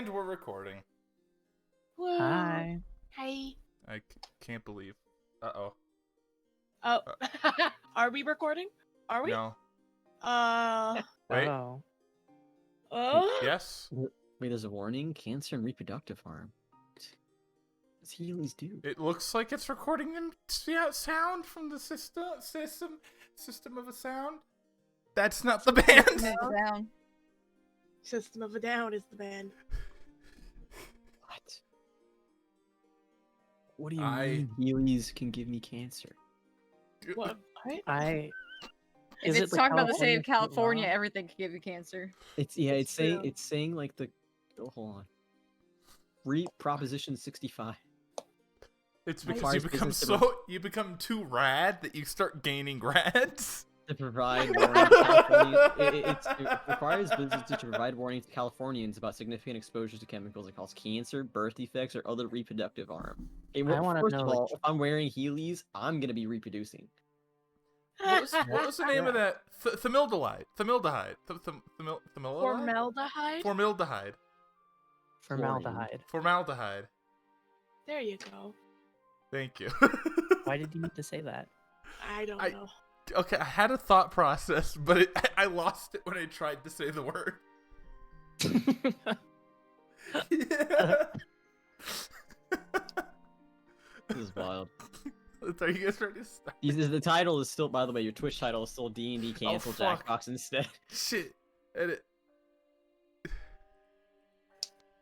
And we're recording. Whoa. Hi. Hi. I can't believe. Uh-oh. Oh. Are we recording? Are we? No. Wait. Oh. Oh. Yes? Wait, there's a warning. Cancer and reproductive harm. What does Healy's do? It looks like it's recording sound from the system of a sound. That's not the band. Down. System of a Down is the band. What? What do you mean Healy's can give me cancer? What? Is If it it's the talking about the state of California California, law? everything can give you cancer. It's saying true. it's saying like the hold on. Proposition 65. It's because Requires business you become too rad that you start gaining rads. To provide warning to California, it requires businesses to provide warnings to Californians about significant exposures to chemicals that cause cancer, birth defects, or other reproductive harm. Okay, well, I wanna first know, of like- all, if I'm wearing Heelys, I'm gonna be reproducing. What was the name of that? Formaldehyde. Formaldehyde. Formaldehyde? Formaldehyde. Formaldehyde. Formaldehyde. There you go. Thank you. Why did you need to say that? I don't know. Okay, I had a thought process, but I lost it when I tried to say the word. Yeah. This is wild. Are you guys ready to start? The title is still, by the way, your Twitch title is still D&D cancel fuck. Jackbox instead. Shit. Edit.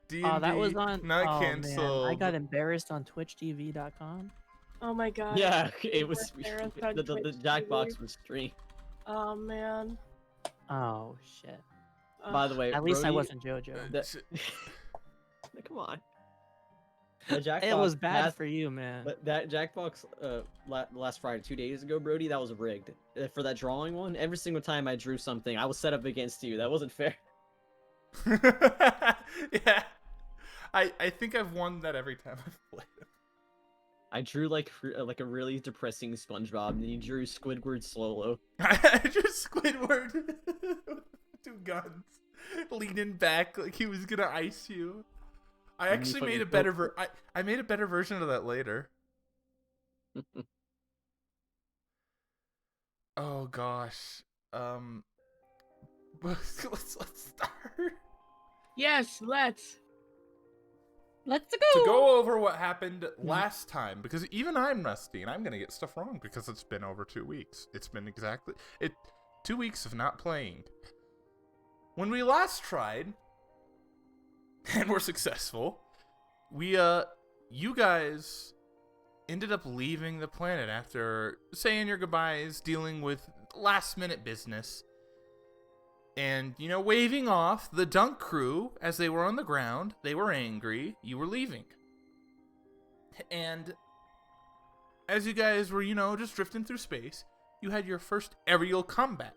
D&D, Oh, that was on. not oh, canceled. Man. I got embarrassed on TwitchTV.com. Oh my god. Yeah, it was Embarrassed on the Twitch Jackbox TV. was streamed. Oh man. Oh shit. By the way, At least I Brody, wasn't JoJo. that- Shit. Come on. The Jackbox It was bad has- for you, man. But that Jackbox, last Friday, 2 days ago, Brody, that was rigged. For that drawing one, every single time I drew something, I was set up against you. That wasn't fair. Yeah. I think I've won that every time I've played it. I drew like a really depressing SpongeBob, and then you drew Squidward solo. I just Squidward with 2 guns, leaning back like he was gonna ice you. I And you actually fucking made a better I made a better version of that later. Oh gosh. Let's start. Yes, let's. Let's To go. go over what happened last time, because even I'm rusty and I'm gonna get stuff wrong because it's been over 2 weeks. It's been 2 weeks of not playing. When we last tried and were successful, you guys ended up leaving the planet after saying your goodbyes, dealing with last minute business, and, waving off the dunk crew as they were on the ground. They were angry. You were leaving. And as you guys were, just drifting through space, you had your first aerial combat.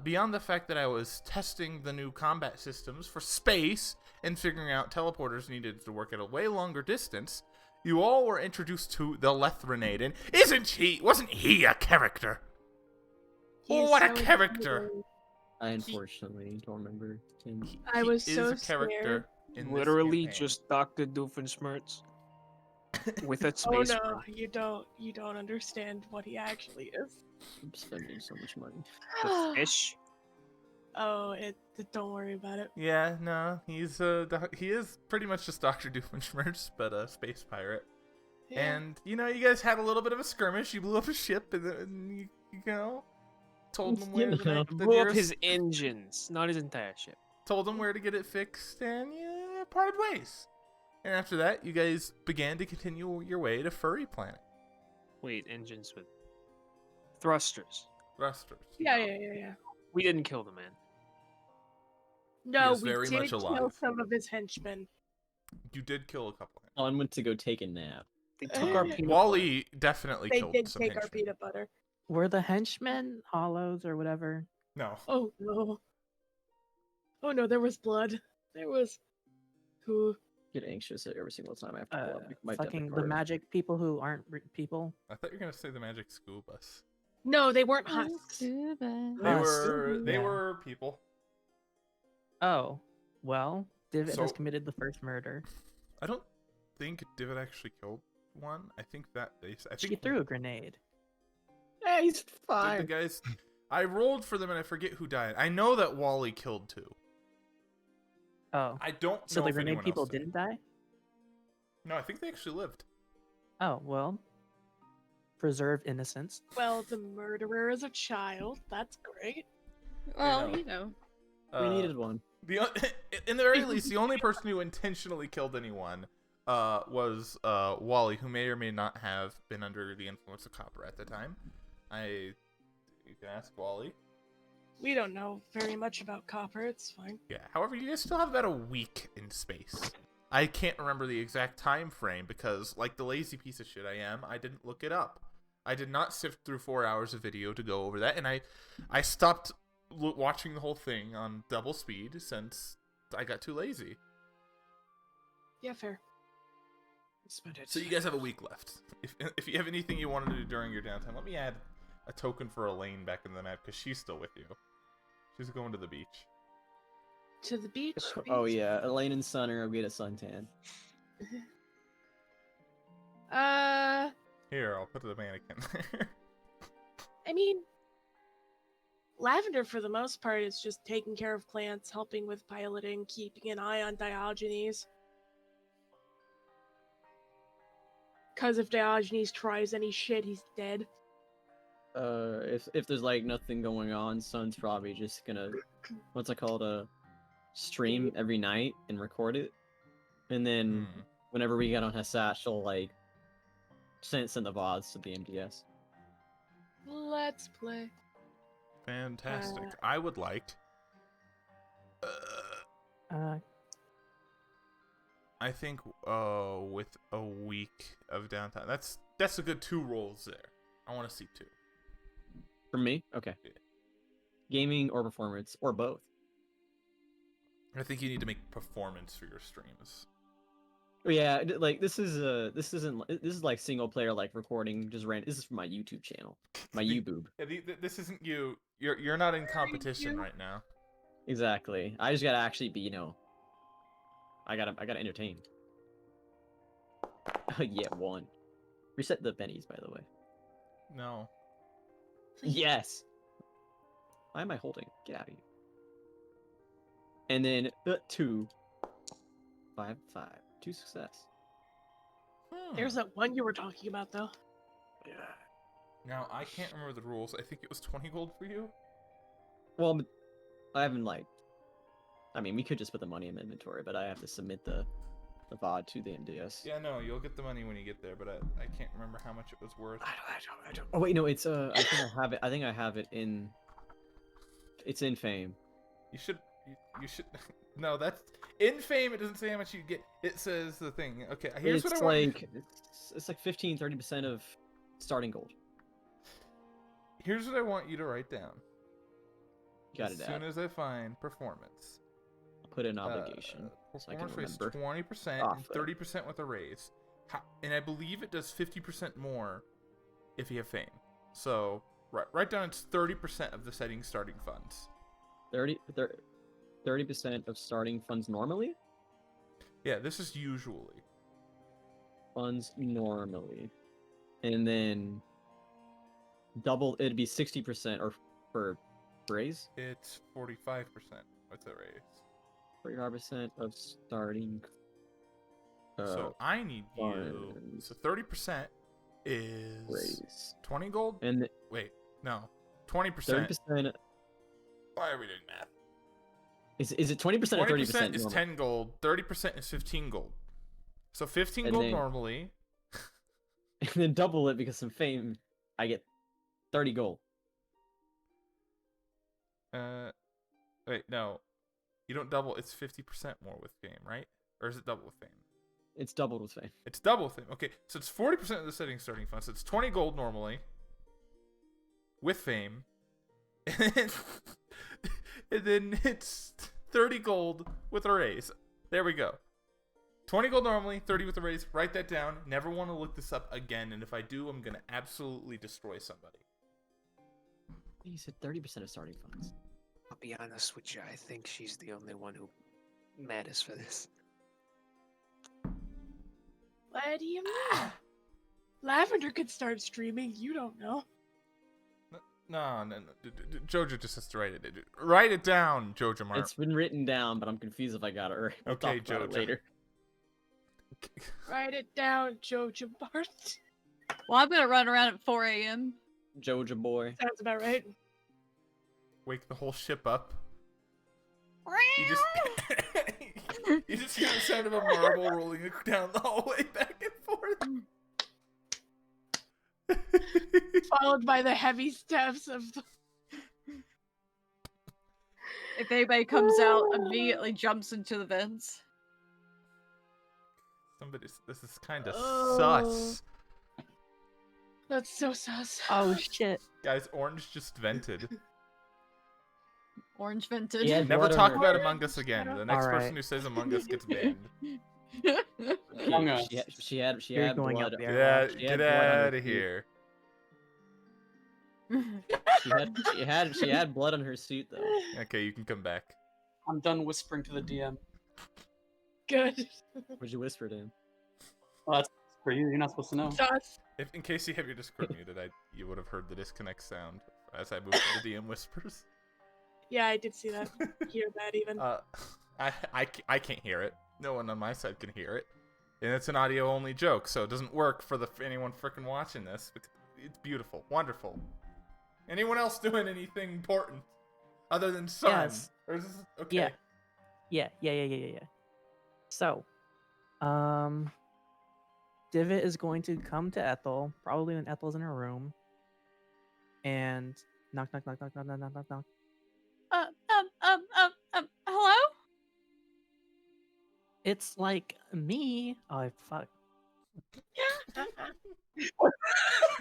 Beyond the fact that I was testing the new combat systems for space and figuring out teleporters needed to work at a way longer distance, you all were introduced to the Lethrenade, and wasn't he a character? He's What a so character! cute. I unfortunately don't remember him. I was He so is a character in this Literally campaign. just Dr. Doofenshmirtz with a Oh space. no, you don't understand what he actually is. I'm spending so much money. The fish. Oh, don't worry about it. Yeah, no, he is pretty much just Dr. Doofenshmirtz, but a space pirate. Yeah. And, you guys had a little bit of a skirmish. You blew up a ship, and then, told him where Blew up his engines, not his entire ship. told him where to get it fixed, and parted ways. And after that, you guys began to continue your way to Furry Planet. Wait, engines with thrusters. Thrusters. Yeah. We didn't kill the man. No, is we very did much kill alive. some of his henchmen. You did kill a couple. John went to go take a nap. They took our peanut Wally definitely They killed did some take our henchmen. peanut butter. Were the henchmen hollows or whatever? No. Oh no. Oh no, there was blood. There was who? Get anxious every single time I have to pull up my Fucking debit the card. magic people who aren't people. I thought you were going to say the Magic School Bus. No, they weren't husks. They Us. were Yeah. were people. Oh, well, Divot has So- committed the first murder. I don't think Divot actually killed one. I think that I She think threw a grenade. Hey, he's the fine. guys. I rolled for them and I forget who died. I know that Wally killed 2. Oh, I don't so know the if grenade anyone people else did. didn't die? No, I think they actually lived. Oh, well. Preserve innocence. Well, the murderer is a child. That's great. Well, know. you know. We needed one. In the very least, the only person who intentionally killed anyone was Wally, who may or may not have been under the influence of copper at the time. You can ask Wally. We don't know very much about copper. It's fine. Yeah. However, you guys still have about a week in space. I can't remember the exact time frame because, like the lazy piece of shit I am, I didn't look it up. I did not sift through 4 hours of video to go over that, and I stopped watching the whole thing on double speed since I got too lazy. Yeah, fair. Spend it. So you guys have a week left. If you have anything you wanted to do during your downtime, let me add a token for Elaine back in the map because she's still with you. She's going to the beach. To the beach. Oh beach. yeah, Elaine and Sun are gonna get a suntan. Here, I'll put the mannequin there. I mean, Lavender for the most part is just taking care of plants, helping with piloting, keeping an eye on Diogenes. Because if Diogenes tries any shit, he's dead. If there's like nothing going on, Sun's probably just gonna what's it called, stream every night and record it, and then Hmm. whenever we get on Hesat, she'll like send the VODs to the MDS. Let's play. Fantastic. I would like. I think with a week of downtime, that's a good 2 rolls there. I want to see 2. For me, okay. Yeah. Gaming or performance or both. I think you need to make performance for your streams. Oh, yeah, like this is like single player like recording just ran. This is for my YouTube channel, my YouTube. Yeah, this isn't you. You're not in competition right now. Exactly. I just gotta actually be, I gotta entertain. Yeah, 1. Reset the pennies, by the way. No. Yes. Why am I holding? Get out of here. And then 2. 5. 2 success. There's that one you were talking about, though. Yeah. Now I can't remember the rules. I think it was 20 gold for you. Well, I haven't I mean, we could just put the money in inventory, but I have to submit the VOD to the MDS. Yeah, no, you'll get the money when you get there, but I can't remember how much it was worth. I don't. Oh wait, no, it's I think I have it. I think I have it in. It's in Fame. You should. No, that's in Fame. It doesn't say how much you get. It says the thing. Okay, here's It's what I want. like it's like 15-30% of starting gold. Here's what I want you to write down. Got As it soon out. as I find performance. Put in obligation. So I can Performance raise remember. 20% Off and it. 30% with a raise. And I believe it does 50% more if you have Fame. So write down it's 30% of the setting starting funds. 30% of starting funds normally. Yeah, this is usually. Funds normally, and then double. It'd be 60% or for raise. It's 45% with a raise. 45% of starting. So I need you. funds. So 30% is Raise. 20 gold. And Wait, no, 20%. 30%. Why are we doing math? Is it 20% or 30%? 20% is normal? 10 gold. 30% is 15 gold. So 15 And gold then- normally. And then double it because of Fame. I get 30 gold. Wait, no, you don't double. It's 50% more with Fame, right? Or is it double with Fame? It's doubled with Fame. It's double with Fame. Okay, so it's 40% of the setting starting fund. So it's 20 gold normally with Fame. And then it's 30 gold with a raise. There we go. 20 gold normally, 30 with a raise. Write that down. Never want to look this up again. And if I do, I'm going to absolutely destroy somebody. You said 30% of starting funds. I'll be honest with you. I think she's the only one who madness for this. What do you mean? Lavender could start streaming. You don't know. No. Jojo just has to write it. Write it down, Jojo Mark. It's been written down, but I'm confused if I got it right. We'll Okay, talk about it Jojo. later. Write it down, Jojo Bart. Well, I'm gonna run around at 4 a.m. Jojo boy. Sounds about right. Wake the whole ship up. You just you just hear the sound of a marble rolling down the hallway back and forth. Followed by the heavy steps of the... If anybody comes out, immediately jumps into the vents. This is kind of Oh. sus. That's so sus. Oh shit. Guys, Orange just vented. Orange vented. Yeah. Never Blood on talk her- about Among Us again. The next Alright. person who says Among Us gets banned. Among Us. She had You're going blood. up there. Get She had blood on her out of suit. here. She had blood on her suit though. Okay, you can come back. I'm done whispering to the DM. Good. What'd you whisper to him? Well, that's for you. You're not supposed to know. Sus. If in case you have your Discord muted, you would have heard the disconnect sound as I moved to the DM whispers. Yeah, I did see that. Hear that even. I can't hear it. No one on my side can hear it, and it's an audio only joke, so it doesn't work for anyone freaking watching this. It's beautiful, wonderful. Anyone else doing anything important other than sun? Yes. Or is this okay? Yeah. Yeah. So, Divot is going to come to Ethel, probably when Ethel's in her room, and knock. Hello? It's like me. Oh fuck.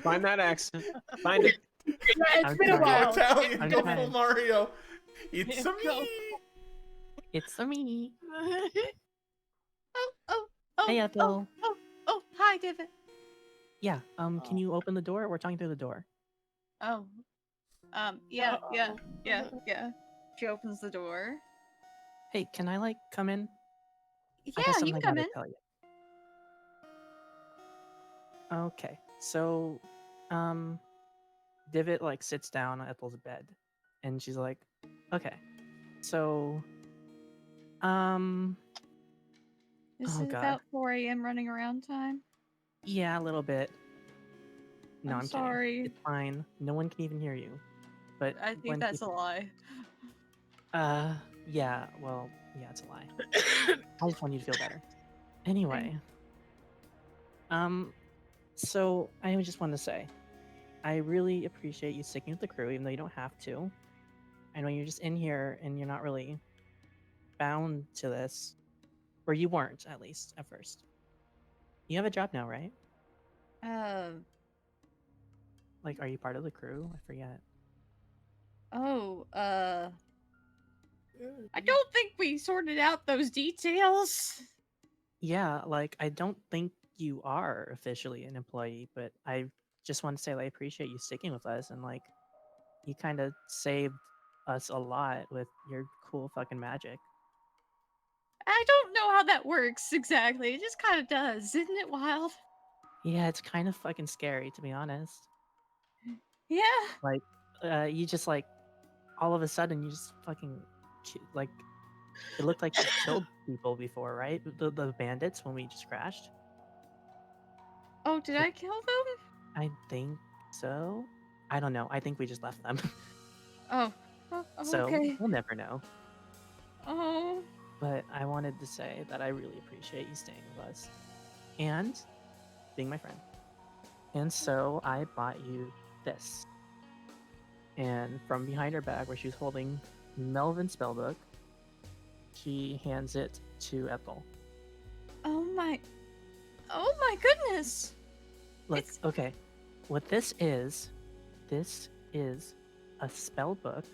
Find that accent. Find it. Yeah, it's I'm been a trying. Go while. Italian, I'm go trying. full Mario. It's a Go. me. It's me. Oh, Hey Ethel. oh, hi, David. Yeah. Can you open the door? We're talking through the door. Oh. Yeah. She opens the door. Hey, can I come in? I Yeah, got you something can I come gotta in. tell you. Okay, so, Divot sits down on Ethel's bed, and she's like, "Okay, so, Is Oh, it God. about 4 a.m. running around time? yeah, a little bit. No, I'm I'm kidding. sorry. It's fine. No one can even hear you. But I think when that's a people- lie. Yeah. Well, yeah, it's a lie. I just want you to feel better. Anyway, so I just want to say, I really appreciate you sticking with the crew, even though you don't have to. I know you're just in here and you're not really bound to this, or you weren't at least at first. You have a job now, right? Are you part of the crew? I forget. I don't think we sorted out those details. Yeah, I don't think you are officially an employee, but I just want to say I appreciate you sticking with us, and you kind of saved us a lot with your cool fucking magic. I don't know how that works exactly. It just kind of does. Isn't it wild? Yeah, it's kind of fucking scary, to be honest. Yeah. You just all of a sudden you just fucking it looked like you killed people before, right? The bandits when we just crashed. Oh, did I kill them? I think so. I don't know. I think we just left them. Oh. So Okay. we'll never know. Oh. But I wanted to say that I really appreciate you staying with us and being my friend. And so I bought you this. And from behind her bag, where she's holding Melvin's spellbook, she hands it to Ethel. Oh my goodness. Look, It's- okay. What this is a spell book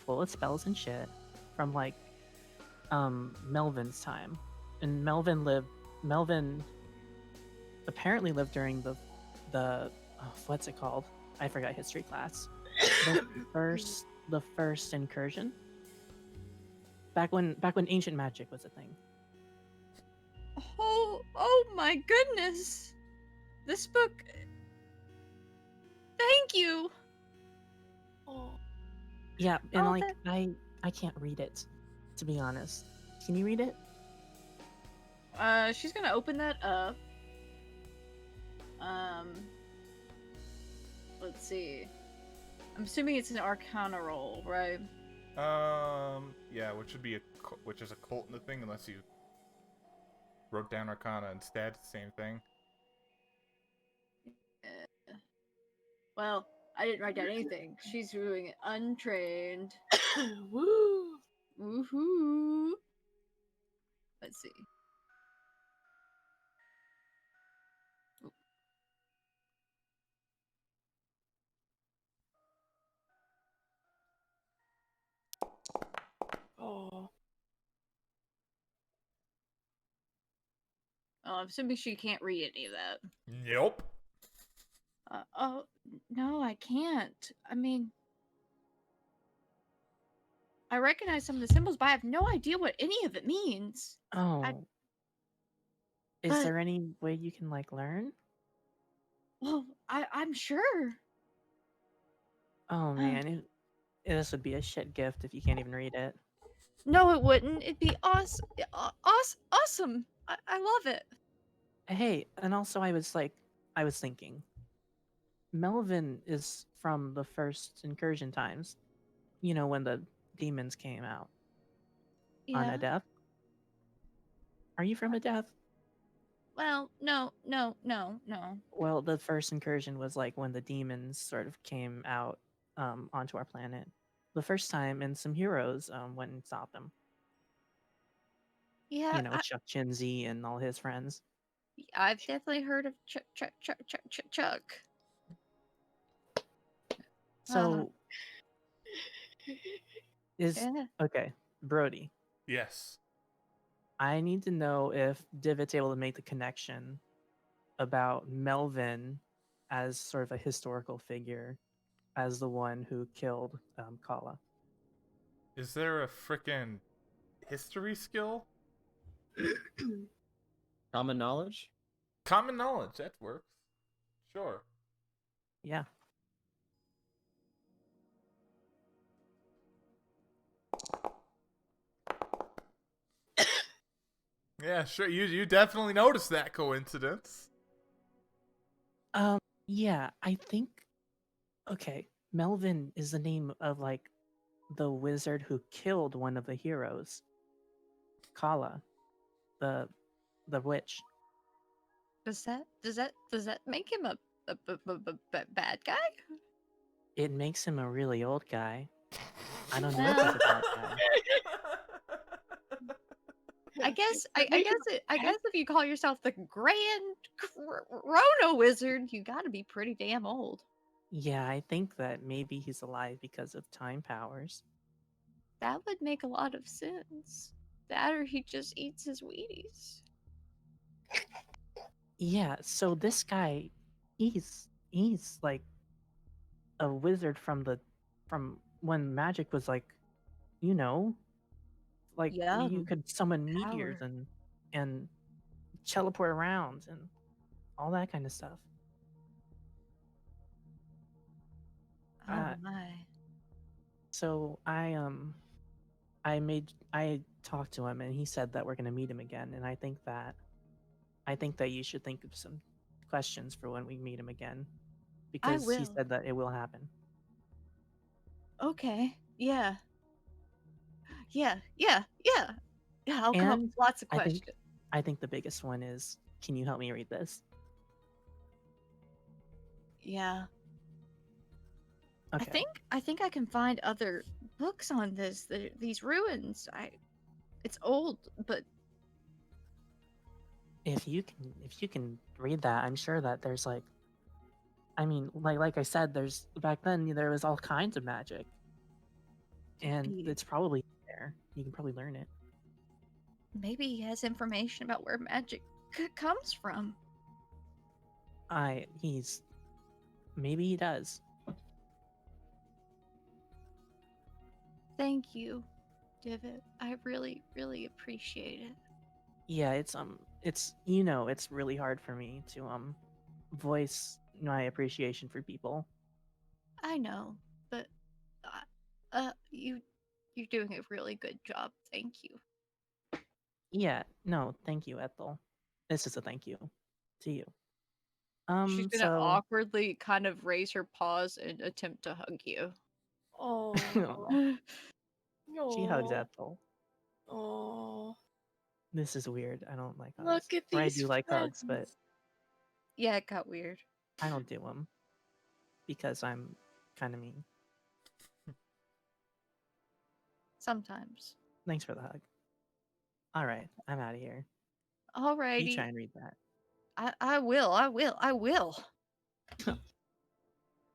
full of spells and shit from Melvin's time. And Melvin apparently lived during the what's it called? I forgot history class. The first incursion. back when ancient magic was a thing. Oh my goodness! This book. Thank you. Oh, Yeah, and Oh, like I can't read it, to be honest. Can you read it? She's gonna open that up. Let's see. I'm assuming it's an Arcana roll, right? Yeah, which is a cult in the thing, unless you wrote down Arcana instead. Same thing. Well, I didn't write down anything. She's doing it untrained. woo! Woohoo! Let's see. Oh, Oh, I'm assuming she can't read any of that. Nope. Oh, no, I can't. I mean, I recognize some of the symbols, but I have no idea what any of it means. Oh. Is but- there any way you can like learn? Well, I'm sure. Oh man, this would be a shit gift if you can't even read it. No, it wouldn't. It'd be awesome. I love it. Hey, and also I was thinking, Melvin is from the first incursion times. You know, when the demons came out on Yeah. Adeth. Are you from Adeth? Well, no. Well, the first incursion was like when the demons sort of came out onto our planet. The first time, and some heroes went and stopped them. Yeah, You know, Chuck Chinsey and all his friends. I've definitely heard of Chuck. So Yeah. okay, Brody. Yes. I need to know if Divot's able to make the connection about Melvin as sort of a historical figure, as the one who killed Kala. Is there a frickin' history skill? Common knowledge? Common knowledge, that works. Sure. Yeah. Yeah, sure. You definitely noticed that coincidence. Yeah, I think. Okay, Melvin is the name of like the wizard who killed one of the heroes, Kala, the witch. Does that make him a bad guy? It makes him a really old guy. I don't know Well- if he's a bad guy. I guess That makes him I guess if you call yourself the Grand Chrono Wizard, you got to be pretty damn old. Yeah, I think that maybe he's alive because of time powers. That would make a lot of sense. That or he just eats his Wheaties. Yeah, so this guy, he's like a wizard from when magic was like, you know, like you Young, could summon meteors power. and teleport around and all that kind of stuff. Oh Uh, my. So I talked to him and he said that we're gonna meet him again, and I think that you should think of some questions for when we meet him again, because he will. said that it will happen. Okay. Yeah. Yeah, I'll come up And with lots of I think- questions. I think the biggest one is, can you help me read this? Yeah. Okay. I think I can find other books on this. These ruins. It's old, but If you can read that, I'm sure that there's like, I mean, like I said, there's back then there was all kinds of magic, and Maybe- it's probably there. You can probably learn it. maybe he has information about where magic comes from. Maybe he does. Thank you. Divot. I really, really appreciate it. Yeah, it's it's really hard for me to voice my appreciation for people. I know, but you're doing a really good job. Thank you. Yeah, no, thank you, Ethel. This is a thank you to you. She's gonna So awkwardly kind of raise her paws and attempt to hug you. Oh. she hugs Ethel. Oh. This is weird. I don't like hugs. Look at Or I these do like hugs, but friends. Yeah, it got weird. I don't do them because I'm kind of mean. Sometimes. Thanks for the hug. All right, I'm out of here. Alrighty. You try and read that. I will.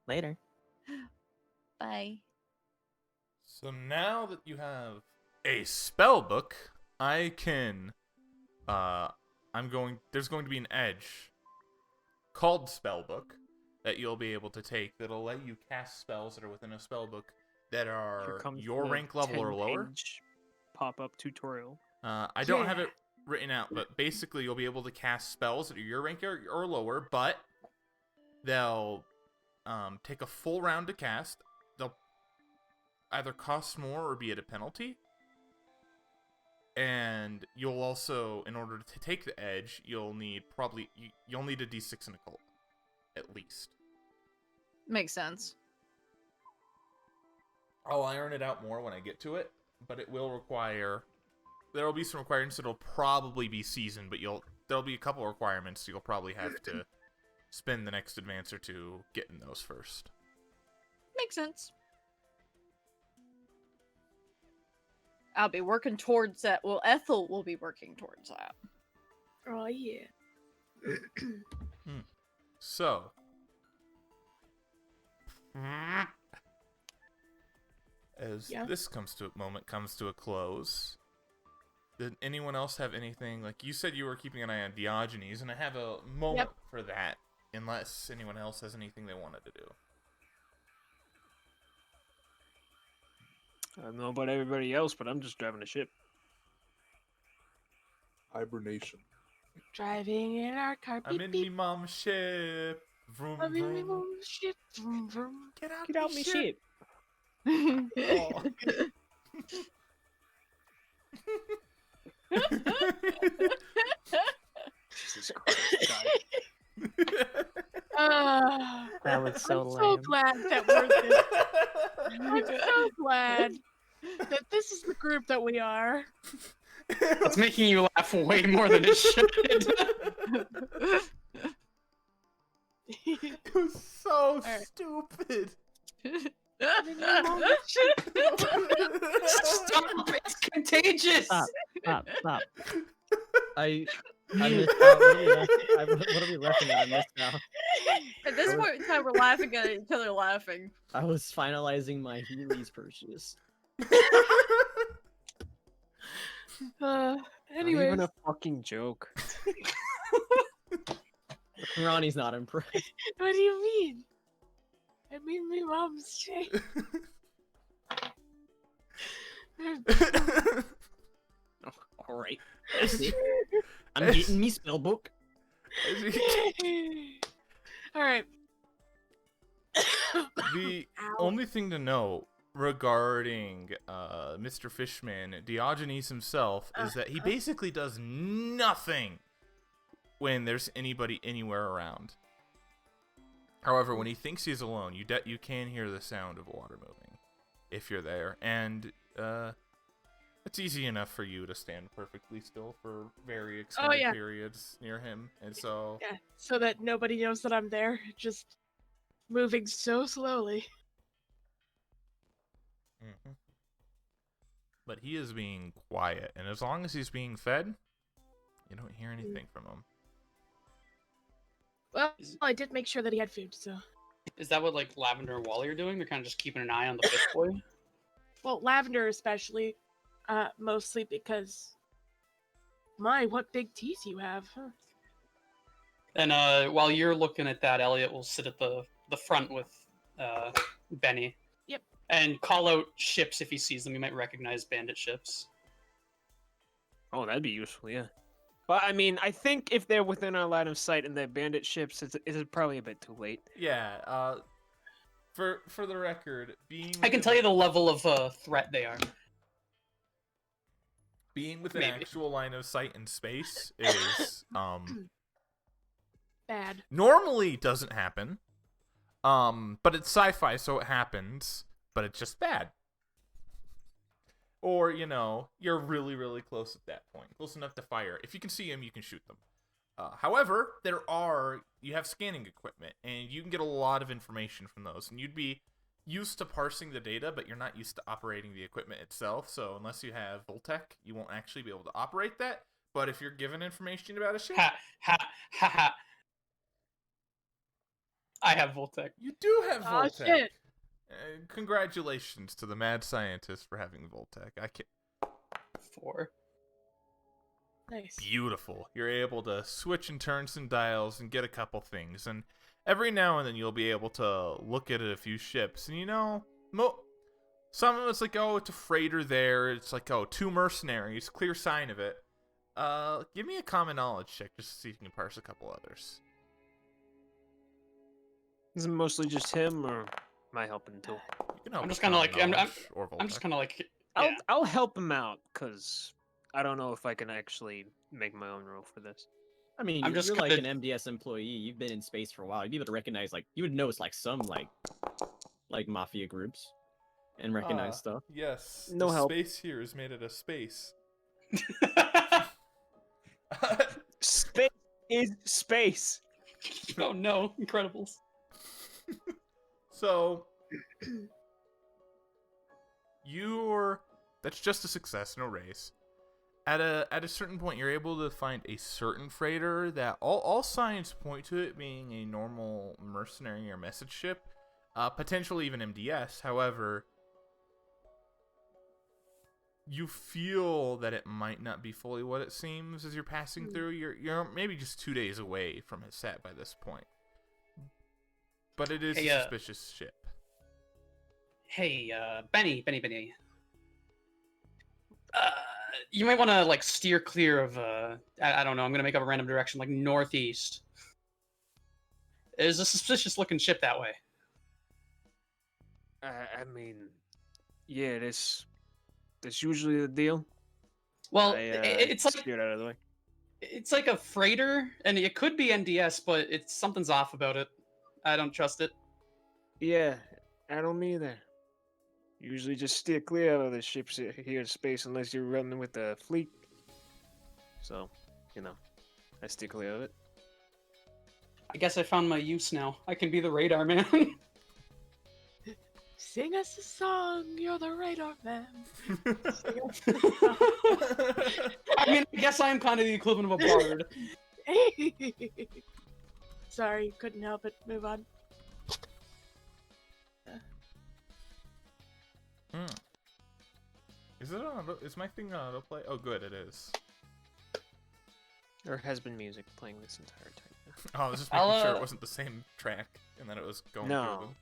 Later. Bye. So now that you have a spell book, I can there's going to be an edge called spell book that you'll be able to take that'll let you cast spells that are within a spell book that Here are comes your the rank level or lower. 10-page pop-up tutorial. I don't have it written out, but basically you'll be able to cast spells that are your rank or lower, but they'll take a full round to cast. They'll either cost more or be at a penalty. And you'll also, in order to take the edge, you'll need you'll need a D6 in occult, at least. Makes sense. I'll iron it out more when I get to it, but it will require. There will be some requirements that'll probably be seasoned, but there'll be a couple requirements you'll probably have to spend the next advance or two getting those first. Makes sense. I'll be working towards that. Well, Ethel will be working towards that. Oh yeah. So, as this comes to a close, did anyone else have anything? Like you said, you were keeping an eye on Diogenes, and I have a moment for that. Unless anyone else has anything they wanted to do. I don't know about everybody else, but I'm just driving a ship. Hibernation. Driving in our car. I'm Beep, in beep. me mom's ship. Vroom, I'm in me vroom. mom's ship. Vroom, vroom. Get out, Get out me ship. Oh. Jesus Christ, guys. That was so I'm lame. so glad that we're this. I'm so glad that this is the group that we are. It's making you laugh way more than it should. It was so stupid. I'm in me mom's ship. Stop! It's contagious. Stop. I missed out. What are we laughing at? I missed out. At this point in time, we're laughing at each other laughing. I was finalizing my Heelys purchase. Not Anyways, even a fucking joke. Ronnie's not impressed. what do you mean? I'm in my mom's ship. All right. I'm getting me spell book. All right. The only thing to know regarding Mr. Fishman, Diogenes himself, is that he basically does nothing when there's anybody anywhere around. However, when he thinks he's alone, you can hear the sound of water moving if you're there, and it's easy enough for you to stand perfectly still for very extended periods near him, and so so that nobody knows that I'm there, just moving so slowly. Mm-hmm. But he is being quiet, and as long as he's being fed, you don't hear anything from him. Well, I did make sure that he had food, so. Is that what like Lavender and Wally are doing? They're kind of just keeping an eye on the fish boy. Well, Lavender especially, mostly because, what big teeth you have. Huh? And while you're looking at that, Elliot will sit at the front with Benny. Yep. and call out ships if he sees them. He might recognize bandit ships. Oh, that'd be useful, yeah. But I mean, I think if they're within our line of sight and they're bandit ships, it's probably a bit too late. Yeah. For the record, I can tell you the level of threat they are. being within Maybe. actual line of sight in space is Bad. normally doesn't happen. But it's sci-fi, so it happens, but it's just bad. Or, you're really, really close at that point. Close enough to fire. If you can see them, you can shoot them. However, you have scanning equipment, and you can get a lot of information from those. And you'd be used to parsing the data, but you're not used to operating the equipment itself. So unless you have Voltec, you won't actually be able to operate that. But if you're given information about a ship, Ha ha ha ha. I have Voltec. you do have Oh Voltec. shit! Congratulations to the mad scientist for having Voltec. I can't. 4. Nice. Beautiful. You're able to switch and turn some dials and get a couple things, and every now and then you'll be able to look at a few ships, and some of it's like, oh, it's a freighter there. It's like, oh, 2 mercenaries, clear sign of it. Give me a common knowledge check just to see if you can parse a couple others. Is it mostly just him, or am I helping too? You can help I'm with just kinda common like- I'm knowledge or I'm just Voltec. kind of like, I'll yeah. I'll help him out, cause I don't know if I can actually make my own rule for this. I mean, I'm you're, just you're like an gonna- MDS employee. You've been in space for a while. You'd be able to recognize, you would notice, some, mafia groups and recognize stuff. Yes. No the help. Space here is made out of space. Space is space. Oh no, Incredibles. So, that's just a success, no raise. At a certain point, you're able to find a certain freighter that all signs point to it being a normal mercenary or message ship, potentially even MDS. However, you feel that it might not be fully what it seems as you're passing through. You're maybe just 2 days away from Hesat by this point, but it is Hey, a suspicious ship. Hey, Benny. You might want to steer clear of I don't know. I'm gonna make up a random direction, like northeast. There's a suspicious looking ship that way. I mean, yeah, that's usually the deal. Well, it's like steered out of the way. it's like a freighter, and it could be NDS, but something's off about it. I don't trust it. Yeah, I don't either. Usually just steer clear of the ships here in space unless you're running with the fleet. So, I steer clear of it. I guess I found my use now. I can be the radar man. Sing us a song. You're the radar man. I mean, I guess I am kind of the equivalent of a bard. Sorry, couldn't help it. Move on. Is my thing on autoplay? Oh, good, it is. There has been music playing this entire time. Oh, I was just making sure I'll, it wasn't the same track and that it was going No. through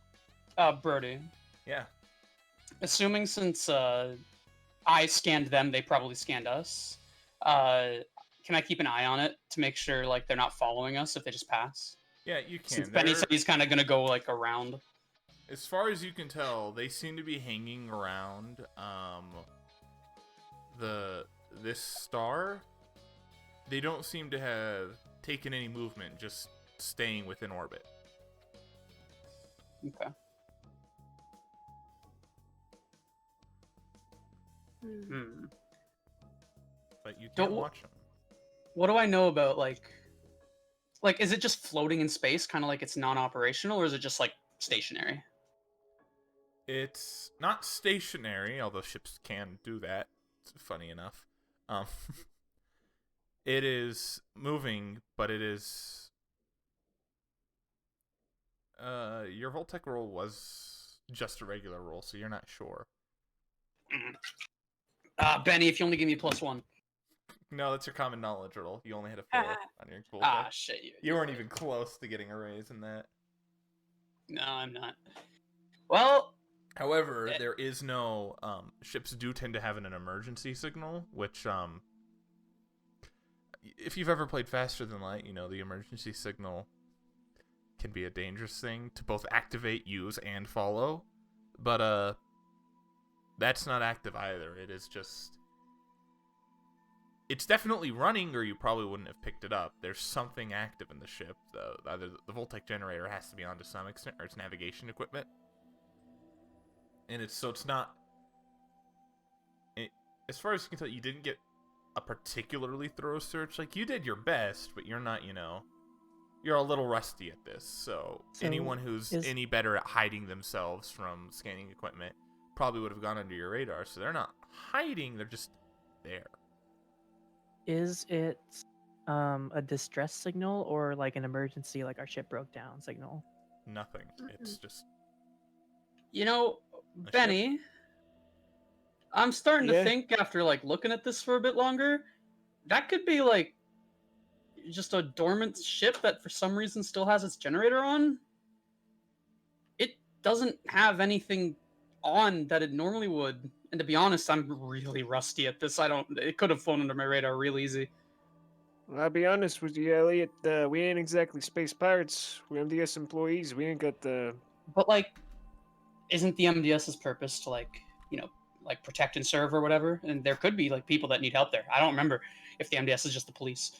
them. Brody. Yeah. Assuming since I scanned them, they probably scanned us. Can I keep an eye on it to make sure they're not following us if they just pass? Yeah, you can. Since Benny said he's kind of gonna go around. As far as you can tell, they seem to be hanging around this star. They don't seem to have taken any movement, just staying within orbit. Okay. Hmm. But you Don't can't wa- watch them. What do I know about is it just floating in space, kind of like it's non-operational, or is it just stationary? It's not stationary, although ships can do that. It's funny enough. It is moving, but it is... your Voltec roll was just a regular roll, so you're not sure. Benny, if you only give me +1. No, that's your common knowledge roll. You only had a 4 on your Voltec. Ah, shit. You weren't even close to getting a raise in that. No, I'm not. Well, However, there is no ships do tend to have an emergency signal, which if you've ever played Faster Than Light, you know the emergency signal can be a dangerous thing to both activate, use, and follow. But that's not active either. It is just... It's definitely running, or you probably wouldn't have picked it up. There's something active in the ship, though. Either the Voltec generator has to be on to some extent, or it's navigation equipment. And it's not... as far as you can tell, you didn't get a particularly thorough search. Like, you did your best, but you're not, you're a little rusty at this. So anyone who's any better at hiding themselves from scanning equipment probably would have gone under your radar. So they're not hiding, they're just there. Is it a distress signal or like an emergency, like our ship broke down signal? Nothing. It's just... Benny, I'm starting to think, after like looking at this for a bit longer, that could be like just a dormant ship that for some reason still has its generator on. It doesn't have anything on that it normally would. And to be honest, I'm really rusty at this. It could have flown under my radar real easy. Well, I'll be honest with you, Elliot. We ain't exactly space pirates. We're MDS employees. We ain't got the... But like, isn't the MDS's purpose to like protect and serve or whatever? And there could be like people that need help there. I don't remember if the MDS is just the police.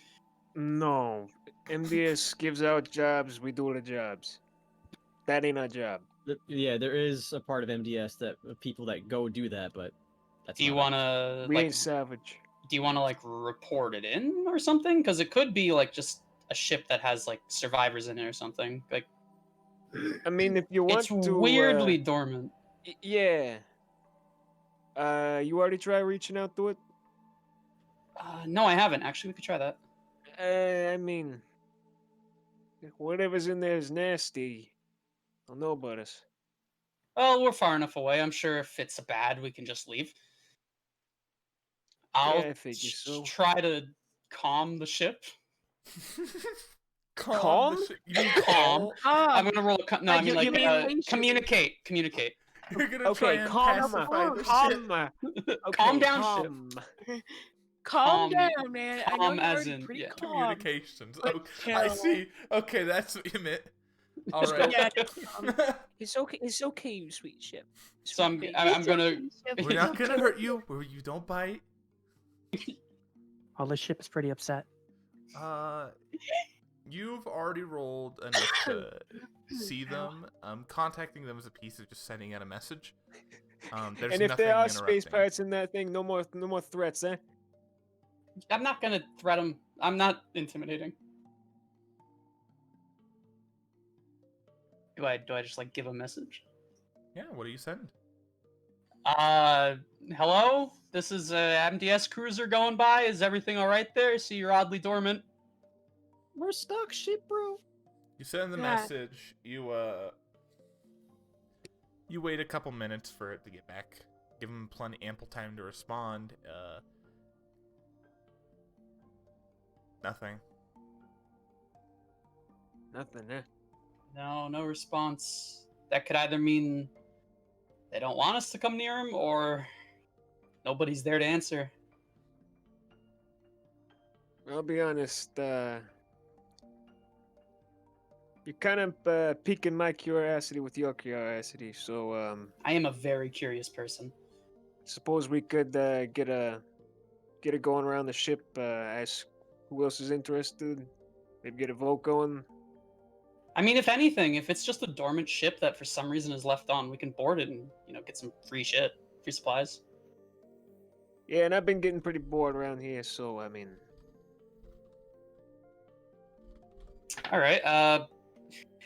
No. MDS gives out jobs, we do the jobs. That ain't our job. Yeah, there is a part of MDS that people that go do that, but that's Do you want to We ain't savage. do you want to like report it in or something? Because it could be like just a ship that has like survivors in it or something. Like, I mean, if you want it's to... weirdly dormant. Yeah. You already tried reaching out to it? No, I haven't. Actually, we could try that. I mean... whatever's in there is nasty. I'll know about us. Well, we're far enough away. I'm sure if it's bad, we can just leave. I'll I figure so. try to calm the ship. Calm? You mean Calm. I'm gonna roll. No, I mean you like mean communicate. You're gonna try and pacify the ship. Calm down, ship. Calm down, man. I know calm you're as already in, pretty yeah. calm. Communications. But Okay, I see. Okay, that's what you meant. All right. Yeah, It's okay. It's okay, you sweet ship. So I'm gonna. We're not gonna hurt you. You don't bite. Well, the ship is pretty upset. You've already rolled enough to see them. Contacting them is a piece of just sending out a message. There's And if there are space interrupting. pirates in that thing, no more threats, eh? I'm not gonna threat him. I'm not intimidating. Do I just like give a message? Yeah. What do you send? Hello? This is a MDS cruiser going by. Is everything all right there? See, you're oddly dormant. We're stuck, ship, bro. You send the Yeah. message. You wait a couple minutes for it to get back. Give them ample time to respond. Nothing. Nothing, eh? No response. That could either mean they don't want us to come near him, or nobody's there to answer. I'll be honest, you're kind of piquing my curiosity with your curiosity, so I am a very curious person. suppose we could get it going around the ship, ask who else is interested, maybe get a vote going. I mean, if anything, if it's just a dormant ship that for some reason is left on, we can board it and, get some free shit, free supplies. Yeah, and I've been getting pretty bored around here, so I mean... All right.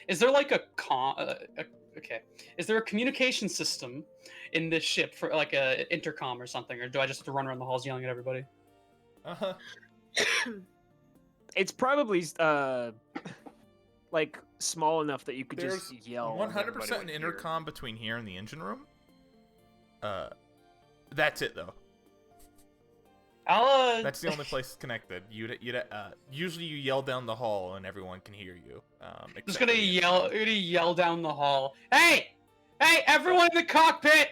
Is there like okay. Is there a communication system in this ship for like a intercom or something, or do I just have to run around the halls yelling at everybody? It's probably like small enough that you could There's just yell. 100% an intercom between here and the engine room. That's it though. I'll That's the only place it's connected. Usually you yell down the hall and everyone can hear you. just gonna yell down the hall. Hey, Hey, everyone in the cockpit!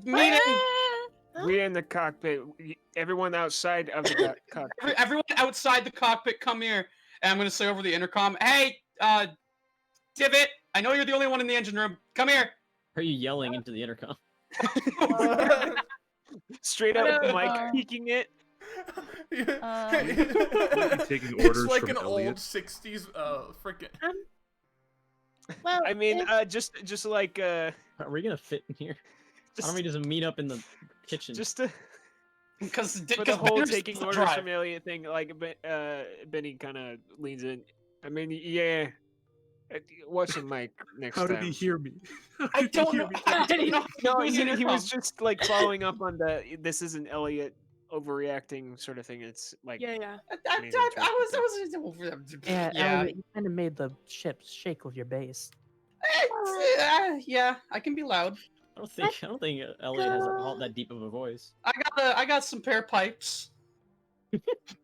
Meeting! We're in the cockpit. Everyone outside of the cockpit. Everyone outside the cockpit, come here. And I'm gonna say over the intercom, hey, Divot, I know you're the only one in the engine room. Come here. Are you yelling into the intercom? Straight up Mike peeking it. Taking It's orders like from an Elliot. old 60s freaking. Well, I mean, if- just like Are we gonna fit in here? Why just, don't we just meet up in the kitchen? just to, Because for the whole taking orders from Elliot thing, like Benny kind of leans in. I mean, yeah. Watch him, Mike, next How time. did he hear me? I don't know. I don't know. No, who's he intercom. was just like following up on the "this isn't Elliot" overreacting sort of thing. It's like yeah. I was. Yeah, Yeah. Elliot, you kind of made the ship shake with your bass. Yeah, I can be loud. I don't think Elliot has all that deep of a voice. I got some pair pipes.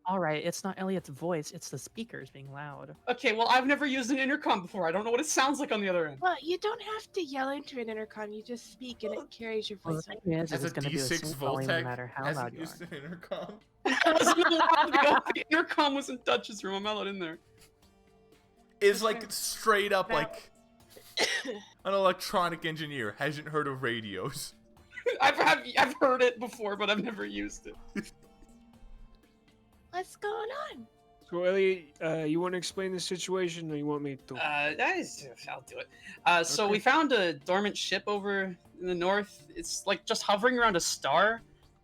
All right, it's not Elliot's voice; it's the speakers being loud. Okay, well, I've never used an intercom before. I don't know what it sounds like on the other end. Well, you don't have to yell into an intercom. You just speak and it carries your Well, voice. the thing is As a it's going to do the D6 same volume no Voltec matter how hasn't loud you used are. an intercom. I wasn't allowed to go. The intercom was in Dutch's room. I'm not allowed in there. Is like straight up Now- like an electronic engineer hasn't heard of radios. I've heard it before, but I've never used it. What's going on? So, Elliot, you want to explain the situation, or you want me to? I'll do it. So Okay. we found a dormant ship over in the north. It's like just hovering around a star.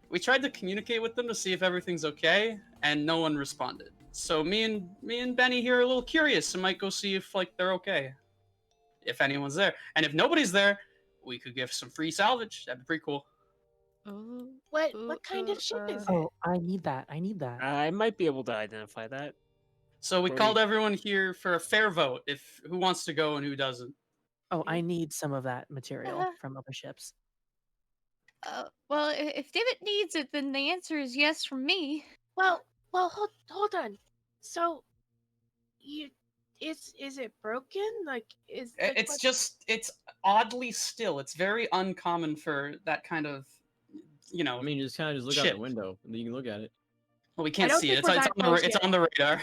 We tried to communicate with them to see if everything's okay, and no one responded. So me and Benny here are a little curious and might go see if like they're okay, if anyone's there. And if nobody's there, we could give some free salvage. That'd be pretty cool. Oh, What kind of ship is it? Oh, I need that. I need that. I might be able to identify that. So we Brody. called everyone here for a fair vote. If who wants to go and who doesn't. Oh, I need some of that material from other ships. well, if David needs it, then the answer is yes from me. Well, hold on. So, is it broken? Like, It's oddly still. It's very uncommon for that kind of, I mean, you just kind of look out Ship. the window and you can look at it. Well, we can't don't see it. think It's, we're it's, that on close the, yet. it's on the radar.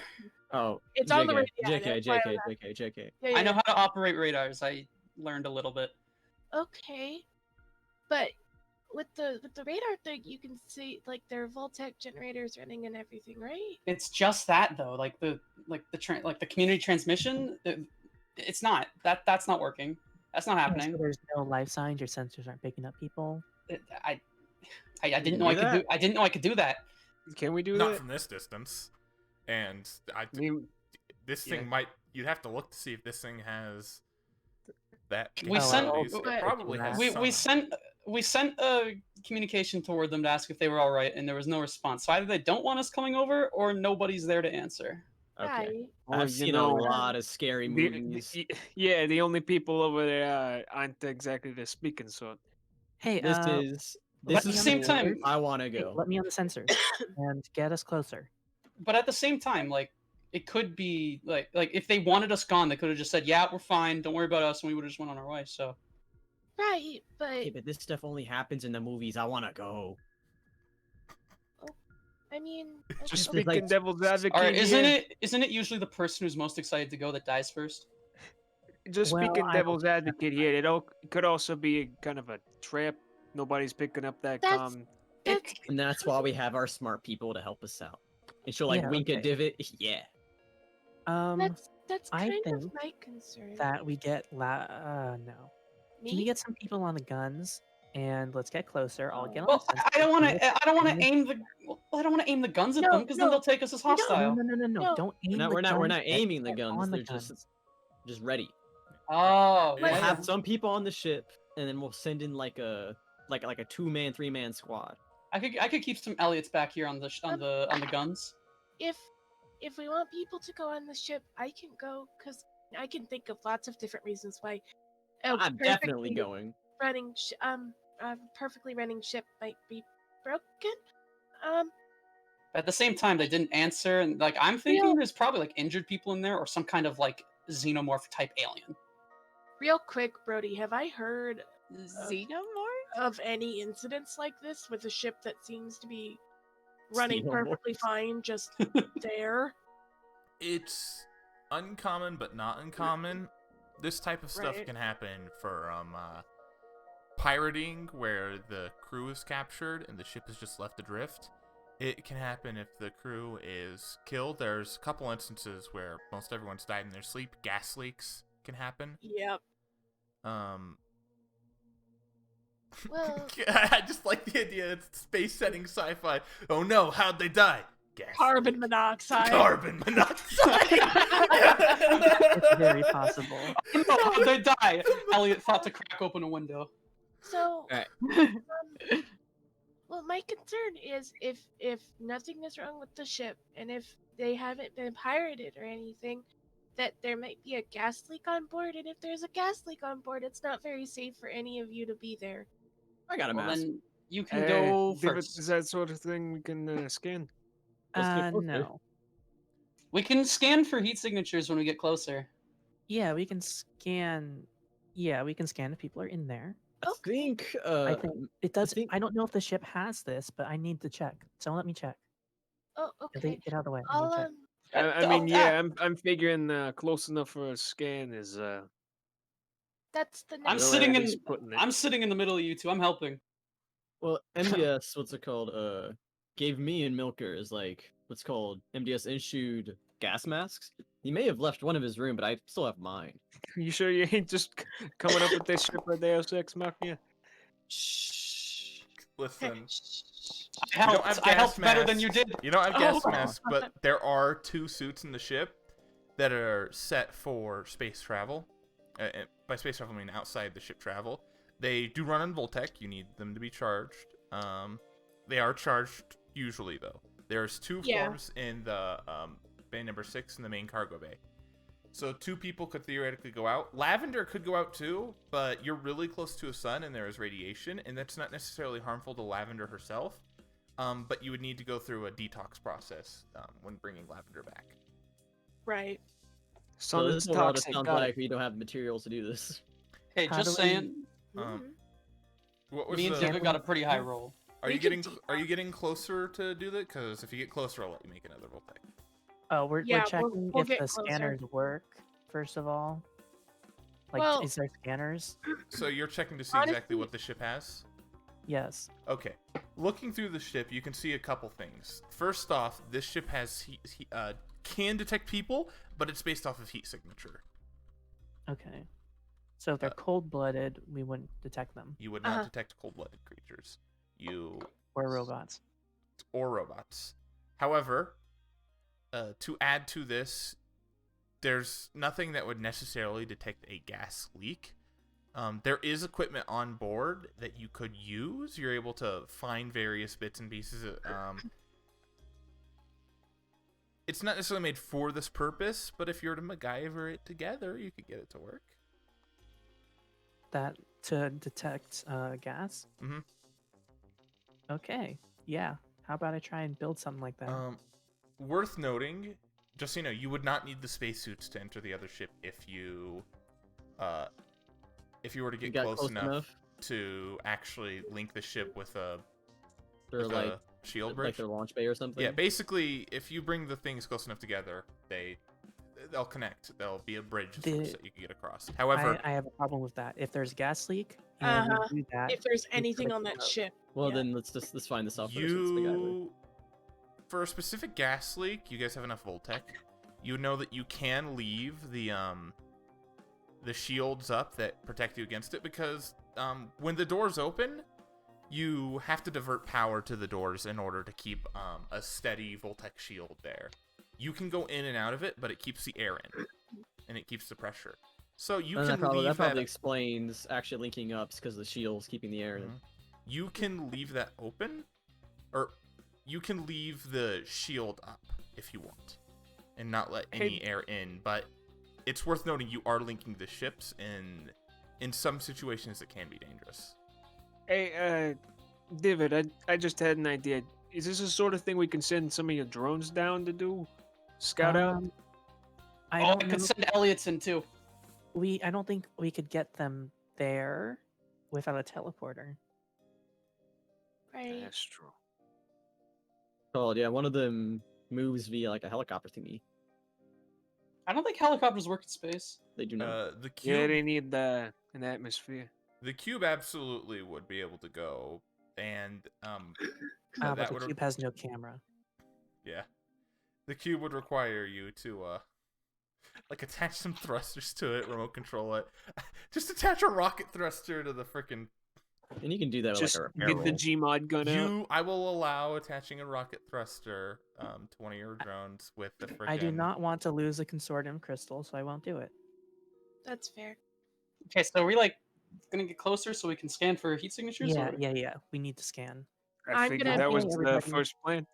Oh, It's on the JK, radar, JK, that's why JK, I'm JK, JK. Yeah, I know yeah. how to operate radars. I learned a little bit. Okay, but with the radar thing, you can see like their Voltec generators running and everything, right? It's just that though, like the community transmission. It's not that's not working. That's not Yeah, happening. so there's no life signs. Your sensors aren't picking up people. I didn't know do I could that? do. I didn't know I could do that. Can we do Not that? from this distance. And I mean, this yeah. thing might. You'd have to look to see if this thing has that. We sent- capabilities. It but- probably has. We sent a communication toward them to ask if they were all right, and there was no response. So either they don't want us coming over, or nobody's there to answer. Okay. Right. Well, I've you seen know, a lot of scary movies. yeah, the only people over there aren't exactly the speaking sort. Hey, This let is me at on the same time- I want to hey, go. let me on the sensors and get us closer. But at the same time, like it could be like if they wanted us gone, they could have just said, "Yeah, we're fine. Don't worry about us," and we would have just went on our way. So Right, but Hey, but this stuff only happens in the movies. I want to go. I mean, Just okay. It's like- speaking devil's advocate. All right, isn't here, it usually the person who's most excited to go that dies first? Just Well, speaking I devil's don't- advocate here, it could also be a kind of a trap. Nobody's picking up that That's- comm. That's And that's why we have our smart people to help us out. And she'll like Yeah, wink at okay. Divot. Yeah. that's I kind of think my concern. that we get no. Can we Me? get some people on the guns and let's get closer? I'll get on Well, the sensors. I don't want and to. I don't want to let's- aim the. Well, I don't want to aim the guns at No, them because then no, they'll take us as we don't. hostile. No. No. Don't aim No, the we're not guns, get- aiming the get guns. on the They're guns. just ready. Oh, We'll yeah. have some people on the ship, and then we'll send in like a 2-man, 3-man squad. I could keep some Elliots back here on the guns. If we want people to go on the ship, I can go because I can think of lots of different reasons why. A I'm definitely perfectly going. Running, a perfectly running ship might be broken. At the same time, they didn't answer, and like I'm thinking, Real- there's probably like injured people in there or some kind of like xenomorph type alien. Real quick, Brody, have I heard Xenomorph? of any incidents like this with a ship that seems to be running Xenomorphs. perfectly fine just there? It's uncommon, but not uncommon. This type of stuff Right. can happen for pirating, where the crew is captured and the ship is just left adrift. It can happen if the crew is killed. There's a couple instances where most everyone's died in their sleep. Gas leaks can happen. Yep. Well, I just like the idea. It's space setting sci-fi. Oh no, how'd they die? Gas. carbon monoxide. Carbon monoxide. It's very possible. No, how'd they die? Elliot thought to crack open a window. So, Alright. well, my concern is if nothing is wrong with the ship, and if they haven't been pirated or anything, that there might be a gas leak on board, and if there's a gas leak on board, it's not very safe for any of you to be there. I got a Well, mask. then you can go David, first. is that sort of thing we can scan? Let's get closer. No. We can scan for heat signatures when we get closer. Yeah, we can scan. Yeah, we can scan if people are in there. I think. I think it does. think- I don't know if the ship has this, but I need to check. So let me check. Oh, okay. Get out of the way. Let I'll me check. I mean, yeah, I'm figuring close enough for a scan is. that's the I'm next. where sitting in. he's putting it. I'm sitting in the middle of you two. I'm helping. Well, MDS, what's it called? Gave me and Milker is like what's called MDS issued gas masks. He may have left one of his room, but I still have mine. You sure you ain't just coming up with this shit for Deus Ex Machina? Shh. Listen, I don't helped. have I gas helped better than you masks. did. you don't have gas Oh. masks, but there are 2 suits in the ship that are set for space travel. And by space travel, I mean outside the ship travel. They do run on Voltec. You need them to be charged. They are charged usually, though. There's 2 Yeah. forms in the bay number 6 in the main cargo bay. So 2 people could theoretically go out. Lavender could go out too, but you're really close to a sun and there is radiation, and that's not necessarily harmful to Lavender herself. But you would need to go through a detox process when bringing Lavender back. Right. So Sun this is is what it toxic. sounds got it. like we don't have materials to do this. Hey, How just do we- saying. Um, What was Me and the? David got a pretty high roll. Are We you can getting closer to do that? Because if you get closer, I'll let you make another Voltec. Oh, Yeah, we're we'll- checking we'll if get the closer. scanners work. First of all, like, Well- is there scanners? So you're checking to see exactly Honestly- what the ship has. Yes. Okay. Looking through the ship, you can see a couple things. First off, this ship has can detect people, but it's based off of heat signature. Okay. So if they're cold-blooded, we wouldn't detect them, You would not Uh-huh. detect cold-blooded creatures. or robots. Or robots. However, to add to this, there's nothing that would necessarily detect a gas leak. There is equipment on board that you could use. You're able to find various bits and pieces. It's not necessarily made for this purpose, but if you were to MacGyver it together, you could get it to work. That to detect gas. Mm-hmm. Okay. Yeah. How about I try and build something like that? Worth noting, just so you know, you would not need the spacesuits to enter the other ship if you were to You get got close enough to actually link the ship with a Or like a shield bridge. like their launch bay or something. Yeah, basically, if you bring the things close enough together, they'll connect. There'll be a bridge of sorts that you can get across. However, I have a problem with that. If there's a gas leak, Uh-huh. we do that. If there's we anything click on the that note. ship. Well, Yeah. then let's find this out first. Let's MacGyver. for a specific gas leak, you guys have enough Voltec. You know that you can leave the shields up that protect you against it, because when the doors open, you have to divert power to the doors in order to keep a steady Voltec shield there. You can go in and out of it, but it keeps the air in, and it keeps the pressure. So you And can that leave probably that. explains actually linking up because the shield's keeping the air in. Mhm. You can leave that open, or you can leave the shield up if you want, and not let any air in. But it's worth noting you are linking the ships, and in some situations it can be dangerous. Hey, David, I just had an idea. Is this the sort of thing we can send some of your drones down to do? Scout out? I Oh, I don't could know. send Elliot's in too. I don't think we could get them there without a teleporter. Right. That's true. Oh yeah, one of them moves via like a helicopter thingy. I don't think helicopters work in space. They do not. The Yeah, cube, they need an atmosphere. the cube absolutely would be able to go, and But that the would cube has no camera. yeah, the cube would require you to like attach some thrusters to it, remote control it. Just attach a rocket thruster to the freaking. And you can do that with Just like a repair get the roll. Gmod gun out. I will allow attaching a rocket thruster to one of your drones with the freaking. I do not want to lose a consortium crystal, so I won't do it. That's fair. Okay, so are we like gonna get closer so we can scan for heat signatures? Yeah, or- yeah. We need to scan. I I'm figured gonna that be- was the Everybody- first plan.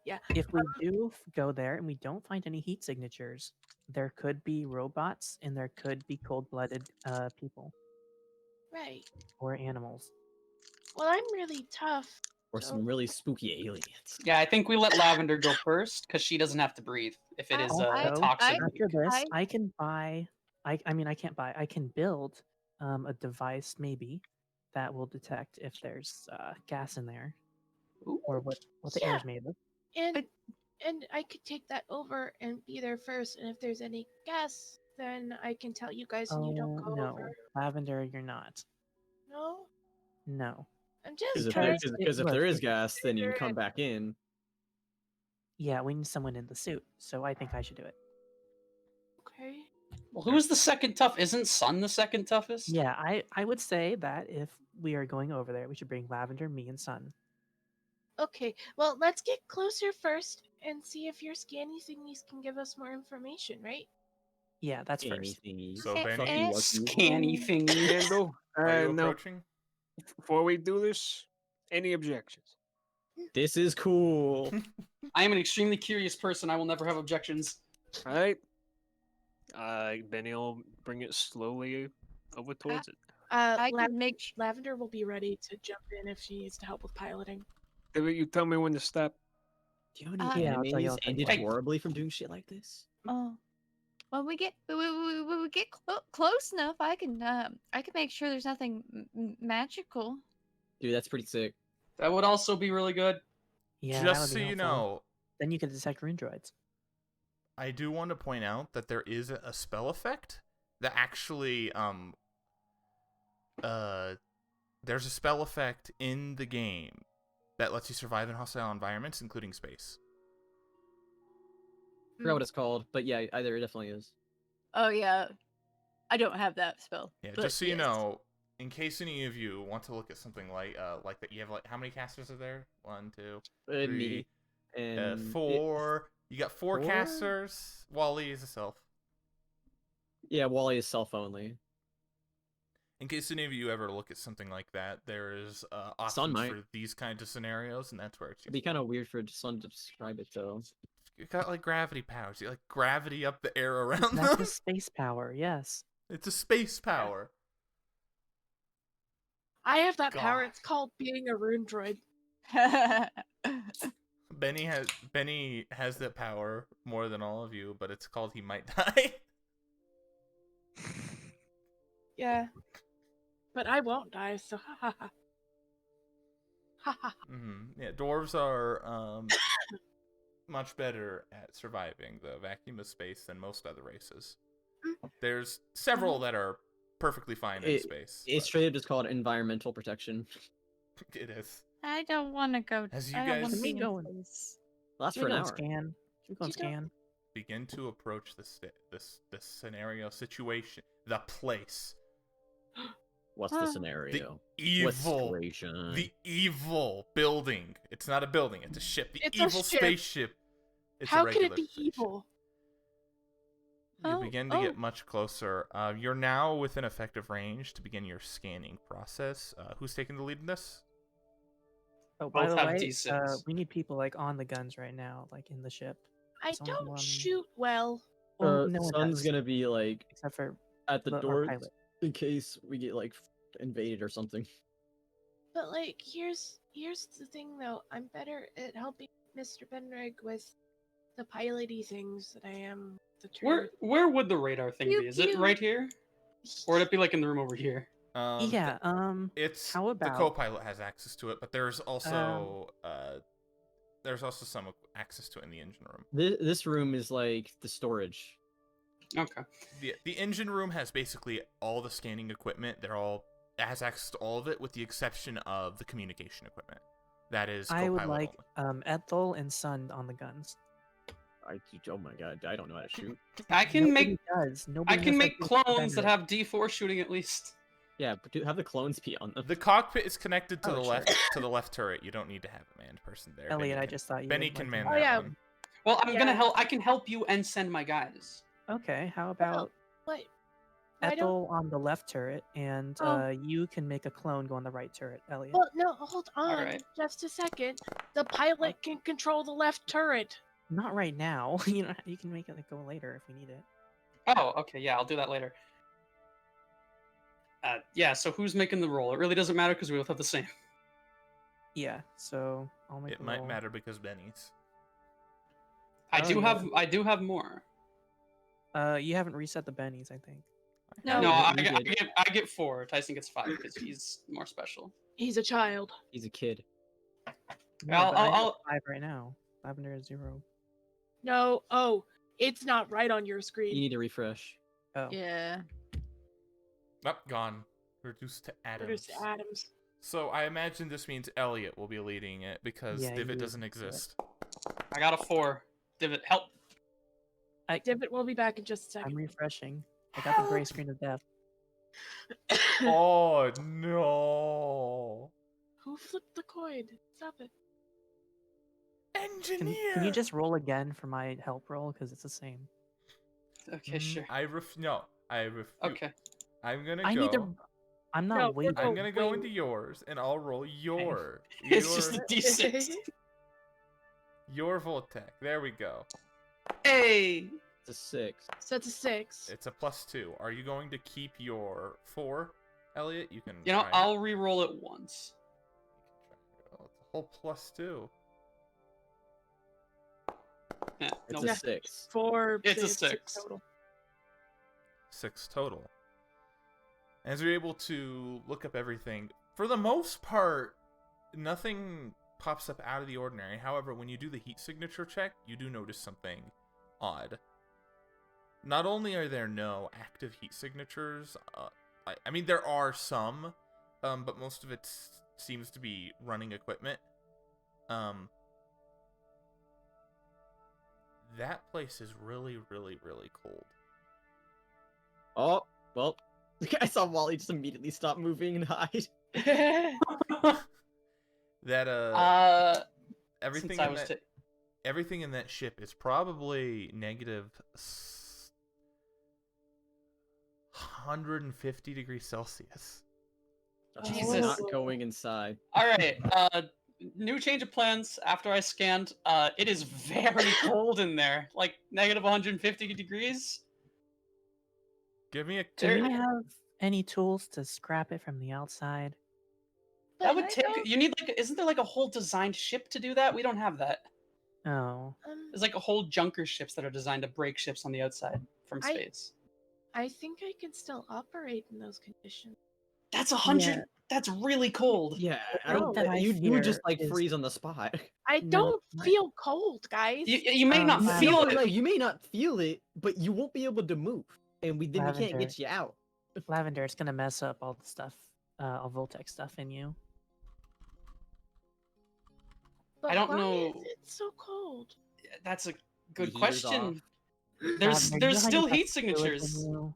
Yeah. If we do go there and we don't find any heat signatures, there could be robots and there could be cold-blooded people Right. or animals. Well, I'm really tough. Or some really spooky aliens. Yeah, I think we let Lavender go first because she doesn't have to breathe if it is Also, toxic. after this, I- I can buy. I mean, I can't buy. I can build a device maybe that will detect if there's gas in there Ooh. or what the air Yeah. is made of. And I could take that over and be there first. And if there's any gas, then I can tell you guys, and you don't Oh go no, over. Lavender, you're not. No, No. I'm Because just if, trying. because if look, there is it- gas, then you can figure come it- back in. Yeah, we need someone in the suit, so I think I should do it. Okay. Well, who's the second tough? Isn't Sun the second toughest? Yeah, I would say that if we are going over there, we should bring Lavender, me, and Sun. Okay. Well, let's get closer first and see if your scanny thingies can give us more information, right? Yeah, that's first. Anything. So, Eh, Benny, Fuck eh, you, Lucky. Scanny thing. Handle. are you No. approaching? Before we do this, any objections? This is cool. I am an extremely curious person. I will never have objections. All right. Benny will bring it slowly over towards it. I can make Lavender will be ready to jump in if she needs to help with piloting. You tell me when to stop. Do you know any Yeah, I'll tell you, enemies I'll tell you. ended Hey. horribly from doing shit like this? Oh, when we get close enough, I can make sure there's nothing magical. Dude, that's pretty sick. That would also be really good. Yeah, that would Just so be you helpful. know, Then you can detect rune droids. I do want to point out that there is a spell effect that actually there's a spell effect in the game that lets you survive in hostile environments, including space. I forgot what it's called, but yeah, either it definitely is. Oh yeah, I don't have that spell. Yeah, but just so you yes. know, in case any of you want to look at something like that, you have like how many casters are there? 1, 2, Me. 3, And 4. You got 4 4? casters. Wally is a self. Yeah, Wally is self only. In case any of you ever look at something like that, there is Sun options might. for these kinds of scenarios, and that's where it's It'd be kind of weird for Sun to describe it though. you got like gravity powers. You like gravity up the air around That's them. a space power, yes. It's a space power. I have that power. God. It's called being a rune droid. Benny has that power more than all of you, but it's called he might die. Yeah. But I won't die, so ha ha ha. Ha ha. Yeah, dwarves are much better at surviving the vacuum of space than most other races. There's several that are perfectly fine in space. It's but straight up just called environmental protection. it is. I don't want to go. As you I don't guys- want to Let me be go in and- space. Lasts Should for we an go and hour. scan? Should we go and You don't- scan? Begin to approach this scenario situation, the place, What's Huh. the the scenario? What evil, situation? the evil building. It's not a building; it's a ship. The It's a evil ship. spaceship. It's a How can it regular be spaceship. evil? You Oh, begin to oh. get much closer. You're now within effective range to begin your scanning process. Who's taking the lead in this? Oh, by Both the have way, D6. we need people like on the guns right now, like in the ship. I Someone who, don't shoot well. Well, no one Sun's does, gonna be like except for at the our door pilot. in case we get like invaded or something. But like, here's the thing though. I'm better at helping Mr. Benrig with the piloty things than I am the turret. Where would the radar thing Pew, be? Is it pew. right here? Or would it be like in the room over here? Yeah. It's how the about- co-pilot has access to it, but there's also some access to it in the engine room. This room is like the storage. Okay. The engine room has basically all the scanning equipment. It has access to all of it, with the exception of the communication equipment. That is I co-pilot would like only. Ethel and Sun on the guns. Oh my god, I don't know how to shoot. I can Nobody make does. Nobody I can knows how make to shoot clones that Bender. have D4 shooting at least. Yeah, but have the clones be on them. The cockpit is connected to Oh, the sure. left turret. You don't need to have a manned person there. Elliot, I just thought you. Benny would can like man to- that yeah. one. Well, I'm Yeah. gonna help. I can help you and send my guys. Okay, how about What? I don't. Ethel on the left turret, and Oh. you can make a clone go on the right turret, Elliot. Well, no, hold on, Alright. just a second. The pilot can control the left turret. Not right now. You can make it go later if we need it. Oh, okay, yeah, I'll do that later. Yeah. So who's making the roll? It really doesn't matter because we both have the same. Yeah, so I'll make. It a might roll. matter because Benny's. I Oh, do yeah. have more. You haven't reset the bennies, I think. No, No, Yeah, I you did. get 4. Tyson gets 5 because he's more special. he's a child. He's a kid. No, I'll- but I have I'll- 5 right now. Lavender is 0. No, oh, it's not right on your You screen. need to refresh. Oh. Yeah. Oh, gone. Reduced to atoms. There's Adams. So I imagine this means Elliot will be leading it because Yeah, Divot you- doesn't exist. I got a 4. Divot, help. Divot will be back in just a I'm second. refreshing. I got the gray Help! screen of death. Oh no! Who flipped the coin? Stop it. Engineer. Can you just roll again for my help roll? Because it's the same. Okay, sure. I refuse. Okay. I'm gonna I go. need to. I'm not No, we're waiting. I'm Oh, gonna go wait. into yours, and I'll roll your. It's just a D6. your Voltec. There we go. Hey. It's a 6. So it's a 6. It's a +2. Are you going to keep your 4, Elliot? You can. You know, try it. I'll re-roll it once. Oh, it's a whole +2. Yeah, It's nope. a 6. 4. It's a 6. total. 6 total. As you're able to look up everything, for the most part, nothing pops up out of the ordinary. However, when you do the heat signature check, you do notice something odd. Not only are there no active heat signatures, I mean, there are some, but most of it seems to be running equipment. That place is really, really, really cold. Oh, well. I saw Wally just immediately stop moving and hide. That everything Since I in was that everything in that ship is probably negative 150 degrees Celsius. He's Jesus. not going inside. All right. New change of plans. After I scanned, it is very cold in there, like negative 150 degrees. Give me a Do There- we have any tools to scrap it from the outside? That would I take. don't- You need like. Isn't there like a whole designed ship to do that? We don't have that. Oh. There's like a whole junker ships that are designed to break ships on the outside from I- space. I think I can still operate in those conditions. That's 100. Yeah. That's really cold. Yeah, I thing don't. that I You would just fear like is- freeze on the spot. I No, don't my- feel cold, guys. You may not Wow. feel No, it. like, you may not feel it, but you won't be able to move, and we can't Lavender. get you out. Lavender, it's gonna mess up all the stuff, all Voltec stuff in you. But I don't why know- is it so cold? That's a good heater's question. Lavender, There's you know how you still have heat fluid in signatures. you?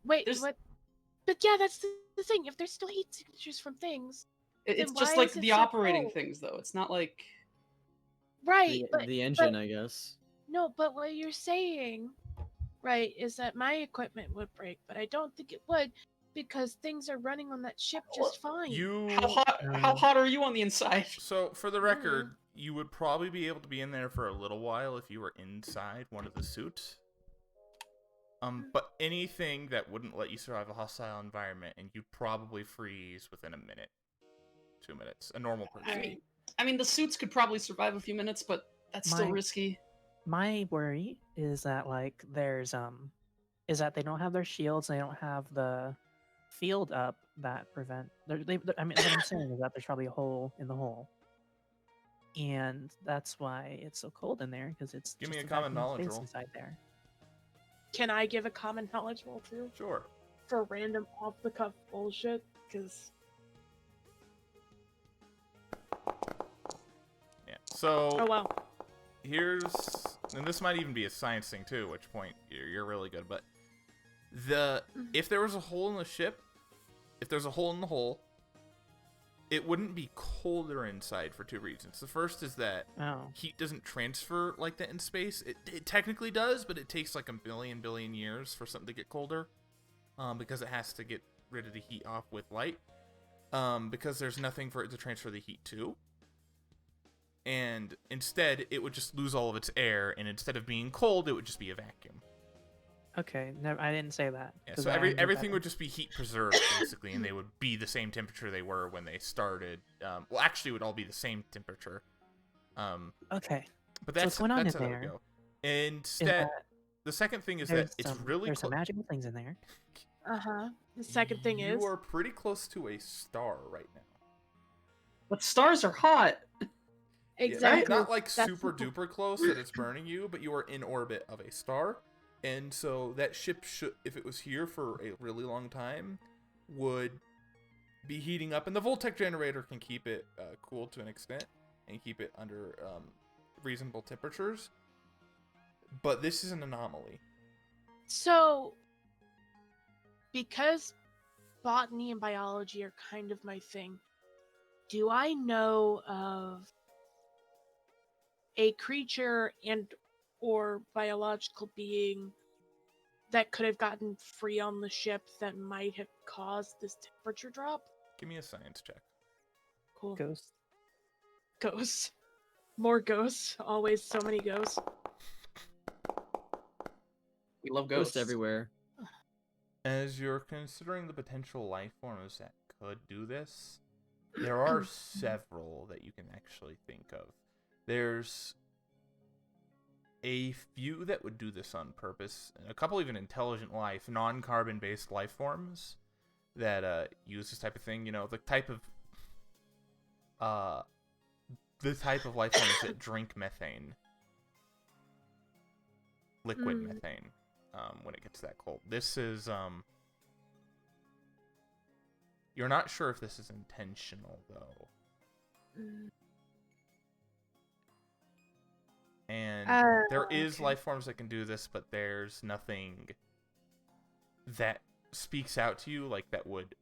Wait, There's- what? But yeah, that's the thing. If there's still heat signatures from things, It's Then just why like is it the so operating cold? things, though. It's not like. right? The engine, I guess. No, but what you're saying, right, is that my equipment would break, but I don't think it would because things are running on that ship just fine. You How hot are you on the inside? So for the record, you would probably be able to be in there for a little while if you were inside one of the suits. But anything that wouldn't let you survive a hostile environment, and you probably freeze within a minute, 2 minutes. A normal person. I mean, the suits could probably survive a few minutes, but that's still My- risky. My worry is that like there's is that they don't have their shields. They don't have the field up that prevent. I mean, what I'm saying is that there's probably a hole in the hole, and that's why it's so cold in there because it's Give me just a common vacuum of knowledge space roll. inside there. Can I give a common knowledge roll too? Sure. For random off the cuff bullshit? Because Yeah. So oh wow. here's, and this might even be a science thing too, at which point you're really good, but if there was a hole in the ship, if there's a hole in the hole, it wouldn't be colder inside for two reasons. The first is that heat doesn't transfer like that in space. It technically does, but it takes like a billion years for something to get colder, because it has to get rid of the heat off with light, because there's nothing for it to transfer the heat to. And instead, it would just lose all of its air, and instead of being cold, it would just be a vacuum. Okay, no, I didn't say that. Yeah, 'cause so I knew everything better. would just be heat preserved, basically, and they would be the same temperature they were when they started. Well, actually, it would all be the same temperature. Okay. But So that's what's going on that's in how that would there go. is Instead, that the second thing is there's that it's some, really there's some close. magical things in there. The second thing is You are pretty close to a star right now. But stars are hot. Yeah, exactly. not like That's super the- duper close that it's burning you, but you are in orbit of a star. And so that ship should, if it was here for a really long time, would be heating up. And the Voltec generator can keep it cool to an extent and keep it under reasonable temperatures. But this is an anomaly. So, because botany and biology are kind of my thing, do I know of a creature and or biological being that could have gotten free on the ship that might have caused this temperature drop? Give me a science check. Cool. Ghosts. Ghosts. More ghosts. Always so many ghosts. We love Ghosts ghosts. everywhere. As you're considering the potential life forms that could do this, there are several that you can actually think of. There's a few that would do this on purpose, and a couple even intelligent life, non-carbon based life forms that use this type of thing. You know, the type of life forms that drink methane, liquid methane, when it gets that cold. This is you're not sure if this is intentional though. And there is okay. life forms that can do this, but there's nothing that speaks out to you like that would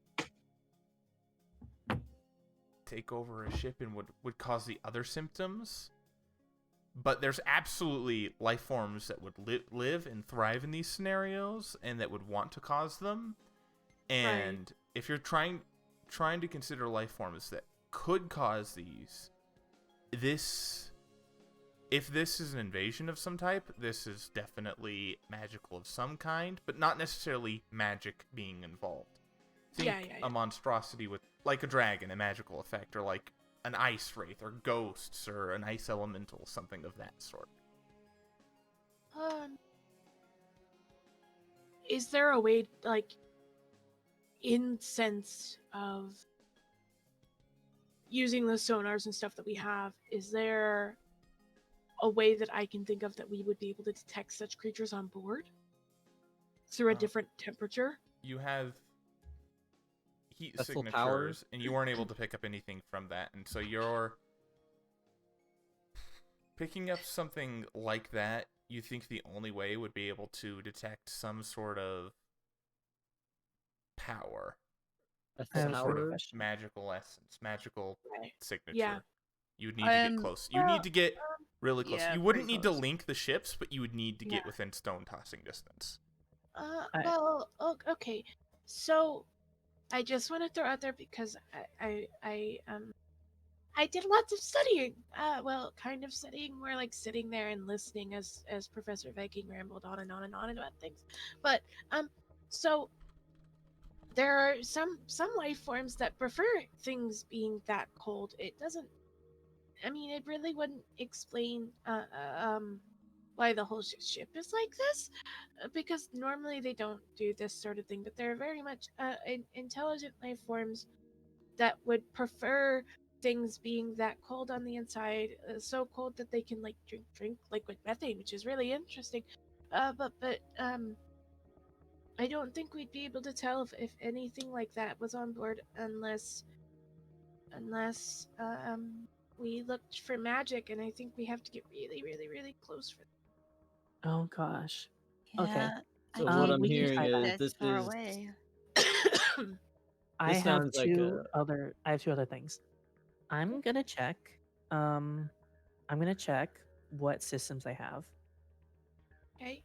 take over a ship and would cause the other symptoms. But there's absolutely life forms that would live and thrive in these scenarios and that would want to cause them. And if you're trying to consider life forms that could cause these, if this is an invasion of some type, this is definitely magical of some kind, but not necessarily magic being involved. Think a monstrosity with, like a dragon, a magical effect, or like an ice wraith, or ghosts, or an ice elemental, something of that sort. Is there a way, like, in sense of using the sonars and stuff that we have, is there a way that I can think of that we would be able to detect such creatures on board through a different temperature? You have heat Vessel signatures, power. and you weren't able to pick up anything from that, and so you're picking up something like that. You think the only way would be able to detect some sort of power, some sort of magical essence, magical signature. Yeah. You would need to get close. You need to get really close. yeah, You wouldn't pretty need to close. link the ships, but you would need to get Yeah. within stone tossing distance. Well, okay. So, I just want to throw out there because I did lots of studying. Well, kind of studying, more like sitting there and listening as Professor Viking rambled on and on and on about things. But so there are some life forms that prefer things being that cold. It doesn't. I mean, it really wouldn't explain why the whole ship is like this, because normally they don't do this sort of thing, but they're very much intelligent life forms that would prefer things being that cold on the inside, so cold that they can like drink liquid methane, which is really interesting. But I don't think we'd be able to tell if anything like that was on board unless we looked for magic, and I think we have to get really, really, really close for Oh gosh. Okay. Yeah, So I what can't I'm we can hearing try that. is that's this far is away. that. I This have sounds like two other things. I'm gonna check. I'm gonna check what systems I have. Okay.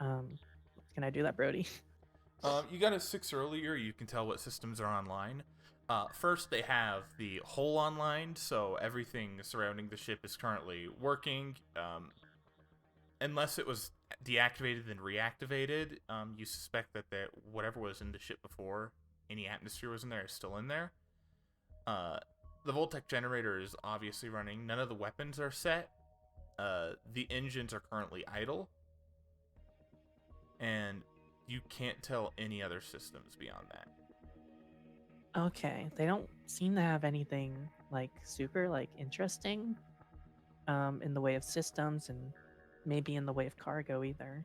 Can I do that, Brody? You got a 6 earlier. You can tell what systems are online. First, they have the hull online, so everything surrounding the ship is currently working. Unless it was deactivated and reactivated, you suspect that whatever was in the ship before, any atmosphere was in there, is still in there. The Voltec generator is obviously running. None of the weapons are set. The engines are currently idle. And you can't tell any other systems beyond that. Okay. They don't seem to have anything like super like interesting in the way of systems, and maybe in the way of cargo either.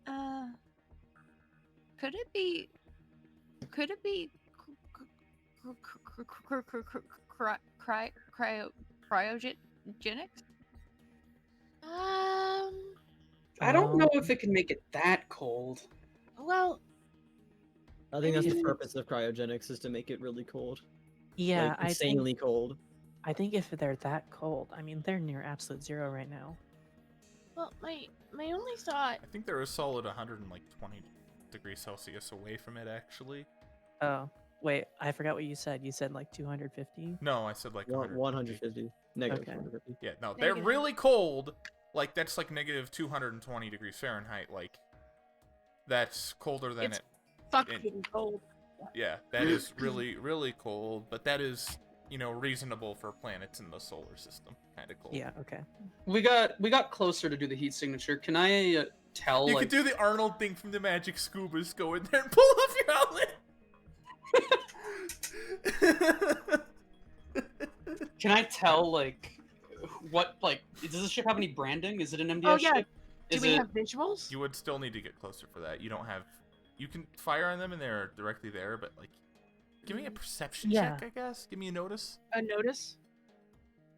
Could it be cryogenics? I don't know Um, if it can make it that cold. Well, I think that's the If purpose of cryogenics, is to make it really cold. yeah, Like I think insanely cold. if they're that cold, I mean they're near absolute zero right now. well, my only thought. I think they're a solid 120 degrees Celsius away from it, actually. Oh, wait, I forgot what you said. You said like 250? No, I said like 100. 150. Negative Okay. 150. Yeah, no, they're Negative. really cold. Like, that's like negative 220 degrees Fahrenheit. Like, that's colder than It's it. Fucking cold. Yeah, that is really, really cold. But that is, reasonable for planets in the solar system. Kind of cold. Yeah, okay. We got closer to do the heat signature. Can I tell? You like, could do the Arnold thing from the Magic Scubas. Go in there and pull off your helmet. Can I tell like what like does this ship have any branding? Is it an MDS Oh, yeah. ship? Do Is we it? have visuals? You would still need to get closer for that. You don't have. You can fire on them and they're directly there, but like, give me a perception Yeah. check, I guess. Give me a notice. A notice?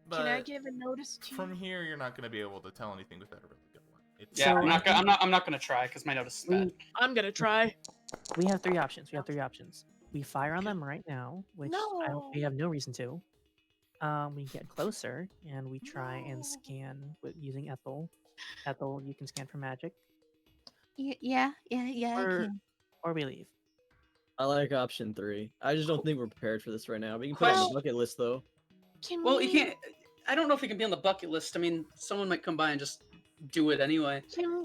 But Can I give a notice to from you? here, you're not going to be able to tell anything without a really good one. It's Yeah, So I'm I not. think- I'm not gonna try because my notice is bad. I'm gonna try. We have three options. We fire on them right now, which we No. have no reason to. We get closer and we try and scan using Ethel. Ethel, you can scan for magic, Yeah, I or can. or we leave. I like option 3. I just don't think we're prepared for this right now. We can put it on Well- the bucket list though. Can Well, we? you can't. I don't know if it can be on the bucket list. I mean, someone might come by and just do it anyway. Can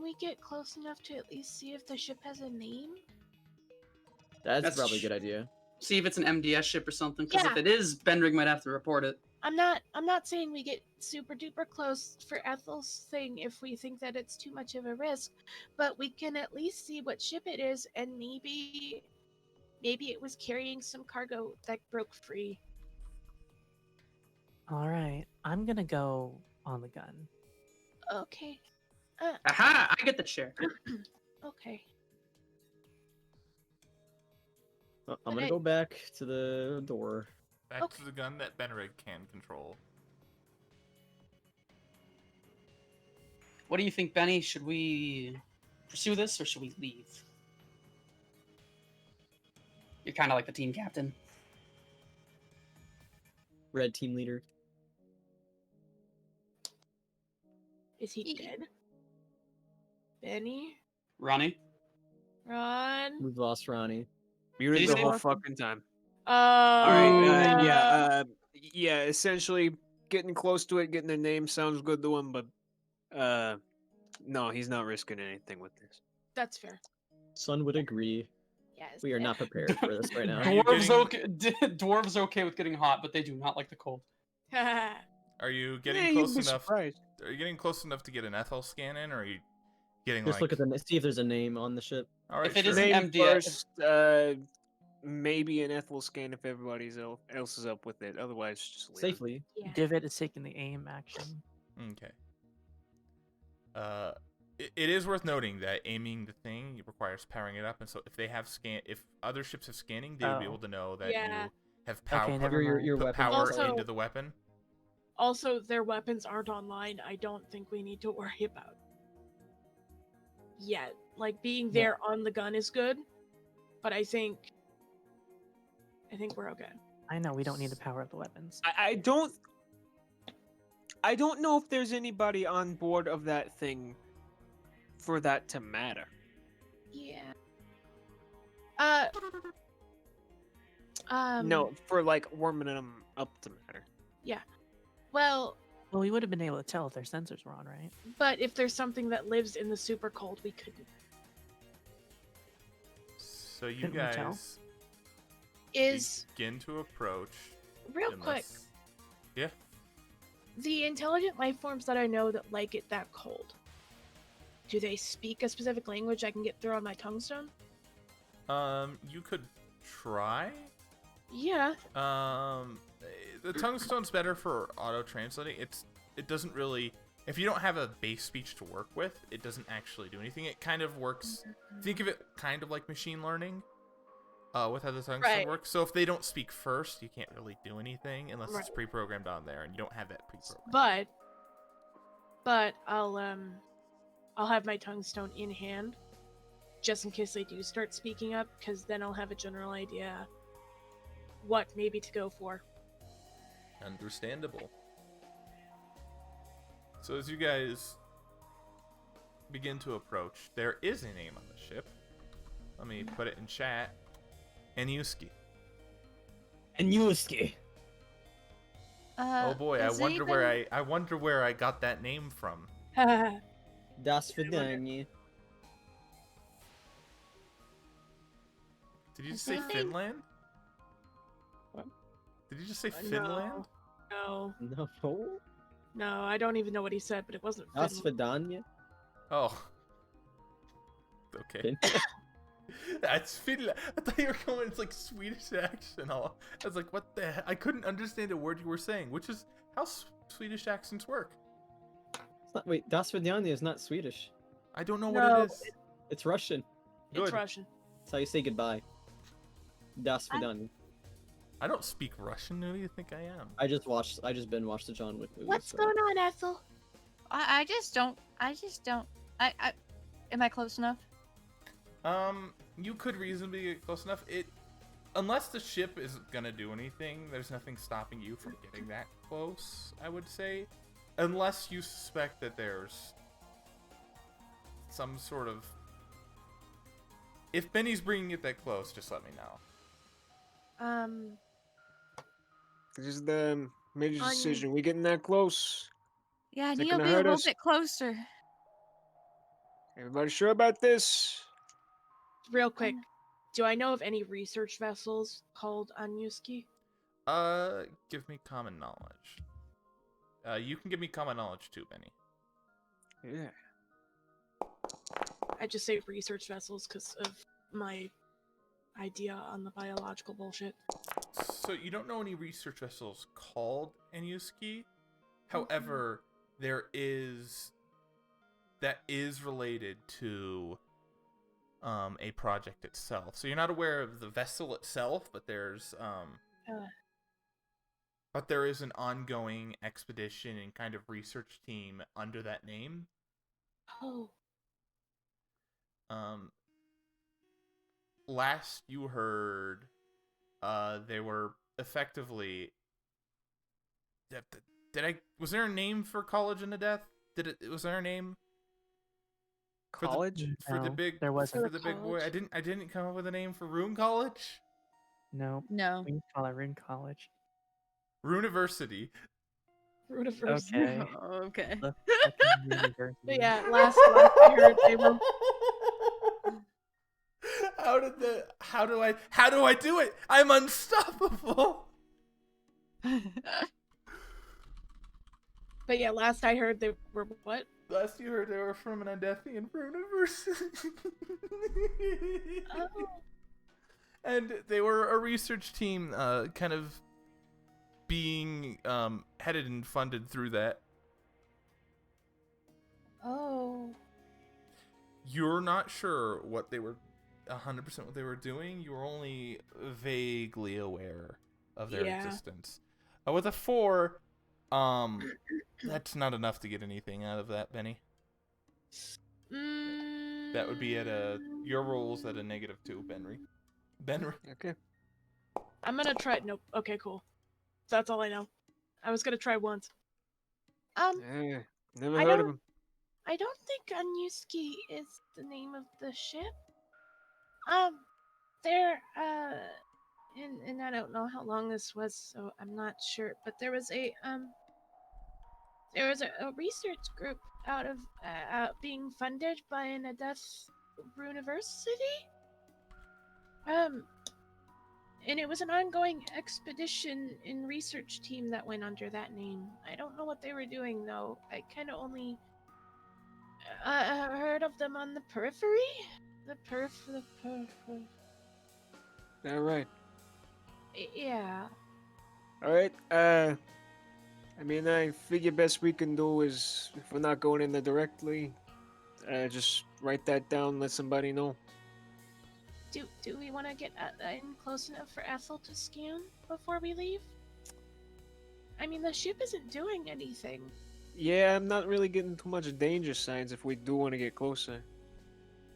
we get close enough to at least see if the ship has a name? That's probably a good idea. See if it's an MDS ship or something. Because if Yeah. it is, Bendrig might have to report it. I'm not saying we get super duper close for Ethel's thing if we think that it's too much of a risk, but we can at least see what ship it is, and maybe it was carrying some cargo that broke free. All right, I'm gonna go on the gun. Okay. Aha! I get the chair. Okay. I'm But gonna go back to the door. back Okay. to the gun that Benrig can control. What do you think, Benny? Should we pursue this or should we leave? You're kind of like the team captain. Red team leader. Is he dead? Benny? Ronnie? Ron? We've lost Ronnie. Did Muted you the say whole what? fucking time. Oh. All right. Oh. Yeah. Essentially, getting close to it, getting their name sounds good to him, but no, he's not risking anything with this. That's fair. Son would agree. Yes. We are not prepared for this right now. Are you Dwarves getting- okay. Dwarves okay with getting hot, but they do not like the cold. Are you getting Yeah, close you'd be enough surprised. Are you getting close enough to get an ethel scan in, or are you getting Just like? look at see if there's a name on the ship. All right, If it sure. isn't Name MDS. first, maybe an ethel scan if everybody else is up with it. Otherwise, just leave it. Safely. Yeah. Divot is taking the aim action. Okay. It is worth noting that aiming the thing requires powering it up, and so if other ships have scanning, they would be Oh. able to know that Yeah. you have power. Okay, put never mind. Your put weapons power Also- into the weapon. Also, their weapons aren't online. I don't think we need to worry about yet. Like being there on the gun is good, but I think we're okay. I know we don't need to power up the weapons. I don't know if there's anybody on board of that thing for that to matter. Yeah. No, for like warming them up to matter. Well, Well, we would have been able to tell if their sensors were on, right? but if there's something that lives in the super cold, we couldn't. So you Couldn't we tell? guys Is begin to approach. real quick, unless- Yeah. the intelligent life forms that I know that like it that cold. Do they speak a specific language I can get through on my tongue stone? You could try. Yeah. The tongue stone's better for auto translating. It doesn't really. If you don't have a base speech to work with, it doesn't actually do anything. It kind of works. Think of it kind of like machine learning. With how the tongue stone Right. works. So if they don't speak first, you can't really do anything unless it's Right. pre-programmed on there, and you don't have that pre-programmed. But I'll have my tongue stone in hand, just in case they do start speaking up, because then I'll have a general idea what maybe to go for. Understandable. So as you guys begin to approach, there is a name on the ship. Let me put it in chat. Enyuski. And Yusuke. Oh boy, is it I wonder where I got that name from. Das Vidanya. Did you Is just say anything- Finland? What? Did you just say No. Finland? No. No, I don't even know what he said, but it wasn't Das Finland. Vidanya. Oh. Okay. Fin- That's Finland. I thought you were going it's like Swedish accent. I was like, what the heck? I couldn't understand a word you were saying, which is how Swedish accents work. It's not, wait, Das Vidanya is not Swedish. I don't know No, what it is. It's Russian. It's Good. Russian. That's how you say goodbye. Das I- Vidanya. I don't speak Russian. Who do you think I am? I just binge watched the John Wick movie. What's so- going on, Ethel? I just don't. Am I close enough? You could reasonably get close enough. Unless the ship isn't gonna do anything, there's nothing stopping you from getting that close, I would say. Unless you suspect that there's some sort of... If Benny's bringing it that close, just let me know. This is the major On- decision. We getting that close? Yeah, I Is it need to gonna be a hurt little us? bit closer. Everybody sure about this? Real quick, do I know of any research vessels called Anyuski? Give me common knowledge. You can give me common knowledge too, Benny. Yeah. I just say research vessels because of my idea on the biological bullshit. So you don't know any research vessels called Enyuski. However, there is that is related to a project itself. So you're not aware of the vessel itself, but there is an ongoing expedition and kind of research team under that name. Oh. Last you heard, they were effectively. Was there a name for College in the Death? Was there a name for the- College? for the No, big there wasn't. for the big boy? College? I didn't come up with a name for Rune College. No, No. we can call it Rune College. Runeversity. Universe. Okay. Okay. The fucking university. But yeah, last I heard they were. How do I do it? I'm unstoppable. But yeah, last I heard they were what? Last you heard, they were from an Adethian universe. Oh. And they were a research team, kind of being headed and funded through that. Oh. You're not sure what they were, 100% what they were doing. You were only vaguely aware of their Yeah. existence. With a 4, that's not enough to get anything out of that, Benny. That would be at your roll's at a -2, Benry. Okay. I'm gonna try. Nope. Okay, cool. That's all I know. I was gonna try once. Yeah, never I heard of don't- him. I don't think Anyuski is the name of the ship. There, and I don't know how long this was, so I'm not sure. But there was a research group out being funded by an Adeth University. And it was an ongoing expedition and research team that went under that name. I don't know what they were doing though. I kind of only heard of them on the periphery. The perf. All right. Yeah. All right. I mean, I figure best we can do is, if we're not going in there directly, just write that down. Let somebody know. Do we want to get in close enough for Ethel to scan before we leave? I mean, the ship isn't doing anything. Yeah, I'm not really getting too much danger signs if we do want to get closer.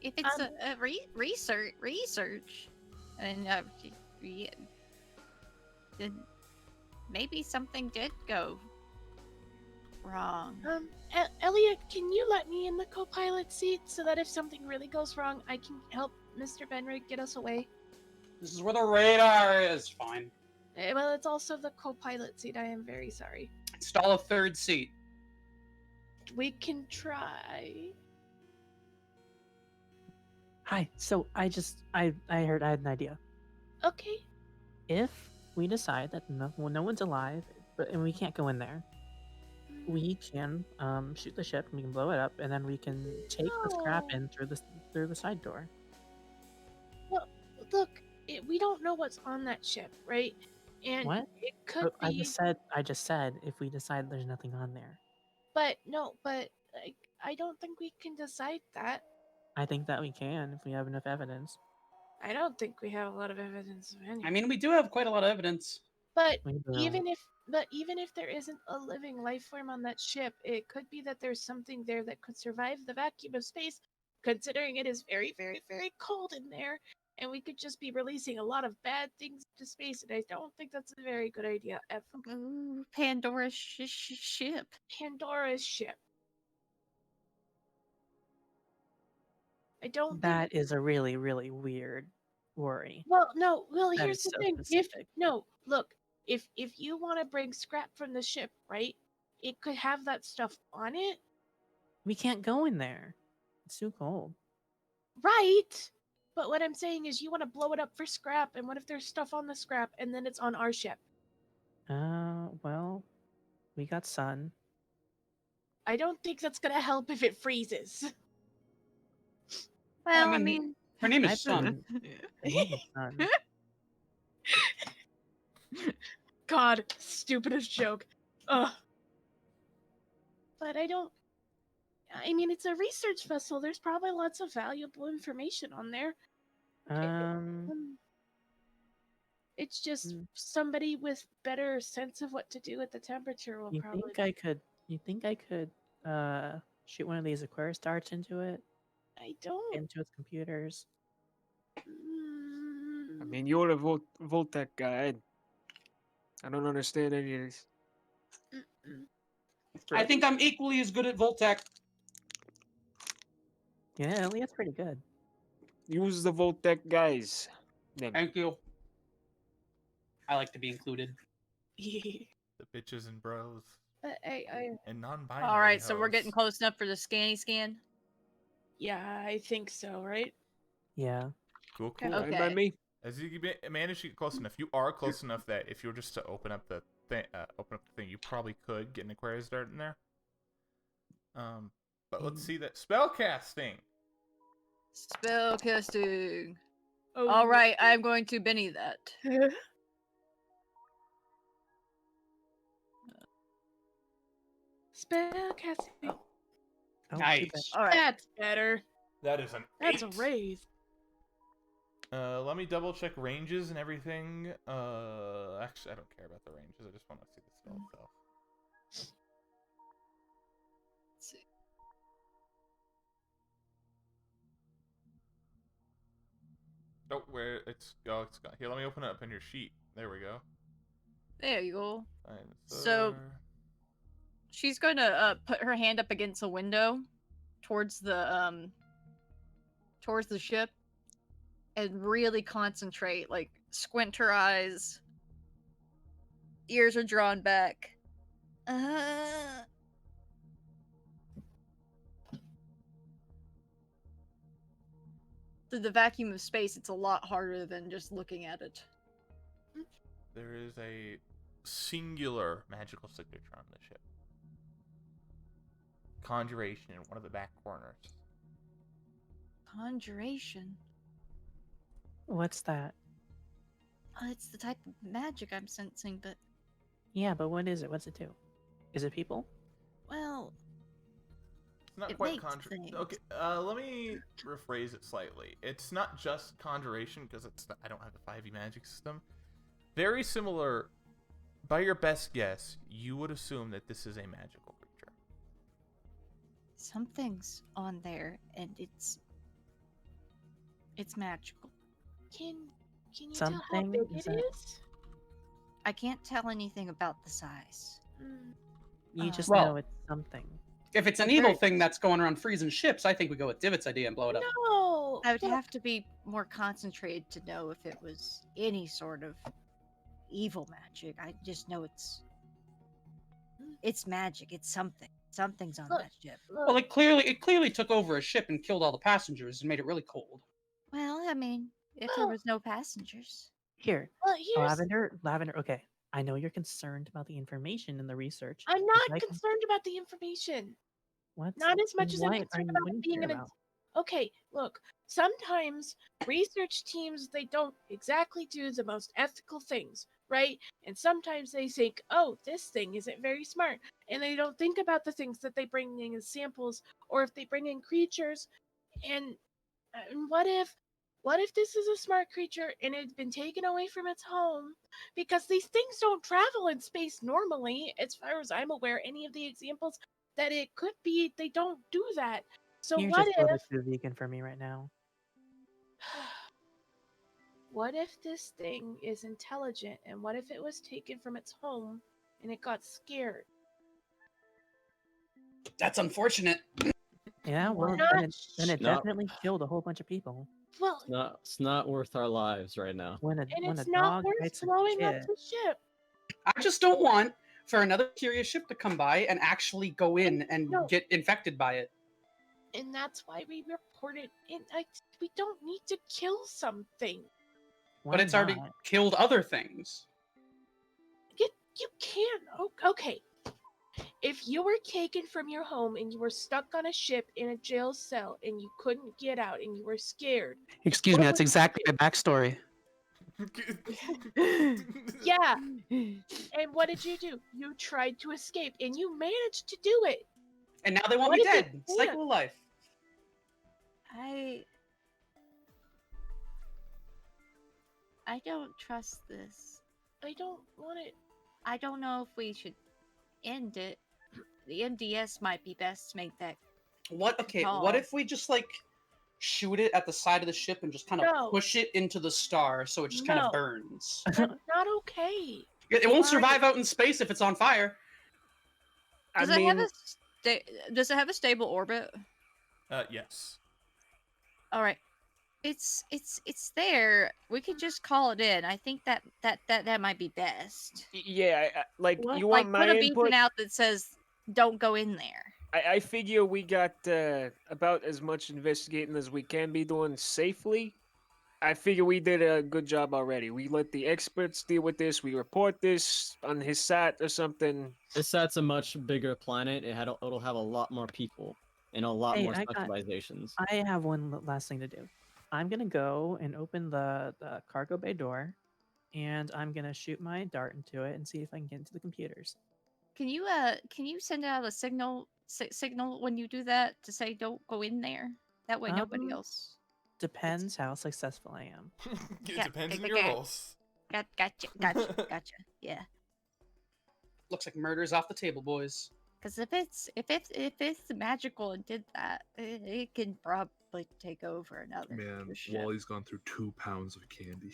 If it's Um, a research, and then maybe something did go wrong. Elliot, can you let me in the co-pilot seat so that if something really goes wrong, I can help Mr. Benrig get us away? This is where the radar is. Fine. Well, it's also the co-pilot seat. I am very sorry. Install a third seat. We can try. Hi. So I heard I had an idea. Okay. If we decide that no one's alive, and we can't go in there, we can shoot the ship and we can blow it up, and then we can take the scrap No. in through the side door. Look, we don't know what's on that ship, right? And What? it could But be. I just said if we decide there's nothing on there. But no, but like, I don't think we can decide that. I think that we can if we have enough evidence. I don't think we have a lot of evidence of anything. I mean, we do have quite a lot of evidence. but We do. even if there isn't a living life form on that ship, it could be that there's something there that could survive the vacuum of space, considering it is very, very, very cold in there, and we could just be releasing a lot of bad things into space, and I don't think that's a very good idea. Ooh, Pandora's ship. Pandora's ship. I don't think. That is a really, really weird worry. Well, no. Well, That here's is the so thing. specific. Look, if you want to bring scrap from the ship, right? It could have that stuff on it, We can't go in there. It's too cold. right? But what I'm saying is, you want to blow it up for scrap, and what if there's stuff on the scrap, and then it's on our ship? Well, we got sun. I don't think that's gonna help if it freezes. Well, I mean, mean, Her name I is Sun. need sun. God, stupidest joke. Ugh. But I mean, it's a research vessel. There's probably lots of valuable information on there. It's just Mm. somebody with better sense of what to do with the temperature will You probably. think I could shoot one of these Aquarius darts into it, I don't. into its computers? I Mm, mean, you're a Voltec guy. I don't understand any of this. mm-mm. I think I'm equally as good at Voltec. Yeah, Elliot's pretty good. Use the Voltec guys. Then. Thank you. I like to be included. The bitches and bros But and non-binary. all right. So we're hoes. getting close enough for the scanny scan. yeah, I think so, right? Yeah. Cool, Okay. cool. Fine by Okay. me. As you manage to get close enough, you are close enough that if you were just to open up the open up the thing, you probably could get an Aquarius Dart in there. But let's see that spell casting. Spellcasting. Oh, All right, I'm going to Benny that. Spellcasting. Oh, too bad. Nice. All right. That's better. That is an That's 8. a raise. Let me double check ranges and everything. Actually, I don't care about the ranges. I just want to see the spell itself. Let's see. Oh, where it's gone. Here, let me open it up in your sheet. There we go. There you go. Dinosaur. So- She's going to put her hand up against a window towards the ship and really concentrate, like squint her eyes. Ears are drawn back. Through the vacuum of space, it's a lot harder than just looking at it. There is a singular magical signature on the ship. Conjuration in one of the back corners. Conjuration. What's that? It's the type of magic I'm sensing, but Yeah, but what is it? What's it do? Is it people? well, It's not It quite makes conjuration. things. Okay, let me rephrase it slightly. It's not just conjuration because I don't have the 5e magic system. Very similar. By your best guess, you would assume that this is a magical creature. something's on there, and it's magical. Can you tell how Something? big Is it that- is? I can't tell anything about the size. Mm. You just Well- know it's something. If it's an It evil hurts. thing that's going around freezing ships, I think we go with Divot's idea and blow it up. No. I would look, have to be more concentrated to know if it was any sort of evil magic. I just know it's magic. It's something. Something's on Look. that ship. look, Well, it clearly took over a ship and killed all the passengers and made it really cold. Well, I mean, if there Well- was no passengers. Here, well, here's. Lavender. Okay, I know you're concerned about the information and the research. I'm Would not you like- concerned about the information. What? Not as much as I'm What are concerned you- about what do it you being care an. about? Okay, look. Sometimes research teams they don't exactly do the most ethical things, right? And sometimes they think, "Oh, this thing isn't very smart," and they don't think about the things that they bring in as samples, or if they bring in creatures. And what if this is a smart creature and it's been taken away from its home? Because these things don't travel in space normally, as far as I'm aware. Any of the examples that it could be, they don't do that. So You're what just a little if? bit too vegan for me right now. What if this thing is intelligent, and what if it was taken from its home and it got scared? That's unfortunate. Yeah, well, Not then it No. definitely killed a whole bunch of people. Well, It's not worth our lives right now. When a and when it's a not dog worth bites a blowing up kid, the ship. I just don't want for another curious ship to come by and actually go in and No. get infected by it. And that's why we reported in. We don't need to kill something. why But it's already not? killed other things. You can't. Okay. If you were taken from your home and you were stuck on a ship in a jail cell and you couldn't get out and you were scared, Excuse me, that's exactly my backstory. yeah. And what did you do? You tried to escape and you managed to do it. And now they want What me if you dead. can't? Cycle of life. I don't trust this. I don't want it. I don't know if we should end it. The MDS might be best to make that. What? Okay, No. what if we just like shoot it at the side of the ship and just kind of No. push it into the star so it just kind No. of burns? That's not okay. It won't Why? survive out in space if it's on fire. Does I it have mean, does it have a stable orbit? Yes. All right. It's there. We could just call it in. I think that might be best. yeah, like What? you Like want put my a input? beacon out that says don't go in there. I figure we got about as much investigating as we can be doing safely. I figure we did a good job already. We let the experts deal with this. We report this on Hesat or something. Hesat's a much bigger planet. It'll have a lot more people and a lot Hey, more I got- specializations. I have one last thing to do. I'm gonna go and open the cargo bay door, and I'm gonna shoot my dart into it and see if I can get into the computers. Can you send out a signal when you do that to say don't go in there? That way nobody Um, else. Depends how successful I am. It Yeah, depends on okay, your okay. rolls. Gotcha. Yeah. Looks like murder's off the table, boys. Because if it's magical and did that, it can probably take over another Man, ship. Wally's gone through 2 pounds of candy.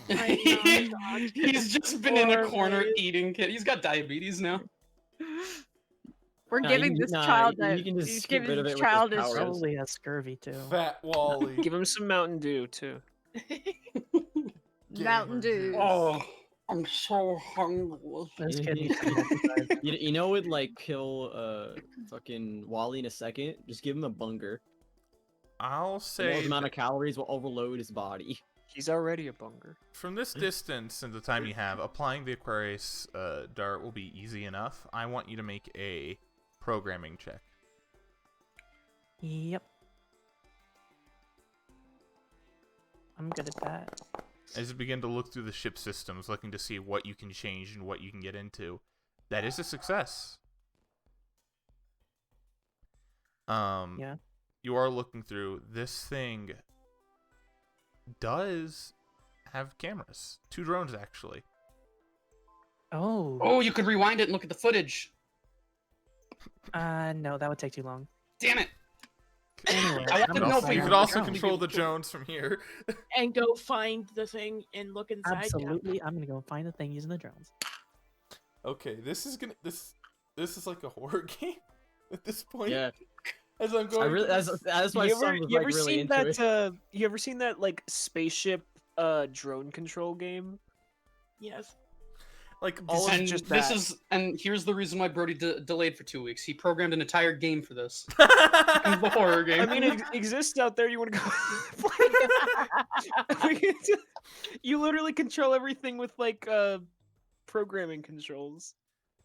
I know, He's just been in a Poor corner boy. eating kid. He's got diabetes now. We're Nah, you giving can- this nah, child you a can just he's get rid giving of this it with his child powers. Probably has scurvy too. Fat Wally. Give him some Mountain Dew too. Mountain Dew. Gamer I'm so hungry. This kid needs some exercise. You know, would like kill fucking Wally in a second. Just give him a bunger. I'll The say amount of calories will overload his body. He's already a bunger. from this distance and the time you have, applying the Aquarius dart will be easy enough. I want you to make a programming check. Yep. I'm good at that. As you begin to look through the ship systems, looking to see what you can change and what you can get into, that is a success. Yeah. You are looking through. This thing does have cameras. 2 drones, actually. Oh. Oh, you could rewind it and look at the footage. No, that would take too long. Damn it. Anyway, I I'm want to You gonna know also, if you find could out- also Yeah. control the drones from here. And go find the thing and look inside. now. Absolutely, I'm gonna go find the thing using the drones. Okay, this is like a horror game at this point. Yeah, As I'm going. that's why son was like really into it. You ever seen that like spaceship drone control game? Yes. Like This all is of And just this that. is, and here's the reason why Brody delayed for 2 weeks. He programmed an entire game for this. The horror game. I mean, it exists out there. You want to go? play it? You literally control everything with like programming controls.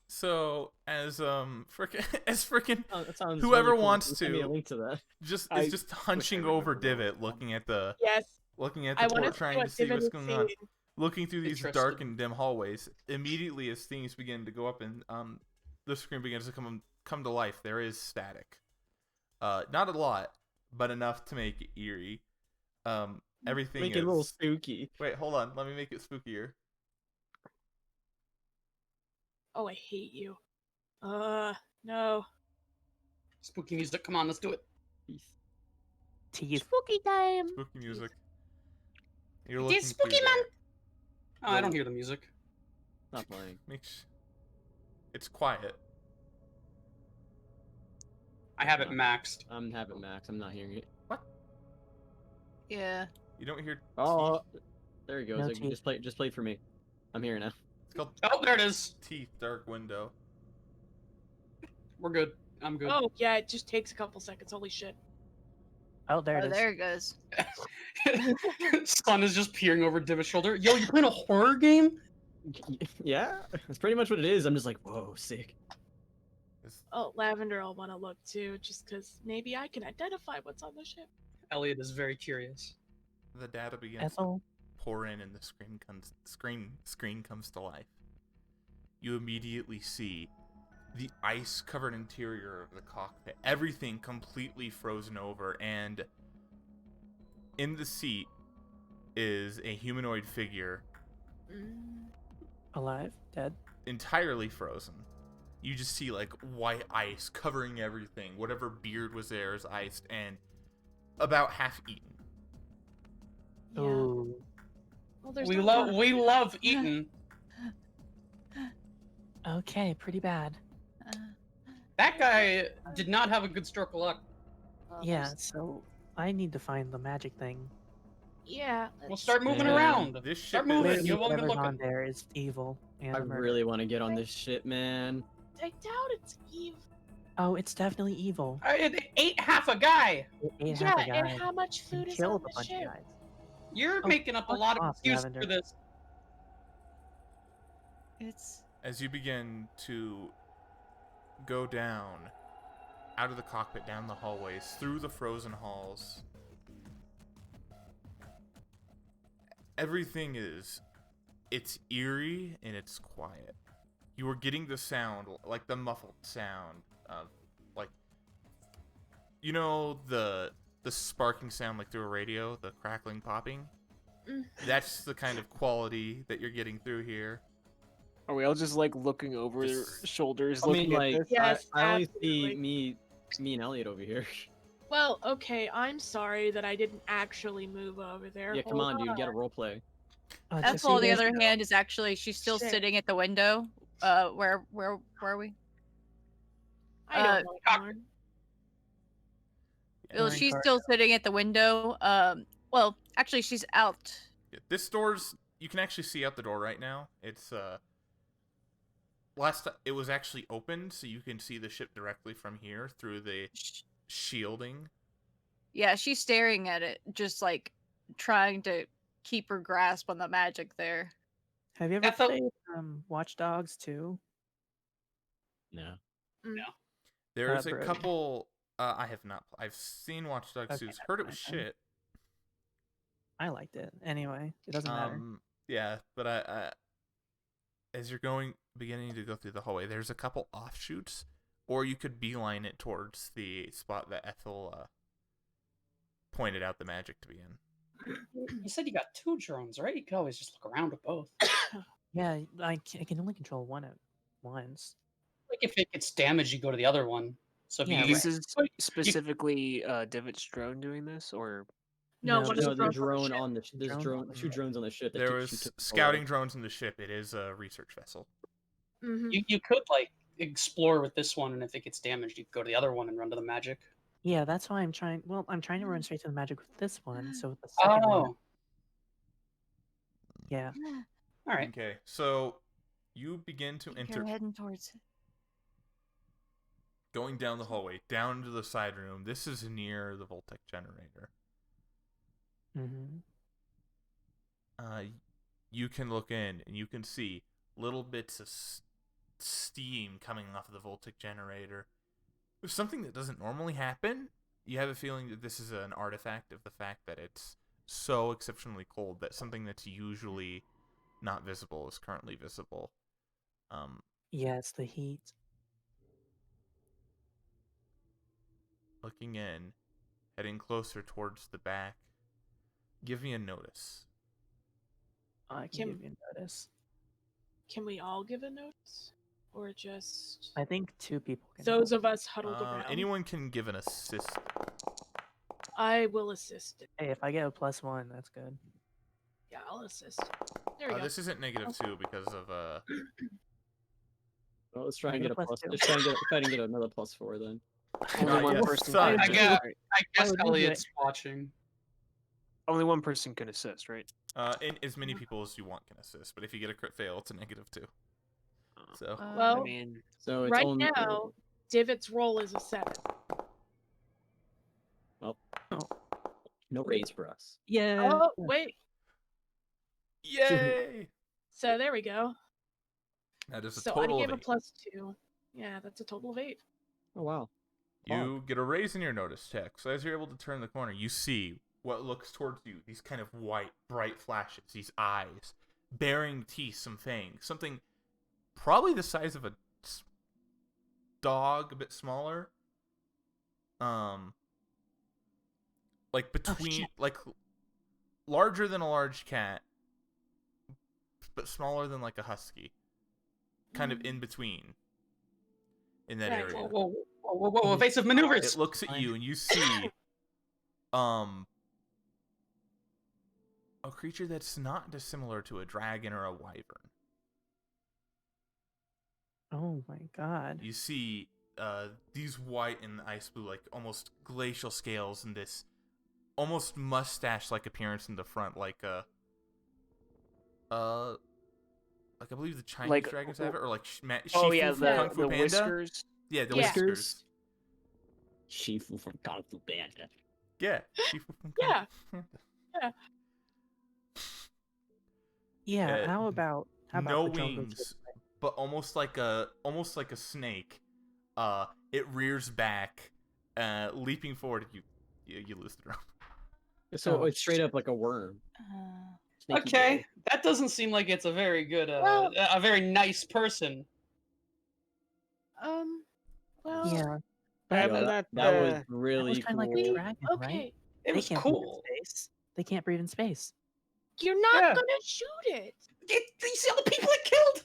So as freaking Oh, that sounds whoever really cool. wants Send me a to- link to that. I just hunching remember over that Divot, one. looking at the Yes. I want port, to trying to see what's going on. Looking through these dark Interesting. and dim hallways, immediately as things begin to go up and the screen begins to come to life, there is static. Not a lot, but enough to make it eerie. Everything Make is it a little spooky. Wait, hold on. Let me make it spookier. Oh, I hate you. No. Spooky music. Come on, let's do it. Teeth. Spooky time. Spooky music. You're It looking is spooky, through man. there. Oh, I don't hear the music. Not playing. It's quiet. I have it maxed. I'm having max. I'm not hearing it. Yeah. You don't hear. Oh, there he goes. No Like, teeth. just play for me. I'm here now. It's called Oh, there it is. Teeth Dark Window. We're good. I'm good. Oh, yeah, it just takes a couple seconds. Holy shit. Oh, there it Oh, is. there it goes. Sun is just peering over Divot's shoulder. Yo, you playing a horror game? Yeah, that's pretty much what it is. I'm just like, whoa, sick. It's- Oh, Lavender, I'll want to look too, just because maybe I can identify what's on the ship. Elliot is very curious. The data begins Ethel. to pour in, and the screen comes to life. You immediately see the ice-covered interior of the cockpit. Everything completely frozen over, and in the seat is a humanoid figure, Alive? Dead? entirely frozen. You just see like white ice covering everything. Whatever beard was there is iced and about half eaten. Yeah. Ooh. Well, there's We no love water. we love eating. Okay, pretty bad. That guy did not have a good stroke of luck. Yeah, so I need to find the magic thing. Yeah. We'll let's- start moving Yeah. around. This Start ship moving. is Clearly, You haven't been whatever's on looking. there is evil. And I a murder. really want to get on this shit, man. I doubt it's Eve. Oh, it's definitely evil. It ate half a guy. It ate Yeah, half a guy and how much and food is on killed a the bunch ship? of guys. You're Oh, making up a fuck lot of off, excuses Lavender. for this. It's As you begin to go down out of the cockpit, down the hallways, through the frozen halls, everything it's eerie and it's quiet. You are getting the sound, like the muffled sound of, like, you know, the sparking sound like through a radio, the crackling, popping. That's the kind of quality that you're getting through here. Are we all just like looking over their Just- shoulders, I looking mean, at like, this? Yes, I only absolutely. see me and Elliot over here. Well, okay, I'm sorry that I didn't actually move over there. Yeah, come Hold on, dude, get a role play. Just so Ethel, you on the guys other know, hand, is actually she's still Shit. sitting at the window. Where are we? I uh, don't know anymore. Well, Fine, she's Car- still sitting at the window. Well, actually, she's out. Yeah, this door's, you can actually see out the door right now. It's last it was actually opened, so you can see the ship directly from here through the shielding. Yeah, she's staring at it, just like trying to keep her grasp on the magic there. Have you ever Ethel- played Watch Dogs 2? No. There's a Brody. couple. I have not. I've seen Watch Dogs Okay, 2. Heard it was never mind then. shit. I liked it. Anyway, it doesn't matter. Yeah, but I as you're beginning to go through the hallway, there's a couple offshoots, or you could beeline it towards the spot that Ethel pointed out the magic to be in. You said you got 2 drones, right? You could always just look around with both. Yeah, I can only control one at once. Like if it gets damaged, you go to the other one. So if Yeah, you This is but you- specifically Divot's drone doing this, or No, No, what is No, the the drone drone on the there's Drone drone on the 2 ship. drones on the ship. That There she was took scouting away. drones in the ship. It is a research vessel. Mm-hmm. you could like explore with this one, and if it gets damaged, you could go to the other one and run to the magic. Yeah, that's why I'm trying. Well, I'm trying to run straight to the magic with this one. So with the second one, Oh, yeah. all right. Okay, so you begin to enter, You're heading towards it. going down the hallway, down to the side room. This is near the Voltec generator. Mm-hmm. You can look in and you can see little bits of steam coming off of the Voltec generator. There's something that doesn't normally happen. You have a feeling that this is an artifact of the fact that it's so exceptionally cold that something that's usually not visible is currently visible. Yeah, it's the heat. Looking in, heading closer towards the back. Give me a notice. I can Kim- give you notice. Can we all give a notice? Or just I think 2 people can. those of us huddled around? Anyone can give an assist. I will assist. Hey, if I get a +1, that's good. Yeah, I'll assist. There we go. This isn't -2 because of Well, let's try and Negative get a plus plus. 2. Let's try and get another +4 then. only Not one yet. person? Son. Can I assist, got- right? I guess would do Elliot's watching. Only one person can assist, right? and as many people as you want can assist, but if you get a crit fail, it's a -2. So Well, I mean, So it's right only, now, Divot's roll is a 7. no raise for us. Yeah. Oh, wait. yay! So there we go. That is a So I total gave of a 8. +2. Yeah, that's a total of 8. Oh wow. You get a raise in your notice check. So as you're able to turn the corner, you see what looks towards you. These kind of white, bright flashes. These eyes, baring teeth, some fangs, something probably the size of a dog, a bit smaller. Like between, shit. like larger than a large cat, but smaller than like a husky. Kind of in between. In that Right. area. Whoa, evasive maneuvers. It looks at you and you see a creature that's not dissimilar to a dragon or a wyvern. Oh my god. You see these white and ice blue, like almost glacial scales, and this almost mustache-like appearance in the front, like like I believe the Chinese Like- dragons have it, or like oh Shifu yeah, from Kung Fu the Panda. whiskers. Yeah, the Yeah. whiskers. Shifu from Kung Fu Panda. Yeah, Shifu from Kung Yeah. Fu Panda. Yeah. Yeah, how about no the drone goes wings, but almost like a snake. It rears back, leaping forward. You lose the drone. So Oh, it's straight up like a worm. Snaky Okay, boy. that doesn't seem like it's a very good, Well- a very nice person. Well, Yeah, Yeah, I'm that, not. that was that really was kind of like cool. a dragon, right? okay. It They was can't cool. breathe in space. They can't breathe in space. You're not Yeah. gonna shoot it. You see all the people it killed?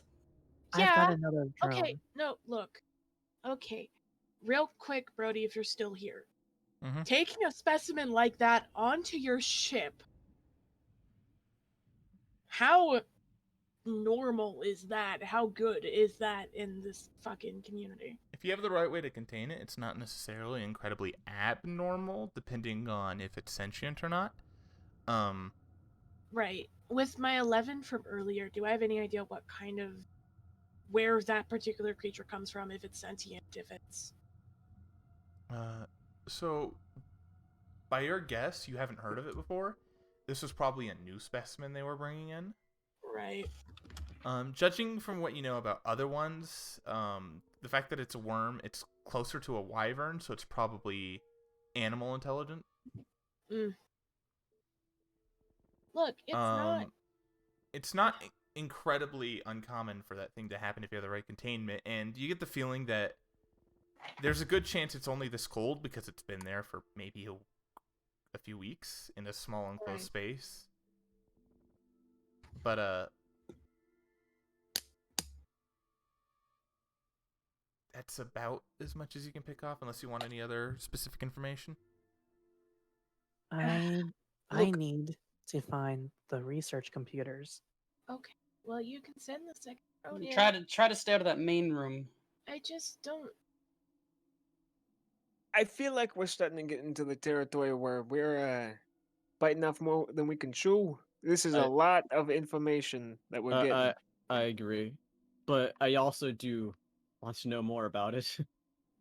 I've got Yeah. another drone. Okay. No, look. Okay. Real quick, Brody, if you're still here. Mhm. Taking a specimen like that onto your ship. How normal is that? How good is that in this fucking community? If you have the right way to contain it, it's not necessarily incredibly abnormal, depending on if it's sentient or not. Right. With my 11 from earlier, do I have any idea what kind of where that particular creature comes from? If it's sentient, if it's So, by your guess, you haven't heard of it before. This was probably a new specimen they were bringing in. right. Judging from what you know about other ones, the fact that it's a worm, it's closer to a wyvern, so it's probably animal intelligent. Look, It's not incredibly uncommon for that thing to happen if you have the right containment, and you get the feeling that there's a good chance it's only this cold because it's been there for maybe a few weeks in a small enclosed Right. space. But that's about as much as you can pick off, unless you want any other specific information. I Look- need to find the research computers. Okay. Well, you can send the second drone in. Try to stay out of that main room. I just don't. I feel like we're starting to get into the territory where we're biting off more than we can chew. This is a I- lot of information that we're getting. I agree, but I also do want to know more about it.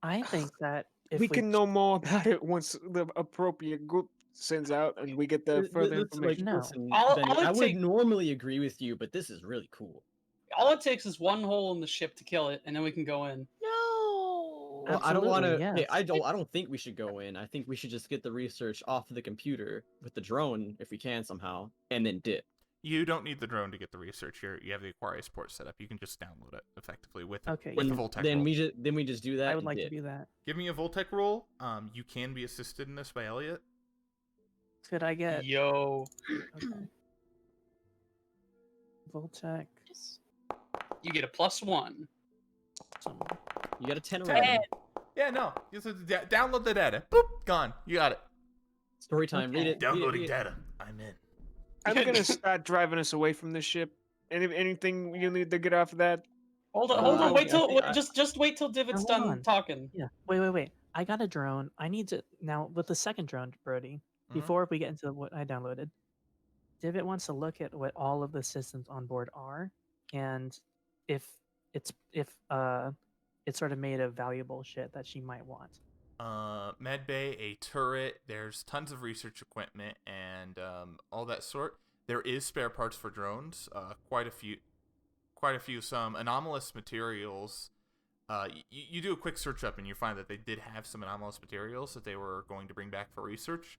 I think that if we can know more about it once the appropriate group sends out and we get the further information. No. Listen, All Benny, it I would take- normally agree with you, but this is really cool. All it takes is one hole in the ship to kill it, and then we can go in. No. Well, I don't want to. Absolutely, yes. I don't think we should go in. I think we should just get the research off of the computer with the drone if we can somehow, and then dip. You don't need the drone to get the research. You have the Aquarius port set up. You can just download it effectively with Okay, with the And Voltec then roll. we just do that. I would and like to dip. do that. Give me a Voltec roll. You can be assisted in this by Elliot. Could I get Yo, okay. Voltec? Just you get a +1. You got a 10 Ten. around. Yeah, no. Just download the data. Boop, gone. You got it. Story time. Read Okay. it. Downloading read it. data. I'm in. I'm gonna start driving us away from this ship. Anything you need to get off of that? Hold on. Wait I till think I- just wait till Divot's hold done on. talking. Yeah. Wait. I got a drone. I need to now with the second drone, Brody. Before we get into what I downloaded, Divot wants to look at what all of the systems on board are, and if it's sort of made of valuable shit that she might want. Medbay, a turret. There's tons of research equipment and all that sort. There is spare parts for drones. Quite a few. Some anomalous materials. You do a quick search up and you find that they did have some anomalous materials that they were going to bring back for research.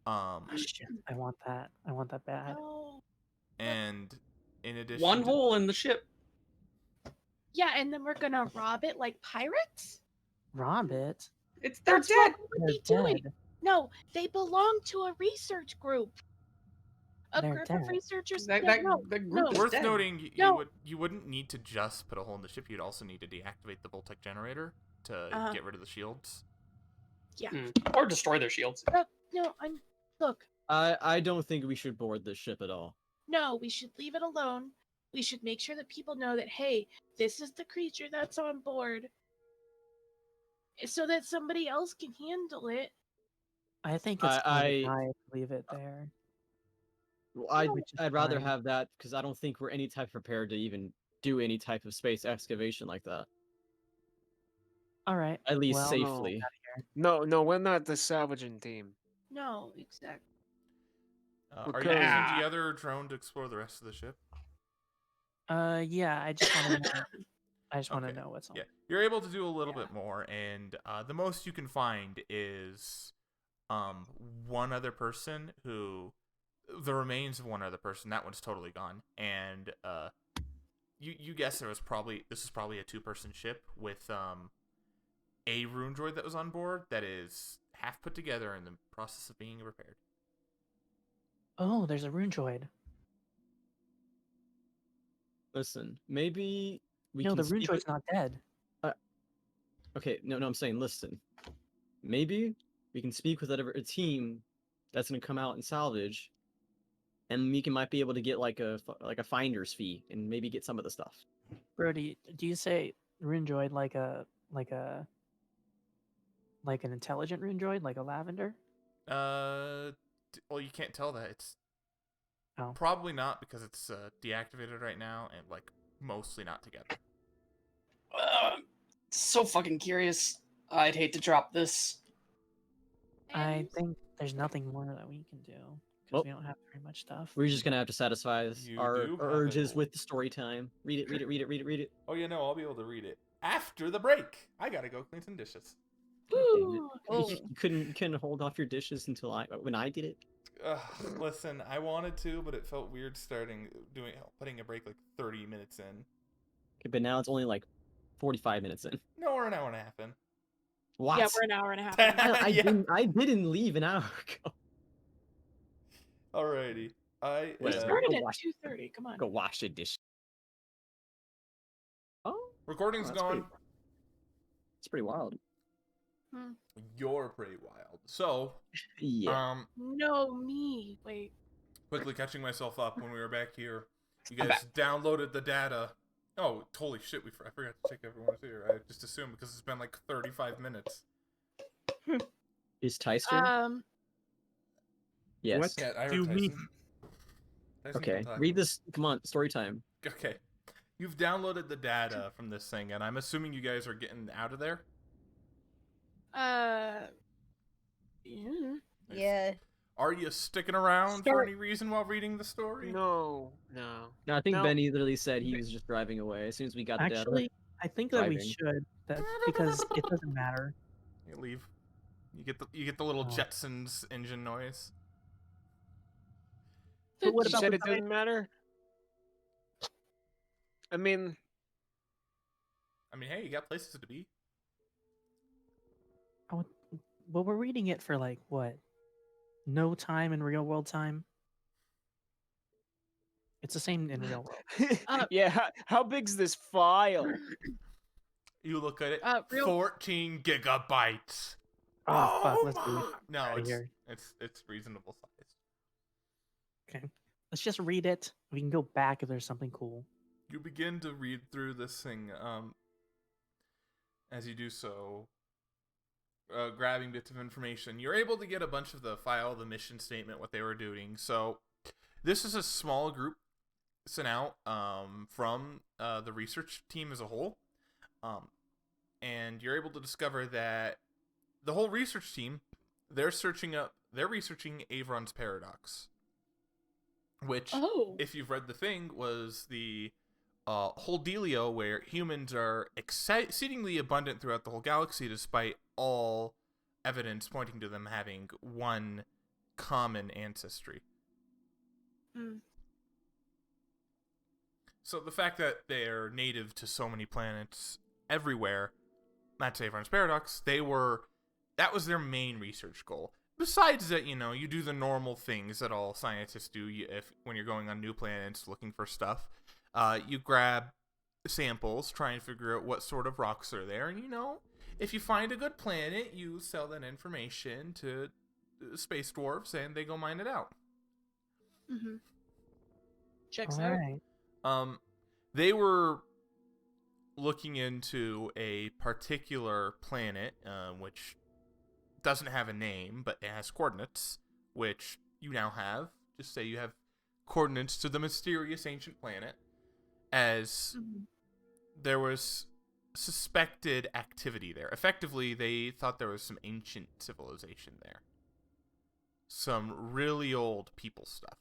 Oh, shit, I want that. I want that bad. no. And in addition, One to- hole in the ship. Yeah, and then we're gonna rob it like pirates? Rob it. They're That's dead. what we would They're be doing. dead. No, they belong to a research group. A They're group dead. of researchers. That, no, that, no, that group no. is Worth dead. noting, No. you wouldn't need to just put a hole in the ship. You'd also need to deactivate the Voltec generator to Uh-huh. get rid of the shields. Yeah. Or destroy their shields. No, I'm. Look, I don't think we should board this ship at all. no, we should leave it alone. We should make sure that people know that, hey, this is the creature that's on board. So that somebody else can handle it. I think it's I- fine to leave it there. Well, Which is I'd rather fine. have that because I don't think we're any type prepared to even do any type of space excavation like that. All right. At least well, safely. No, we're not the salvaging team. No, exactly. Are you Okay. using the other drone to explore the rest of the ship? Yeah, I just want to know. I just want to Okay. know what's on. Yeah, you're able to do a little Yeah. bit more, and the most you can find is one other person who, the remains of one other person. That one's totally gone, and you guess this is probably a 2-person ship with a rune droid that was on board that is half put together in the process of being repaired. Oh, there's a rune droid. Listen, maybe we No, can the rune speak droid's not dead. Okay, no, I'm saying, listen. Maybe we can speak with a team that's gonna come out and salvage, and might be able to get like a finder's fee and maybe get some of the stuff. Brody, do you say rune droid like an intelligent rune droid, like a lavender? Well, you can't tell that. It's Oh. probably not, because it's deactivated right now and like mostly not together. So fucking curious. I'd hate to drop this. I And think there's nothing more that we can do because Well, we don't have very much stuff. We're just gonna have to satisfy You our do have urges it. with the story time. Read it. Oh yeah, no, I'll be able to read it after the break. I gotta go clean some dishes. God damn it. Ooh, Oh. You couldn't hold off your dishes until when I did it. Listen, I wanted to, but it felt weird putting a break like 30 minutes in. Okay, but now it's only like 45 minutes in. No, we're an hour and a half in. What? yeah, we're an hour and a half. in. Yeah. I didn't leave an hour ago. Alrighty. Wait, We go started at watch- 2:30. Come on. Go wash the dish. Oh, Recording's that's gone. it's pretty wild. You're pretty wild. So, Yeah. No, me. Wait. quickly catching myself up when we were back here. You guys downloaded the data. Oh, holy shit, I forgot to check everyone's here. I just assumed because it's been like 35 minutes. Is Tyster? Yes. What? Yeah, I heard Do we- Tyson. Tyson Okay. can talk. Read this. Come on. Story time. Okay. You've downloaded the data from this thing, and I'm assuming you guys are getting out of there? Yeah. Yeah. Are you sticking around for Start- any reason while reading the story? No. No, I think No. Benny literally said he was just driving away as soon as we got the data. Actually, I think that we Driving. should. That because it doesn't matter. You leave. You get the little Oh. Jetsons engine noise. But what You about said the it didn't matter? I mean, I mean, hey, you got places to be. Well, we're reading it for like what? No time in real world time. It's the same in real world. yeah, how big's this file? You look at it. Real 14 gigabytes. Oh, fuck, let's do it. my- No, Outta it's here. it's reasonable size. Okay, let's just read it. We can go back if there's something cool. You begin to read through this thing. As you do so, grabbing bits of information, you're able to get a bunch of the file, the mission statement, what they were doing. So, this is a small group sent out from the research team as a whole, and you're able to discover that the whole research team they're researching Avron's paradox, which, Oh. if you've read the thing, was the whole dealio where humans are exceedingly abundant throughout the whole galaxy, despite all evidence pointing to them having one common ancestry. Mm. So the fact that they're native to so many planets everywhere, that's Avron's paradox. That was their main research goal. Besides that, you do the normal things that all scientists do when you're going on new planets looking for stuff. You grab samples, try and figure out what sort of rocks are there, and if you find a good planet, you sell that information to space dwarves, and they go mine it out. Mm-hmm. Checks All out. right. They were looking into a particular planet, which doesn't have a name, but it has coordinates, which you now have. Just say you have coordinates to the mysterious ancient planet, as there was suspected activity there. Effectively, they thought there was some ancient civilization there. Some really old people stuff.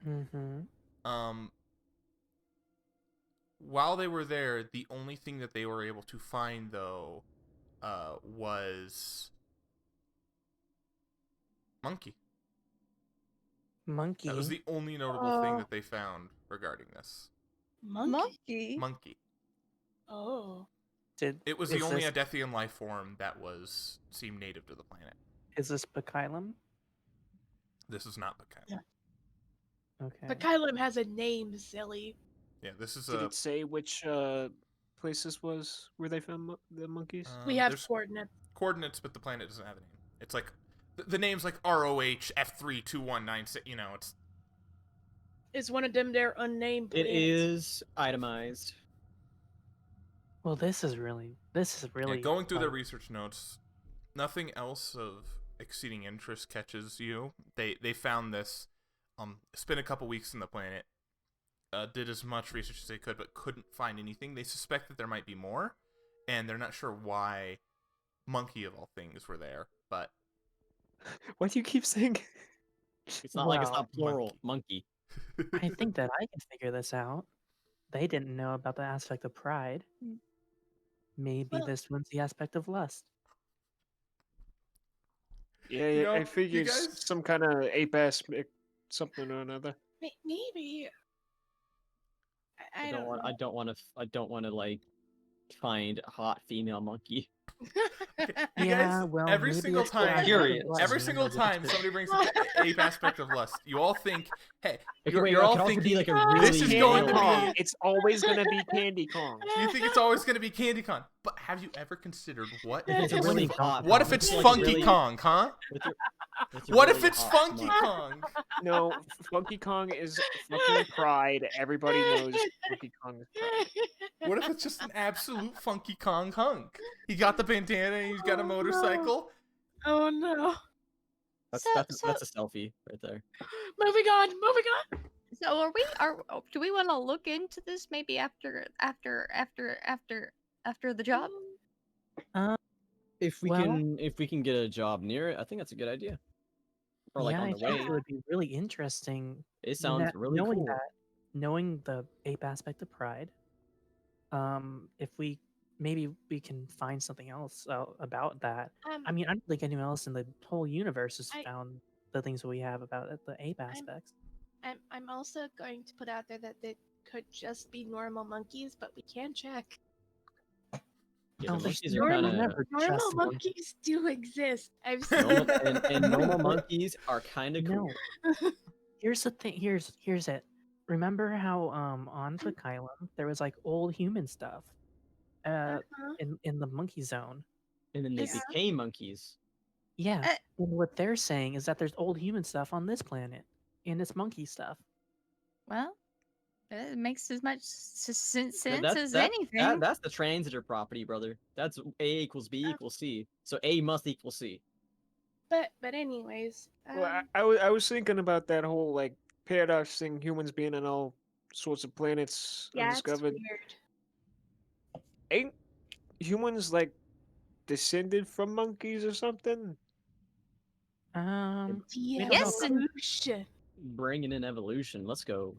Mm-hmm. While they were there, the only thing that they were able to find, though, was monkey. Monkey. That was the only notable thing that they found regarding this. Monkey. Monkey. Oh. It was the is only this- Adethian life form that seemed native to the planet. Is this Bakylum? This is not Bakylum. Okay. But Kylam has a name, silly. Yeah, this is Did it say which place this was where they found the monkeys? We have there's coordinates. coordinates, but the planet doesn't have a name. It's like the name's like ROH F32196. You know, it's Is one of them their unnamed It planets? is itemized. Well, this is really yeah, going through their fun. research notes. Nothing else of exceeding interest catches you. They found this. Spent a couple weeks in the planet. Did as much research as they could, but couldn't find anything. They suspect that there might be more, and they're not sure why monkey of all things were there. But Why do you keep saying? It's not like it's Well, not plural. Monkey. I think that I can figure this out. They didn't know about the aspect of pride. Maybe Well- this one's the aspect of lust. Yeah, You know, I you figured guys- some kind of ape ass something or another. Maybe. I I don't know. don't want to like find a hot female monkey. You Yeah, guys, well, every maybe single it's the time, aspect of Curious. lust. every single time somebody brings up the ape aspect of lust, you all think, hey, It you're, could- you're it all could also be thinking, like a this really is going to male- be. It's always gonna be Candy Kong. You think it's always going to be Candy Kong, but have you ever considered what If it's a if really it's, hot what if one, it's like a Funky really- Kong, huh? with a What if really it's hot Funky monkey. Kong? No, Funky Kong is fucking Pride. Everybody knows Funky Kong is Pride. What if it's just an absolute Funky Kong hunk? He got the bandana and he's got a Oh, no. motorcycle. Oh no. That's So- that's a selfie right there. Moving on. Moving on. So do we want to look into this maybe after the job? If we Well- can get a job near it, I think that's a good idea. Or like yeah, on I the think way. it would be really interesting. It sounds really knowing cool. that, knowing the ape aspect of pride. If we maybe we can find something else about that. I mean, I don't think anyone else in the whole universe has I- found the things that we have about the ape aspects. I'm also going to put out there that they could just be normal monkeys, but we can check. Yeah, Oh, the there's monkeys are normal- kind of Normal just one. monkeys do exist. I've seen. normal, and normal monkeys are kind of cool. No. Here's the thing. Here's it. Remember how on Bakylum there was like old human stuff, Uh-huh. in the monkey zone. And then they Yeah. became monkeys. Yeah. Uh, And what they're saying is that there's old human stuff on this planet, and it's monkey stuff. Well, it makes as much sense Yeah, as anything. That's the transitor property, brother. That's A equals B equals C. So A must equal C. But anyways. Well, I was thinking about that whole like paradox thing, humans being on all sorts of planets yeah, it's undiscovered. weird. Ain't humans like descended from monkeys or something? Um, Yeah, don't Yes, and- evolution. Bringing in evolution. Let's go.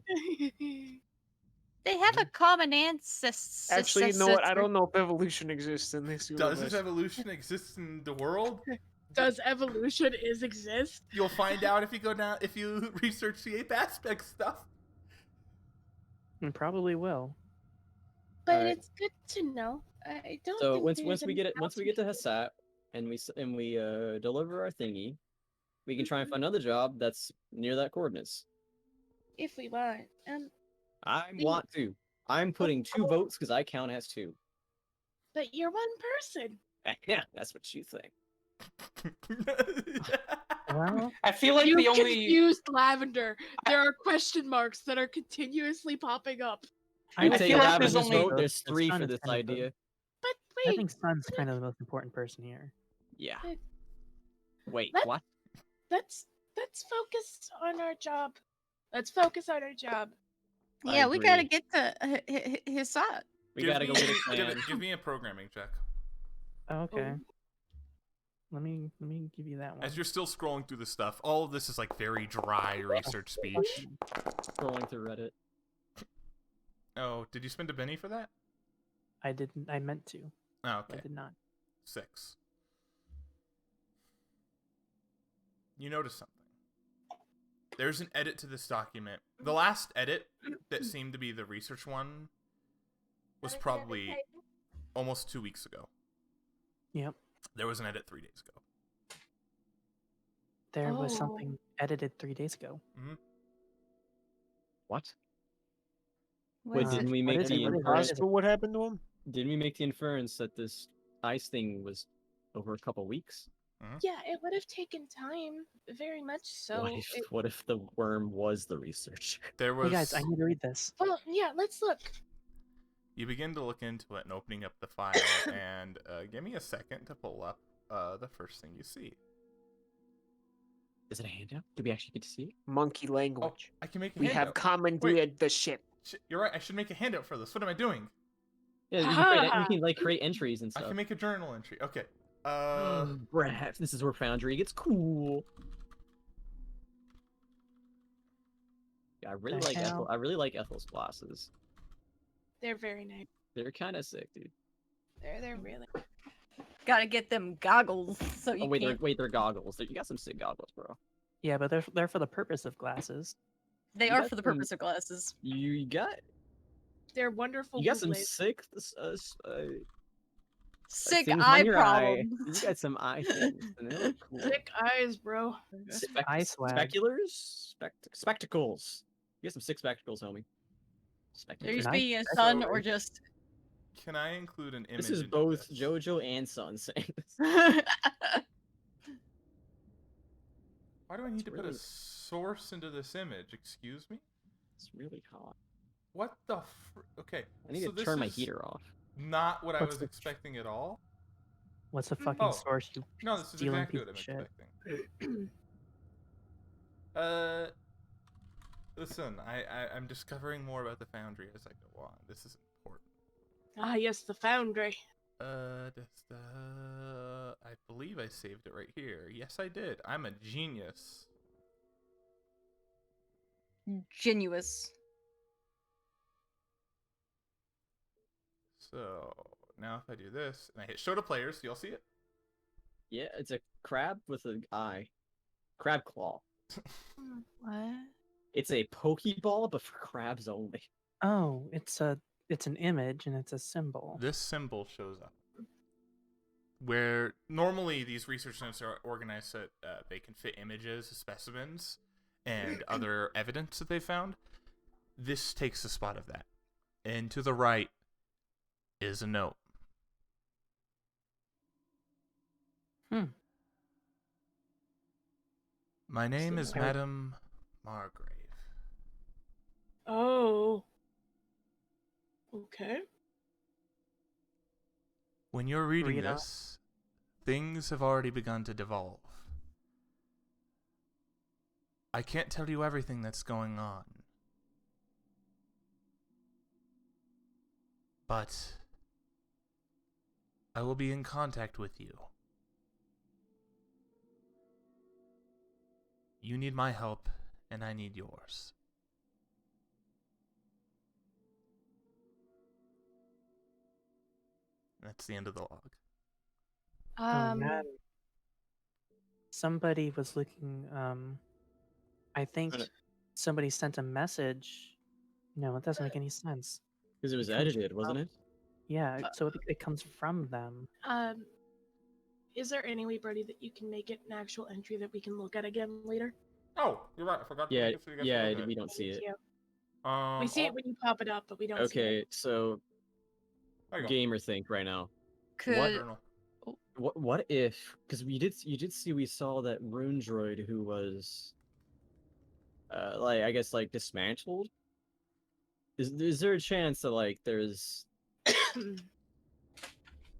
They have a common ancestor. Actually, you know what? I don't know if evolution exists in this universe. Does this evolution exist in the world? Does evolution exist? You'll find out if you research the ape aspect stuff. it probably will. But Alright. it's good to know. I don't. So think once there's we get it anything once we else get to Hesat and we deliver our thingy, we can try and find another job that's near that coordinates. if we want. I Think- want to. I'm putting 2 votes because I count as 2. But you're one person. Yeah, that's what you think. Well, I feel like You the only confused Lavender. There are question marks that are continuously popping up. I You would take feel like Lavender's there's only- vote. There's the 3 sun for is this kind of the- idea. But I wait, think Sun's kind of the most important person here. Yeah. But- Wait, Let- what? let's focus on our job. Let's focus on our job. I Yeah, we gotta agree. get to Hesat. We gotta go get a give, plan. give me a programming check. Okay. Let me give you that one. As you're still scrolling through the stuff, all of this is like very dry research speech. Scrolling through Reddit. Oh, did you spend a Benny for that? I didn't. I meant to. Oh, I okay. did not. 6. You notice something. There's an edit to this document. The last edit that seemed to be the research one was probably almost 2 weeks ago. Yep. There was an edit 3 days ago. There was Oh. something edited 3 days ago. What? What Wait, is didn't it? we What make is it? the What is it? inference? But what happened to him? Didn't we make the inference that this ice thing was over a couple weeks? Yeah, it would have taken time, very much so. What if the worm was the research? There was. Hey guys, I need to read this. Well, yeah, let's look. You begin to look into it and opening up the file, and give me a second to pull up the first thing you see. Is it a handout? Do we actually get to see it? Monkey Oh, language. I can make a We handout. have commandeered the ship. Shit, you're right. I should make a handout for this. What am I doing? Yeah, you can like create entries and I stuff. can make a journal entry. Okay. Brad, this is where Foundry gets cool. Yeah, I really The like hell? Ethel's glasses. They're very nice. They're kind of sick, dude. They're really. Gotta get them goggles so you Oh wait, can't. they're goggles. You got some sick goggles, bro. Yeah, but they're for the purpose of glasses. They you are got for the some- purpose of glasses. You got They're wonderful. you got some boublés. sick Sick things eye on your eye. problems. You got some eye things. And they look cool. Sick eyes, bro. Eye swag. Speculars, spectacles. You got some sick spectacles, homie. They're Spectacles. just Nice. being a That's son all or right. just. Can I include an image? This is into both this? JoJo and Son saying this. Why do I need to put a really- source into this image? Excuse me? It's really hot. What the Okay. I need so to this turn my is heater off. Not what I What's was the- expecting at all. What's the fucking Oh, source? You No, this is stealing exactly piece what I'm of shit. expecting. Listen, I'm discovering more about the Foundry as I go on. This is important. Ah, yes, the foundry. I believe I saved it right here. Yes, I did. I'm a genius. Genuous. So now if I do this and I hit show to players, do y'all see it? Yeah, it's a crab with an eye. Crab claw. What? It's a Pokeball, but for crabs only. Oh, it's an image and it's a symbol. This symbol shows up. Where normally these research notes are organized so that they can fit images, specimens, and other evidence that they found. This takes the spot of that. And to the right is a note. My name is I- Madame Margrave. Oh. Okay. When you're reading Read off. this, things have already begun to devolve. I can't tell you everything that's going on. But I will be in contact with you. You need my help, and I need yours. That's the end of the log. Oh, man. Somebody was looking. I think Got it. somebody sent a message. No, it doesn't make any sense. Because it was It comes edited, wasn't it? Yeah, so it comes from them. Is there any way, Brody, that you can make it an actual entry that we can look at again later? Oh, you're right. I forgot to Yeah, make it so you guys yeah, can look at we it. don't see Thank it. you. We see it when you pop it up, but we don't see Okay, it. so there you go. gamer think right now. Could Journal. What if? Because you did see we saw that rune droid who was, like I guess like dismantled. Is there a chance that like there's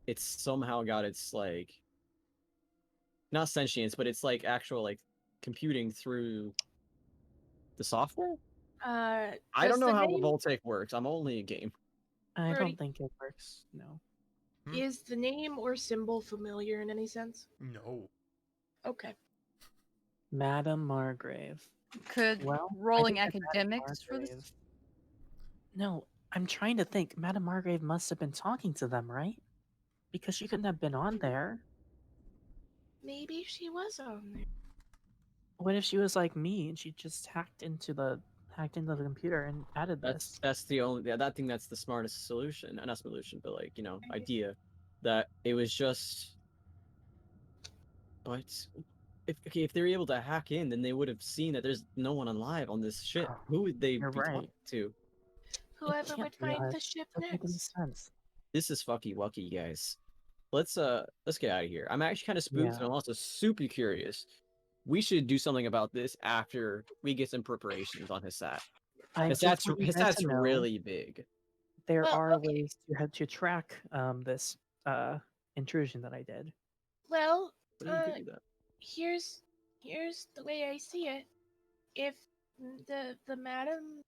it's somehow got its like not sentience, but it's like actual like computing through the software? I don't does know the how name- Voltaic works. I'm only a game. I Brody- don't think it works. No. Hmm? Is the name or symbol familiar in any sense? No. Okay. Madame Margrave. Could Well, I rolling think that Madame academics for this? Margrave. No, I'm trying to think. Madame Margrave must have been talking to them, right? Because she couldn't have been on there. Maybe she was on there. What if she was like me and she just hacked into the computer and added this? That's the only I think that's the smartest solution. Not solution, but like, idea. That it was just but if they were able to hack in, then they would have seen that there's no one alive on this ship. Oh, Who would they be you're talking right. to? Whoever can't would be find us. the ship Doesn't make any next. sense. This is fucky wucky, guys. Let's get out of here. I'm actually kind of spooked, and Yeah. I'm also super curious. We should do something about this after we get some preparations on Hesat. I just want you guys Hesat's to know really big. there Well, are okay. ways to track this intrusion that I did. Well, What do you do that? here's the way I see it. If the madam,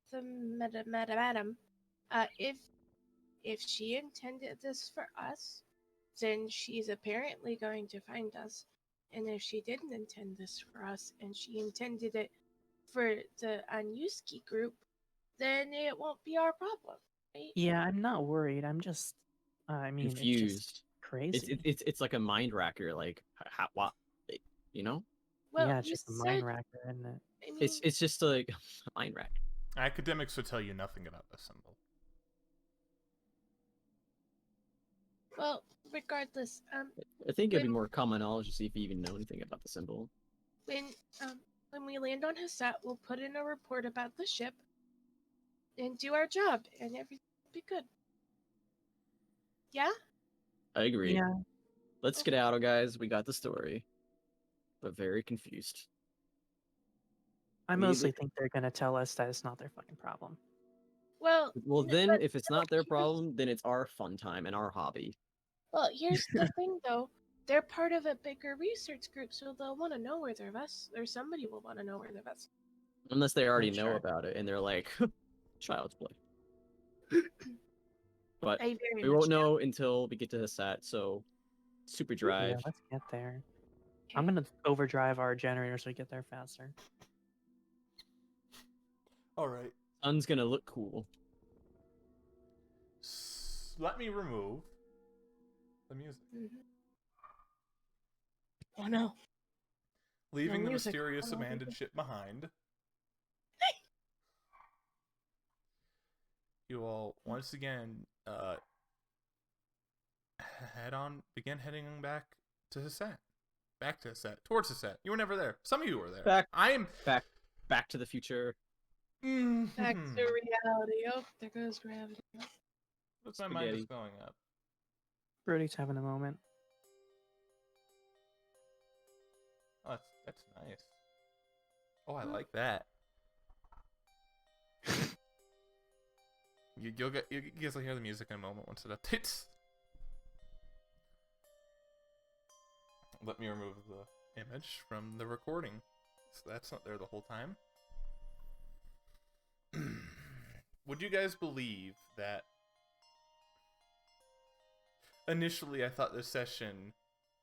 if she intended this for us, then she's apparently going to find us. And if she didn't intend this for us, and she intended it for the Anyuski group, then it won't be our problem, right? Yeah, I'm not worried. I'm just, I mean, it's just Confused. crazy. It's like a mind racker. Like what? You know? Well, yeah, it's you just a said, mind racker, isn't it? I mean, It's just like a mind rack. Academics would tell you nothing about the symbol. well, regardless, I think it'd be more common knowledge to see if you even know anything about the symbol. when we land on Hesat, we'll put in a report about the ship and do our job, and everything will be good. Yeah? I agree. Yeah, Let's skedaddle, guys. We got the story, but very confused. I We mostly either- think they're gonna tell us that it's not their fucking problem. Well, Well, then, but if it's not their problem, then it's our fun time and our hobby. well, here's the thing, though. They're part of a bigger research group, so they'll want to know where their vessel, or somebody will want to know where their vessel. Unless they already know sure. about it and they're like, child's play. But I very we much won't doubt know until we get to Hesat, so super Yeah, drive. let's get there. it. I'm gonna overdrive our generator so we get there faster. All right. Sun's gonna look cool. Let me remove the music. Mhm. Oh no. Leaving the music. mysterious Oh, abandoned music. ship behind. You all once again begin heading back to Hesat. Back to Hesat. Towards Hesat. You were never there. Some of you were there. Back. I'm Back to the future. Back to reality. Oh, there goes gravity. What's my mind is Spaghetti. going up. Brody's having a moment. Oh, that's nice. Oh, I like that. you guys will hear the music in a moment once it updates. Let me remove the image from the recording, so that's not there the whole time. Would you guys believe that initially I thought this session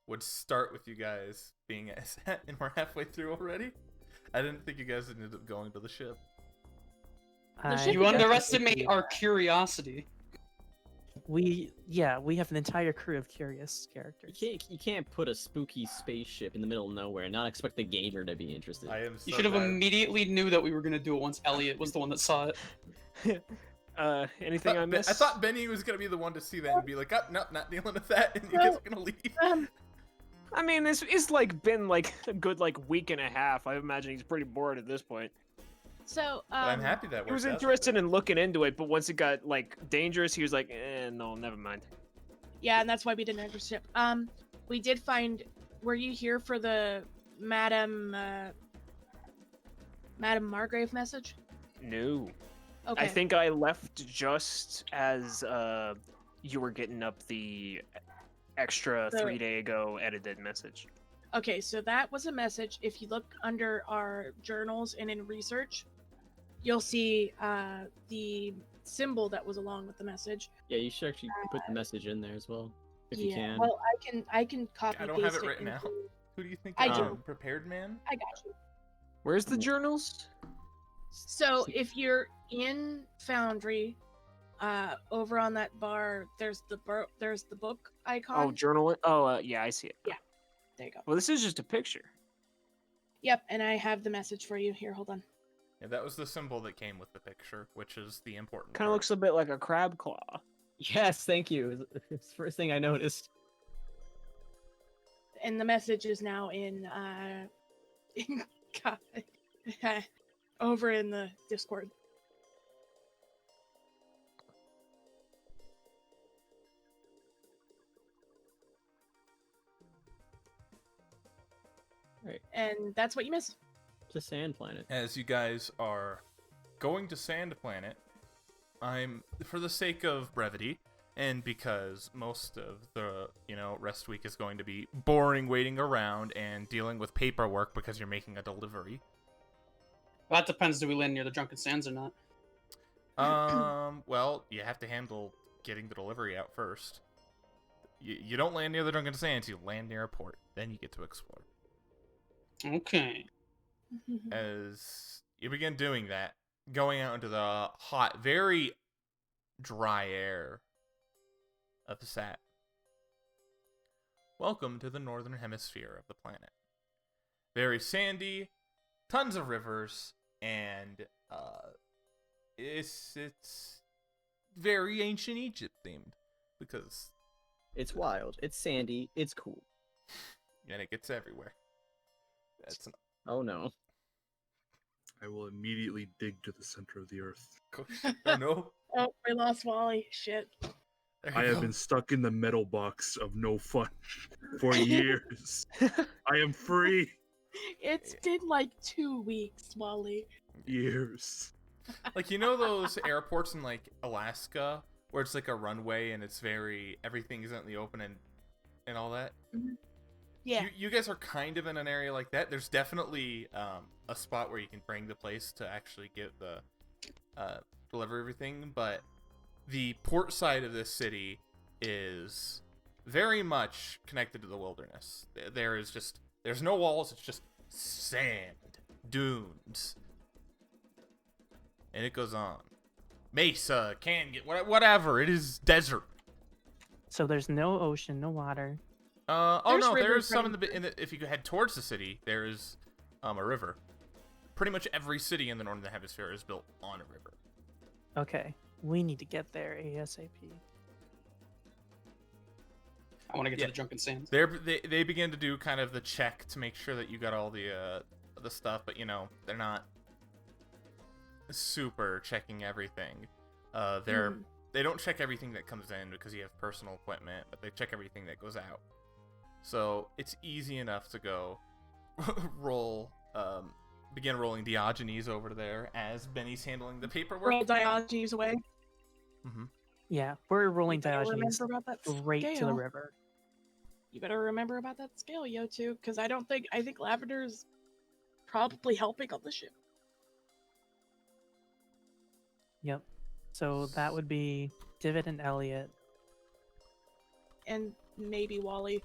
would start with you guys being at Hesat, and we're halfway through already? I didn't think you guys ended up going to the ship. ship You is underestimate our curiosity. We have an entire crew of curious characters. You can't put a spooky spaceship in the middle of nowhere and not expect the gamer to be interested. I am You so should have glad. immediately knew that we were gonna do it once Elliot was the one that saw it. Anything I missed? I thought Benny was gonna be the one to see that and be like, oh, no, not dealing with that, and you guys are gonna leave. I mean, it's like been like a good week and a half. I imagine he's pretty bored at this point. So, But I'm happy that He was worked out. interested in looking into it, but once it got dangerous, he was like, no, never mind. yeah, and that's why we didn't enter ship. We did find. Were you here for the Madam Margrave message? No. Okay. I think I left just as you were getting up the extra So- 3 day ago edited message. Okay, so that was a message. If you look under our journals and in research, you'll see the symbol that was along with the message. Yeah, you should actually put the message in there as well. if you can. Well, I can copy. I don't have it paste written out. into- Who do you think I is do. prepared man? I got you. Where's the journals? So if you're in Foundry, over on that bar, there's the book icon. Oh, journal. Oh, yeah, I see it. Yeah. There you go. Well, this is just a picture. Yep, and I have the message for you here. Hold on. Yeah, that was the symbol that came with the picture, which is the important Kind of part. looks a bit like a crab claw. Yes, thank you. It's the first thing I noticed. And the message is now in God, over in the Discord. Right. And that's what you miss. It's a sand planet. As you guys are going to Sand Planet, I'm, for the sake of brevity, and because most of the, rest week is going to be boring waiting around and dealing with paperwork because you're making a delivery. Well, that depends. Do we land near the Drunken Sands or not? Well, you have to handle getting the delivery out first. You don't land near the Drunken Sands, you land near a port. Then you get to explore. Okay. As you begin doing that, going out into the hot, very dry air of Hesat. Welcome to the northern hemisphere of the planet. Very sandy, tons of rivers, and it's very ancient Egypt themed because It's wild. It's sandy. It's cool. and it gets everywhere. That's an Oh no. I will immediately dig to the center of the earth. oh no. Oh, we lost Wally. Shit. There I you have go. been stuck in the metal box of no fun for years. I am free. It's been like 2 weeks, Wally. Years. Like, those airports in like Alaska where it's like a runway and it's everything is out in the open and all that. Yeah. You guys are kind of in an area like that. There's definitely a spot where you can bring the place to actually get the deliver everything, but the port side of this city is very much connected to the wilderness. There's no walls. It's just sand, dunes, and it goes on. Mesa, whatever. It is desert. So there's no ocean, no water. Oh There's no, rivers there's some running in the if you head towards the city, there is a river. Pretty much every city in the northern hemisphere is built on a river. Okay, we need to get there ASAP. I want to get Yeah. to the Drunken Sands. They begin to do kind of the check to make sure that you got all the stuff, but they're not super checking everything. They don't check everything that comes in because you have personal equipment, but they check everything that goes out. So it's easy enough to go begin rolling Diogenes over there as Benny's handling the paperwork. Roll Diogenes away. Mm-hmm. Yeah, we're rolling You better Diogenes remember about that straight to the scale. river. You better remember about that scale, yo, too, because I think Lavender's probably helping on the ship. Yep. So that would be Divot and Elliot. And maybe Wally.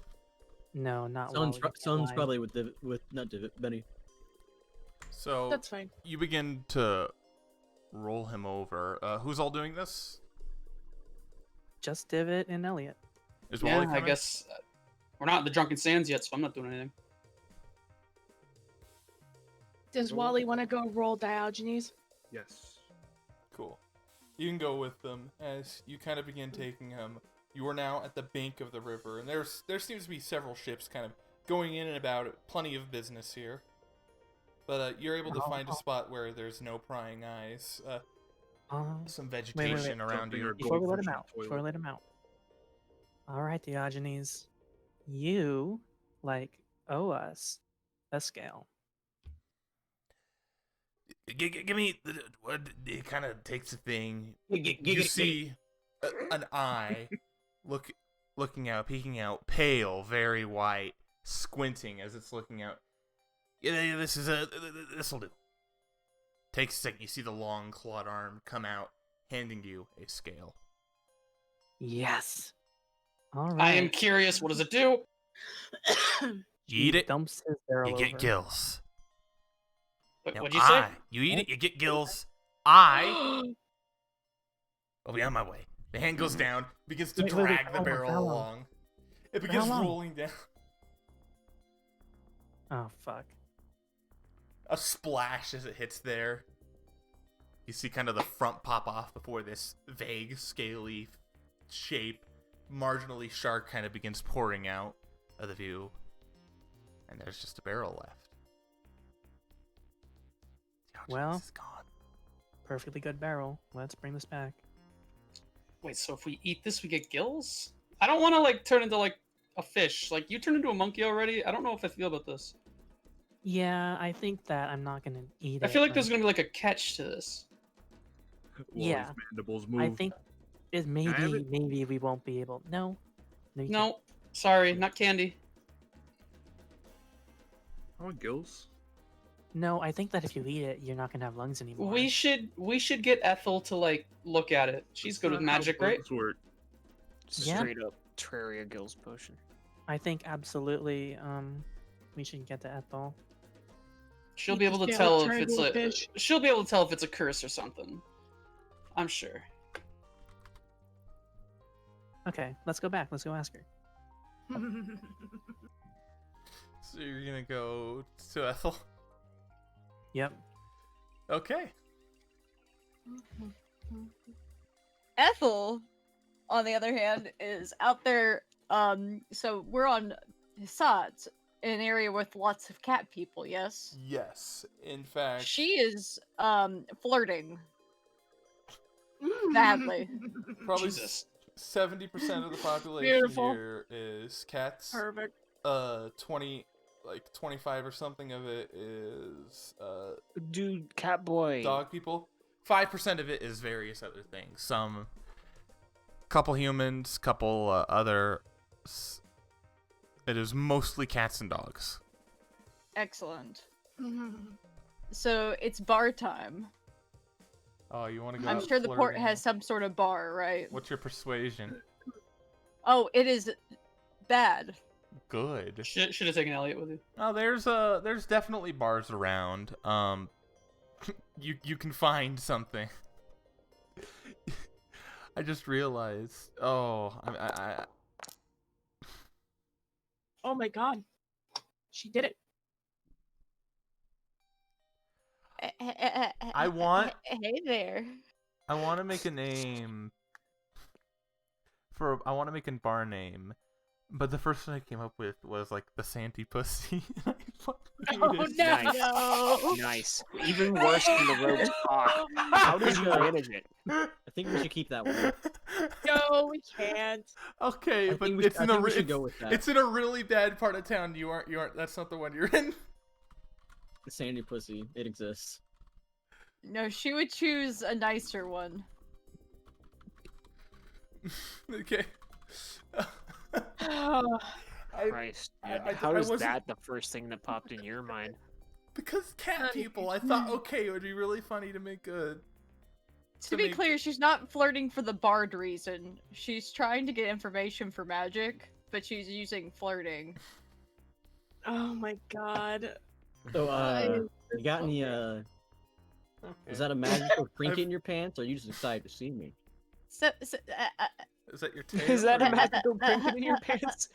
No, not Someone's, Wally. someone's Wally. probably with not Divot, Benny. So That's fine. you begin to roll him over. Who's all doing this? Just Divot and Elliot. Is Yeah, Wally I coming? guess we're not at the Drunken Sands yet, so I'm not doing anything. Does Wally want to go roll Diogenes? Yes. Cool. You can go with them as you kind of begin taking him. You are now at the bank of the river, and there seems to be several ships kind of going in and about. Plenty of business here, but you're able to find a spot where there's no prying eyes. Some vegetation around Something you. or Before we let goldfish him in out. the Before we toilet. let him out. All right, Diogenes. You, owe us a scale. Give me what it kind of takes a thing. Giggity, You giggity, see an eye looking out, peeking out, pale, very white, squinting as it's looking out. Yeah, this'll do. Takes a second. You see the long clawed arm come out, handing you a scale. Yes. All right. I am curious. What does it do? You eat it, Dumps his barrel you get over. gills. What, Now what'd you say? you eat it, you get gills. I will be on my way. The hand goes down, begins to Wait, drag the how barrel long? along. It For begins how long? rolling down. Oh fuck. A splash as it hits there. You see kind of the front pop off before this vague, scaly shape, marginally shark kind of begins pouring out of the view. And there's just a barrel left. The object Well. is gone. Perfectly good barrel. Let's bring this back. Wait, so if we eat this, we get gills? I don't want to like turn into like a fish. Like you turned into a monkey already. I don't know if I feel about this. Yeah, I think that I'm not gonna eat it. I feel like there's but gonna be like a catch to this. Well, Yeah. his mandibles move. I think it have maybe we won't be able. No. No. You can't. No, sorry, not candy. Oh, gills. No, I think that if you eat it, you're not gonna have lungs anymore. We should get Ethel to like look at it. She's good with magic, right? Bugs work. Yeah. Straight up Terraria Gills potion. I think absolutely. We should get to Ethel. She'll be able to Yeah, tell turn if it's into a a. fish. She'll be able to tell if it's a curse or something. I'm sure. Okay, let's go back. Let's go ask her. So you're gonna go to Ethel? Yep. Okay. Ethel, on the other hand, is out there. So we're on Hesat, an area with lots of cat people. Yes. Yes. In fact, She is flirting badly. probably Jesus. 70% of the population Beautiful. here is cats. Perfect. 25 or something of it is Dude, cat boy. dog people. 5% of it is various other things. Some couple humans, couple other. It is mostly cats and dogs. Excellent. So it's bar time. Oh, you want to go? I'm out sure the port flirting? has some sort of bar, right? What's your persuasion? Oh, it is bad. Good. Should have taken Elliot with you. Oh, there's definitely bars around. You can find something. I just realized. Oh, I Oh my god. She did it. I want- Hey there. I want to make a name I want to make a bar name, but the first one I came up with was like the Santy Pussy. Oh Nice. no. Nice. Even worse than the rogue's cock. How did you manage it? I think we should keep that one. No, we can't. Okay, I but think it's in a we should it's, go with that. it's in a really bad part of town. You aren't. That's not the one you're in. The Sandy Pussy. It exists. No, she would choose a nicer one. Okay. Oh, Christ, dude. How I is wasn't- that the first thing that popped in your mind? Because cat people, I thought, okay, it would be really funny to make a. To be clear, she's not flirting for the bard reason. She's trying to get information for magic, but she's using flirting. oh my god. So, you got any, Okay. is that a magical trinket in your pants, or are you just excited to see me? So Is that your tail? Is that or- a magical trinket in your pants?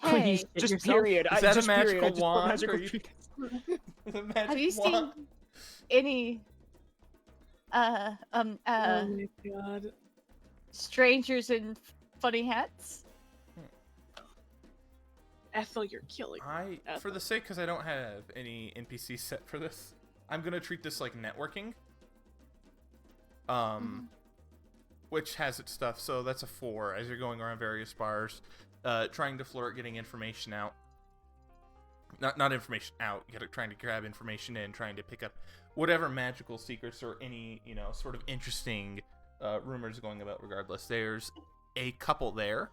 hey, Hit Just yourself? period. Is that a just period. magical I just put wand, magical or you- trinkets. Is it magic have you seen wand? any Oh my god. strangers in funny hats? Ethel, you're killing me. For the sake, because I don't have any NPC set for this, I'm gonna treat this like networking. Which has its stuff. So that's a 4 as you're going around various bars, trying to flirt, getting information out. Not information out. You gotta trying to grab information in, trying to pick up whatever magical secrets or any sort of interesting rumors going about. Regardless, there's a couple there.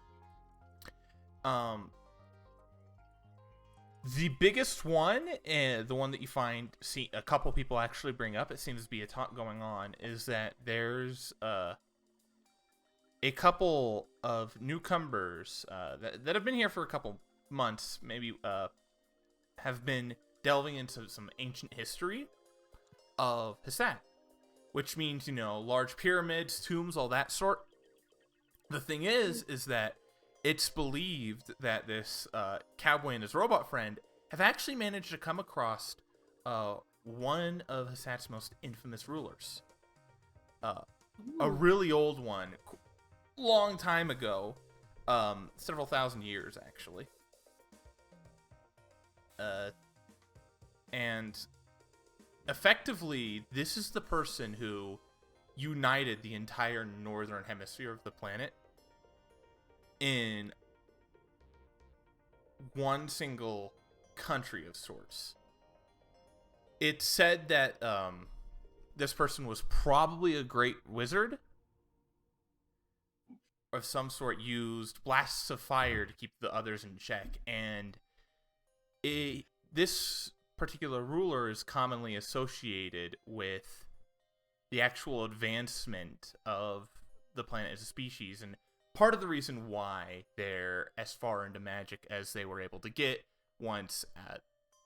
The biggest one, and the one that you find, see a couple people actually bring up, it seems to be a talk going on, is that there's a couple of newcomers that have been here for a couple months, maybe have been delving into some ancient history of Hesat, which means, large pyramids, tombs, all that sort. The thing is that it's believed that this cowboy and his robot friend have actually managed to come across one of Hesat's most infamous rulers. A really old one, long time ago, several thousand years, actually. And effectively, this is the person who united the entire northern hemisphere of the planet in one single country of sorts. It's said that this person was probably a great wizard of some sort, used blasts of fire to keep the others in check, and this particular ruler is commonly associated with the actual advancement of the planet as a species, and part of the reason why they're as far into magic as they were able to get once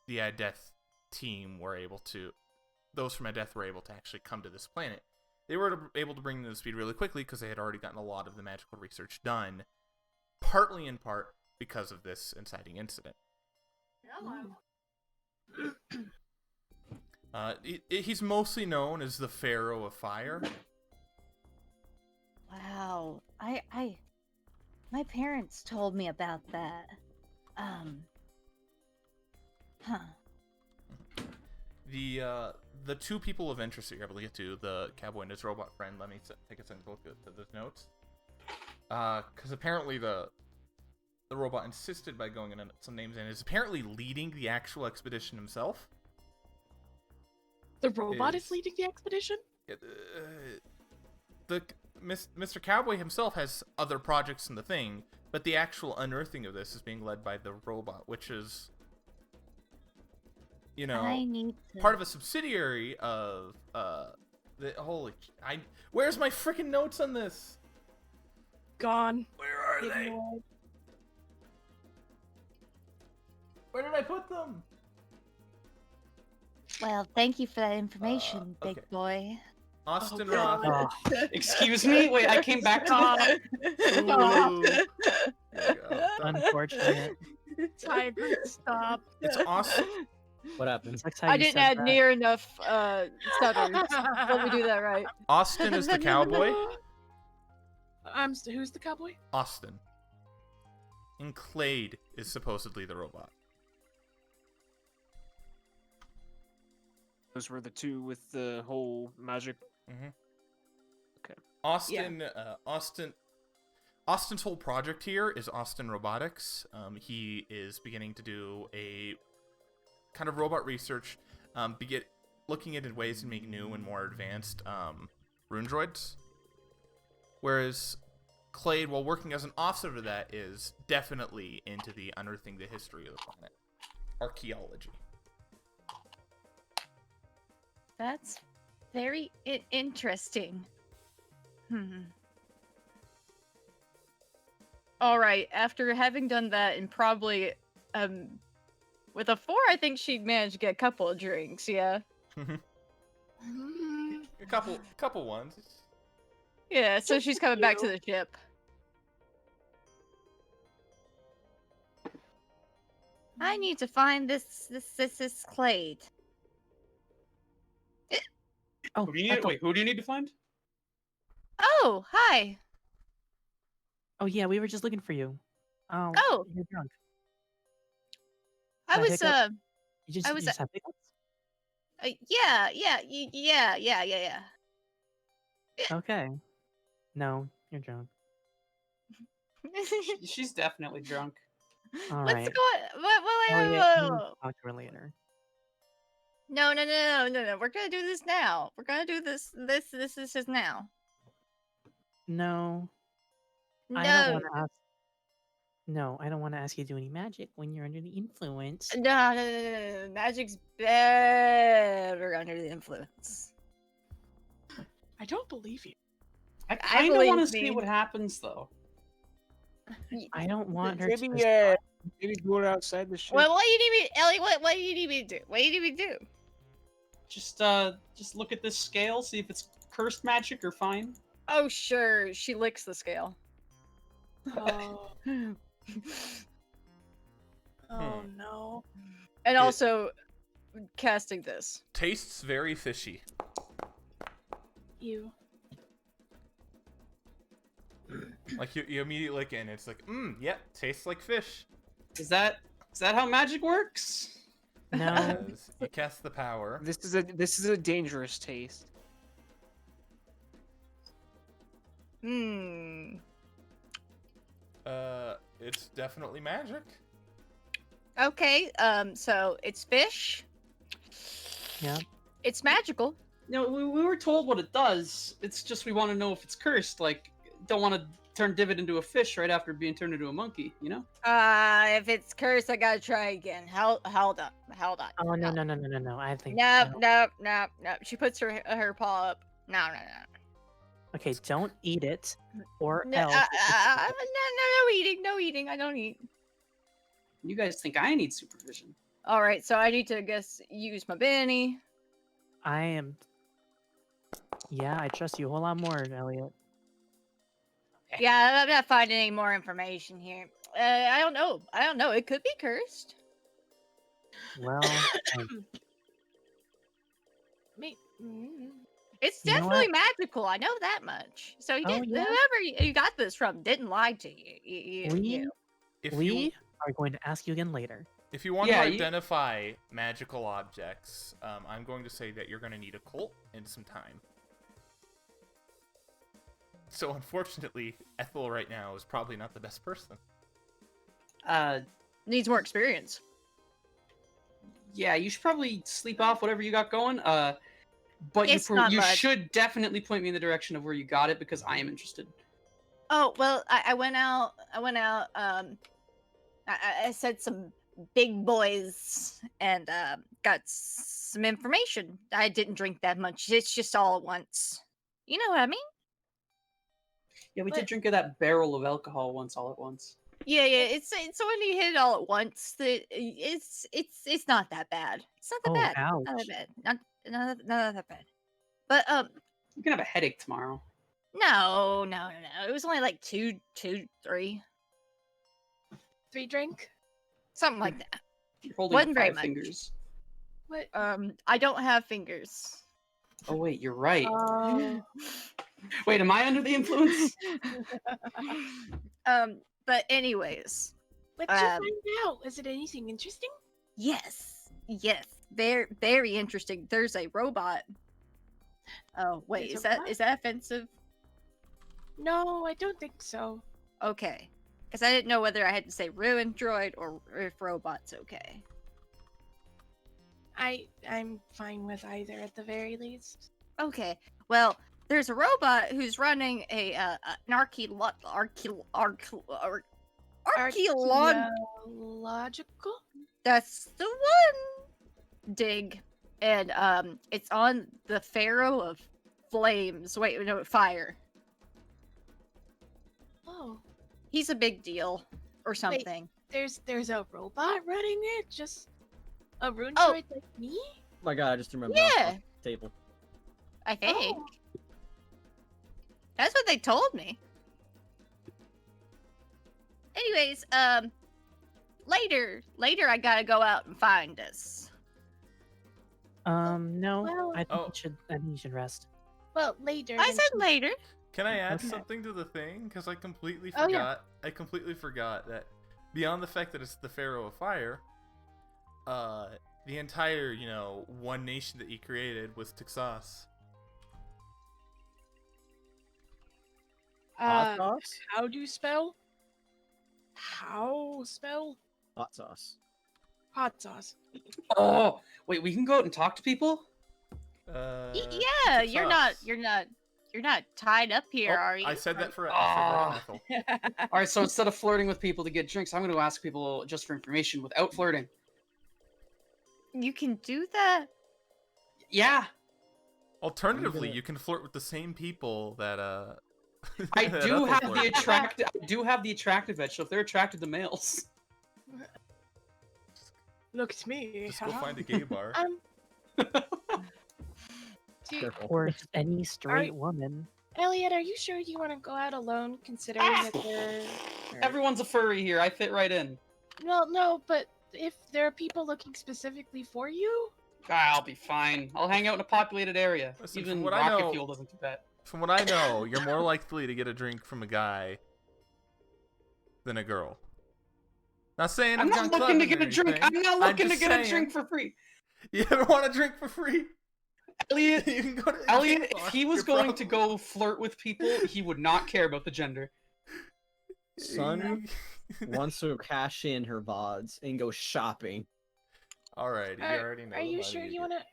the Adeth team were able to, those from Adeth were able to actually come to this planet. They were able to bring them to speed really quickly because they had already gotten a lot of the magical research done, partly in part because of this inciting incident. He's mostly known as the Pharaoh of Fire. Wow. My parents told me about that. The two people of interest that you're able to get to, the cowboy and his robot friend, let me take a second to look at those notes. Because apparently the robot insisted by going in some names and is apparently leading the actual expedition himself. The robot is leading the expedition? Mr. Cowboy himself has other projects in the thing, but the actual unearthing of this is being led by the robot, which is, part of a subsidiary of where's my freaking notes on this? Gone. Where are they? Ignored. Where did I put them? Well, thank you for that information, okay. big boy. Austin God. Roth. Excuse me? Wait, I came back to that? Ooh. There you go. Unfortunate. Timer, stop. It's Austin. What happened? That's how I you didn't said add that. near enough stutters. Let me do that right. Austin is the cowboy. Who's the cowboy? Austin. And Clade is supposedly the robot. Those were the two with the whole magic. Mm-hmm. Okay. Austin's whole project here is Austin Robotics. He is beginning to do a kind of robot research, looking into ways to make new and more advanced rune droids. Whereas Clade, while working as an offset of that, is definitely into the unearthing the history of the planet. Archaeology. That's very interesting. All right. After having done that, and probably with a 4, I think she'd managed to get a couple of drinks. Yeah. A couple ones. Yeah. So she's coming back to the ship. I need to find this Clade. Oh, Who do you need? Wait, who do you need to find? Oh, hi. Oh yeah, we were just looking for you. Oh. Oh. You're drunk. I was hiccup? You I was, just have hiccups? yeah. Okay. No, you're drunk. She's definitely drunk. All What's right. going? Oh, yeah, Wait. we'll talk to her later. No. We're gonna do this now. We're gonna do this. This is just now. No. No. I don't want to ask you to do any magic when you're under the influence. No. Magic's better under the influence. I don't believe you. I kind of believe want to see me. what happens though. I don't want her Maybe to. maybe do it outside the ship. Well, what do you need me, Ellie? What do you need me to do? What do you need me to do? Just look at this scale, see if it's cursed magic or fine. Oh, sure. She licks the scale. Oh, oh no. And It- also casting this. Tastes very fishy. You. Like you immediately look in, it's like, yep, tastes like fish. Is that how magic works? No. As you cast the power. This is a dangerous taste. Hmm. It's definitely magic. Okay. So it's fish. Yeah. It's magical. No, we were told what it does. It's just we want to know if it's cursed. Like, don't want to turn Divot into a fish right after being turned into a monkey. You know? If it's cursed, I gotta try again. Hold on. Oh no! I think. Nope. She puts her paw up. No. Okay, don't eat it, or No, else. no eating. I don't eat. You guys think I need supervision? All right, so I need to use my Benny. I am. Yeah, I trust you a whole lot more, Elliot. Yeah, I'm not finding any more information here. I don't know. It could be cursed. Well, It's You know definitely magical. I know that much. So Oh, yeah? whoever you got this from didn't lie to you. If we you are going to ask you again later. if you want Yeah, to you- identify magical objects, I'm going to say that you're going to need a cult and some time. So unfortunately, Ethel right now is probably not the best person. Needs more experience. Yeah, you should probably sleep off whatever you got going. But It's not you much. should definitely point me in the direction of where you got it because I am interested. Oh well, I went out. I said some big boys and got some information. I didn't drink that much. It's just all at once. You know what I mean? Yeah, we But- did drink of that barrel of alcohol once, all at once. Yeah. It's when you hit it all at once. It's not that bad. It's not that Oh, bad. ouch. Not that bad. Not that bad. But You can have a headache tomorrow. no. It was only like 3, 3 drink? something like that. You're holding up Wasn't very 5 much. fingers. What? I don't have fingers. Oh wait, you're right. Oh. Wait, am I under the influence? But anyways, What'd you Um, find out? Is it anything interesting? yes, very, very interesting. There's a robot. Oh wait, There's is a that what? is that offensive? No, I don't think so. Okay, because I didn't know whether I had to say ruined droid or if robot's okay. I'm fine with either at the very least. Okay, well, there's a robot who's running an archaeological. Archaeological? That's the one. Dig, and it's on the Pharaoh of Flames. Wait, no, Fire. Oh, He's a big deal, or something. there's a robot running it? Just a rune Oh. droid like me? Oh my god, I just threw my mouse Yeah. off the table. I think Oh, that's what they told me. Anyways, later I gotta go out and find us. No, well- I think Oh. you should rest. well, later. I then said she- later. Can I add Okay. something to the thing? Because I completely Oh, forgot. yeah. I completely forgot that beyond the fact that it's the Pharaoh of Fire, the entire, one nation that he created was Texas. Hot Uh, sauce? how do you spell? How spell? Hot sauce. Hot sauce. Oh, wait, we can go out and talk to people? Yeah, you're not tied up here, are you? I said that for Ah. Ethel. All right, so instead of flirting with people to get drinks, I'm going to ask people just for information without flirting. You can do that. Yeah. Alternatively, gonna- you can flirt with the same people that I That do upper have floor. the attractive. I do have the attractive edge. So if they're attracted to males, Look at me. Just go find a gay bar. Do you- Careful. Or just any straight woman. Elliot, are you sure you want to go out alone, considering that they're... everyone's a furry here. I fit right in. No, but if there are people looking specifically for you... I'll be fine. I'll hang out in a populated area. Listen, Even from what I rocket know- fuel doesn't do that. From what I know, you're more likely to get a drink from a guy than a girl. Not saying I'm I'm not looking to get a drink. I'm not looking to just get a saying. drink for free. You ever want a drink for free? Elliot, You can go to a Elliot, gay bar. if he was You're going to probably- go flirt with people, he would not care about the gender. Sun wants to cash in her VODs and go shopping. Alrighty, you already know. Are you how sure you get. want to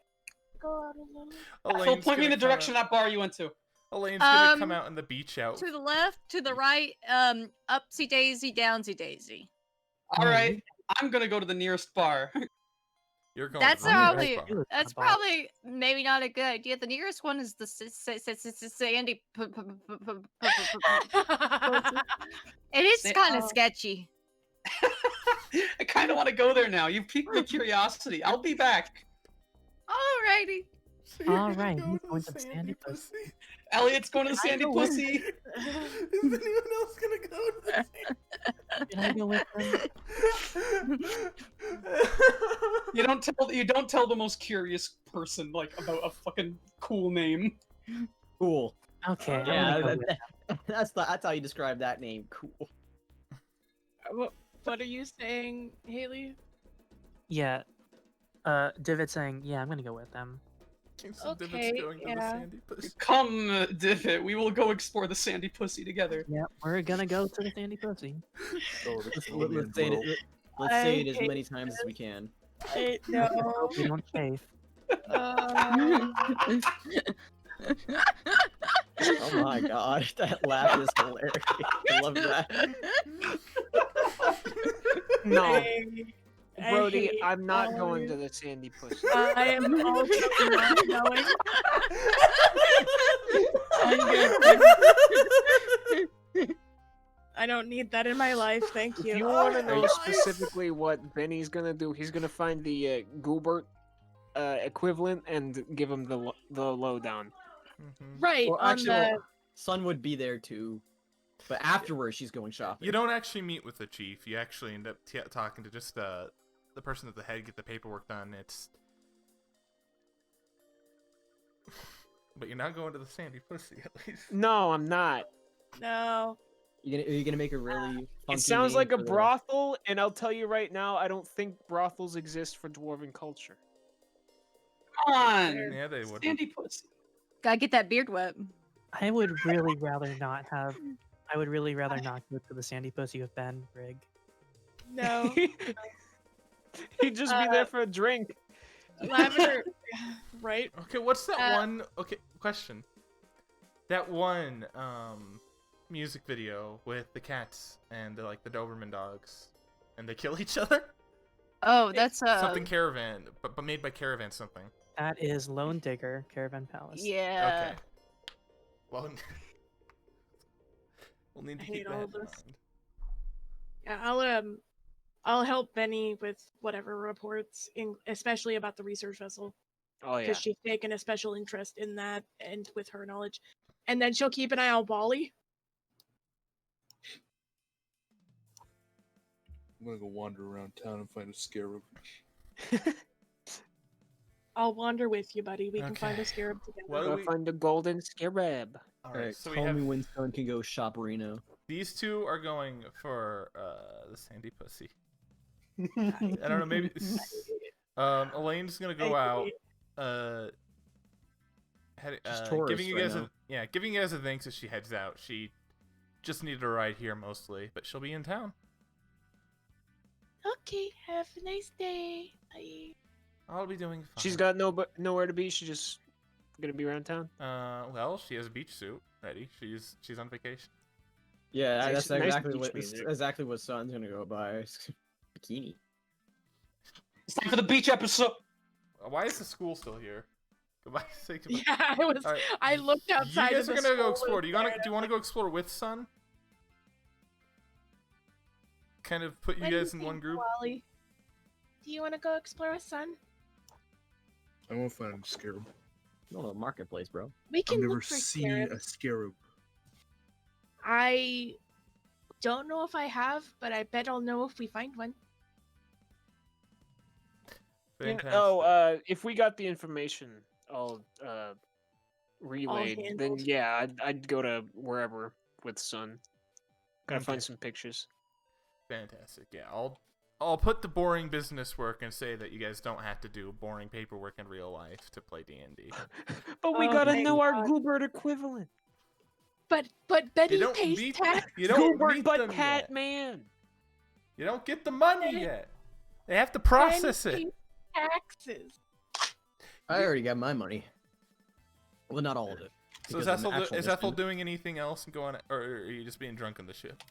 go out alone? Phil, Elaine's point me in the gonna come direction out- that bar you went to. Elaine's gonna come Um, out in the beach out. To the left, to the right, upsy daisy, downsy daisy. All right, I'm gonna go to the nearest bar. You're going. That's to the nearest probably bar. that's probably maybe not a good idea. The nearest one is the Sandy. It is Sa- kind of sketchy. I kind of want to go there now. You piqued my curiosity. I'll be back. Alrighty. So you're All gonna right, go he's to going the to the Sandy Sandy Pussy. Elliot's going to the I Sandy know where- Pussy. Is anyone else gonna go to the Can I go with them? You don't tell the most curious person like about a fucking cool name. Cool. Okay, I'm Yeah, gonna go with them. that's how you describe that name. Cool. What are you saying, Haley? Yeah. Divot saying, yeah, I'm gonna go with them. So Divots Okay, going to the yeah. Sandy Pussy. Come, Divot. We will go explore the Sandy Pussy together. Yeah, we're gonna go to the Sandy Pussy. Let's say it. Let's say it as many times as we can. No. We don't chafe. Oh my god, that laugh is hilarious. I love that. No, I Brody, hate I'm not all going you. to the Sandy Pussy. I am also not going. I don't need that in my life, thank If you. you want to know Nice. specifically what Benny's gonna do, he's gonna find the Goobert equivalent and give him the lowdown. Right, Well, on actually, the... Sun would be there too, but afterwards she's going shopping. You don't actually meet with the chief. You actually end up talking to just the person at the head, get the paperwork done. It's. But you're not going to the Sandy Pussy, at least. No, I'm not. No. Are you gonna make a really? It funky sounds name like a for the- brothel, and I'll tell you right now, I don't think brothels exist for dwarven culture. Come on, Yeah, they would. Sandy Pussy. Gotta get that beard wet. I would really rather not have. I would really rather not go to the Sandy Pussy with Ben Rig. No. He'd just be there for a drink. Lavender... Right? Okay, what's that Uh, one? Okay, question. That one music video with the cats and the Doberman dogs, and they kill each other. Oh, that's Something Caravan, but made by Caravan something. That is Lone Digger Caravan Palace. yeah. Okay. Well, we'll need to I keep hate that all in this. mind. Yeah, I'll help Benny with whatever reports, especially about the research vessel, Oh yeah. because she's taken a special interest in that, and with her knowledge. And then she'll keep an eye on Wally. I'm gonna go wander around town and find a scarab. I'll wander with you, buddy. We can find Okay. a scarab together. What do Go we? find a golden scarab. All Alright, right, so we tell have me when Sun can go shop Reno. these two are going for the Sandy Pussy. I don't know, maybe. Elaine's gonna go out. She's tourist Giving you right guys now. giving you guys a thanks as she heads out. She just needed a ride here mostly, but she'll be in town. Okay, have a nice day. Bye. I'll be doing fine. She's got nowhere to be. She's just gonna be around town. Well, she has a beach suit ready. She's on vacation. Yeah, Nice- that's nice exactly beach what music. exactly what Sun's gonna go buy. Bikini. It's time for the beach episode. Why is the school still here? Goodbye. Say goodbye. Yeah, I was. All right. I looked outside. You guys of are the gonna go school explore. Do you want there, to? Do you want to go explore with Sun? Kind of put you What do guys in one think, group. Wally? Do you want to go explore with Sun? I won't find a scarab. No, the marketplace, bro. We I've can never look for seen scarabs. a scarab. I don't know if I have, but I bet I'll know if we find one. Fantastic. If we got the information all relayed, then handled. yeah, I'd go to wherever with Sun. Gotta find Okay. some pictures. Fantastic. Yeah, I'll put the boring business work and say that you guys don't have to do boring paperwork in real life to play D&D. But we Oh, gotta thank know our God. Goobert equivalent. But Betty don't pays meet- tax. You don't Goobert meet but them Cat yet. Man. You don't get the money yet. They have to process Betty it. pays Taxes. I already got my money. Well, not all of it. So is because I'm Ethel, actually is just Ethel in- doing anything else and going, or are you just being drunk on the ship?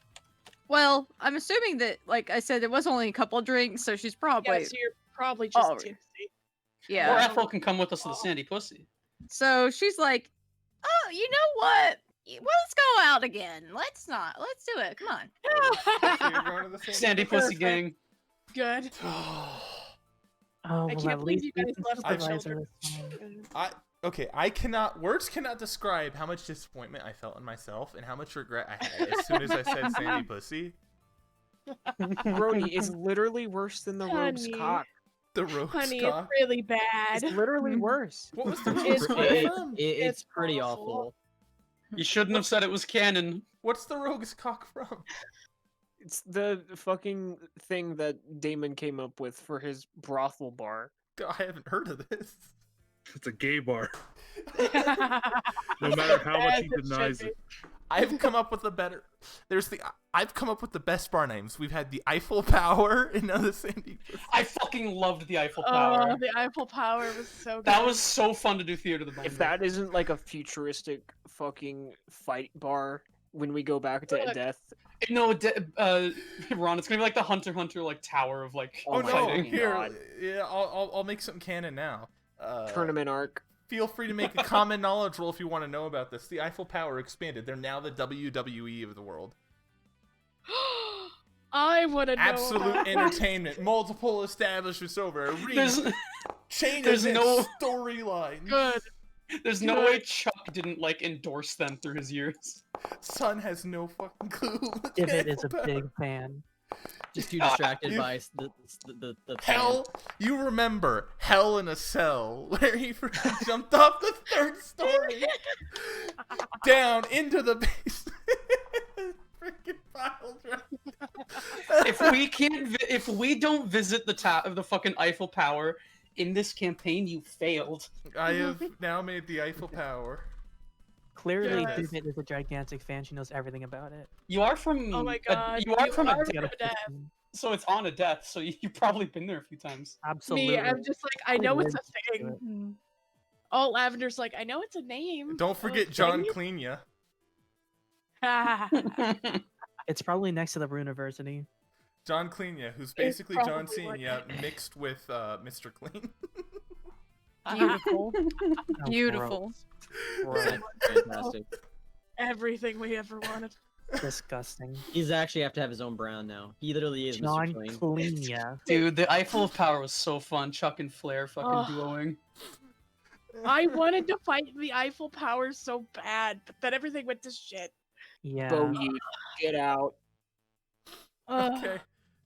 Well, I'm assuming that, like I said, it was only a couple drinks, so she's probably Yeah, so you're probably just Oh, tipsy. yeah. Or Ethel can come with us to the Sandy Pussy. So she's like, Oh, you know what? Let's go out again. Let's do it. Come on. So you're going to the Sandy Pussy Perfect. gang. Good. Oh, I well, can't at believe least you we guys can left the supervise children. her. Words cannot describe how much disappointment I felt in myself and how much regret I had as soon as I said Sandy Pussy. Brody, it's literally worse than the rogue's Honey. cock. The rogue's Honey, cock. it's really bad. It's literally worse. What was the It's rogue's cock pretty- from? It's It's pretty awful. awful. You shouldn't have said it was canon. What's the rogue's cock from? It's the fucking thing that Damon came up with for his brothel bar. I haven't heard of this. It's a gay bar. No matter how much As he it should denies be. it. I've come up with a better. I've come up with the best bar names. We've had the Eiffel Power and now the Sandy Pussy. I fucking loved the Eiffel Tower. Oh, the Eiffel Tower was so good. That was so fun to do theater the If that isn't like a futuristic fucking fight bar when we go back to Look. death. No, Ron, it's gonna be like the Hunter x Hunter like tower of like Oh, Oh my no! fighting. Here, God. yeah, I'll make something canon now. Tournament arc. Feel free to make a common knowledge roll if you want to know about this. The Eiffel Tower expanded. They're now the WWE of the world. I want to know. Absolute about that. entertainment. Multiple establishments over. A There's, chain there's of no- storyline. Good. there's no way Chuck didn't like endorse them through his years. Sun has no fucking clue. what the Divot is a Eiffel Tower- big fan. Just too distracted you- by the Hell, you remember Hell in a Cell, where he freaking jumped off the third story down into the basement. Freaking pile drive. If we don't visit the fucking Eiffel Tower in this campaign, you failed. I have now made the Eiffel Tower. Clearly, Yes. Divot is a gigantic fan. She knows everything about it. You are from. Oh my God, you are you from are a She got a Death. 15. so it's on a death. So you've probably been there a few times. Absolutely. Me, I'm just like, I know it's a Lives to thing. it. All Lavender's like, I know it's a name. Don't Oh, forget it's John name? Cleania. It's probably next to the University. John Cleania, who's basically John probably like Cena mixed with Mr. Clean. beautiful. Oh, Beautiful. gross. fantastic. Everything we ever wanted. Disgusting. He's actually have to have his own brand now. He literally is John Mr. Clean. Cleania. Dude, the Eiffel Tower was so fun. Chuck and Flair fucking Oh. duoing. I wanted to fight the Eiffel Tower so bad, but then everything went to shit. Yeah. Bogey, get out. Ugh, Okay,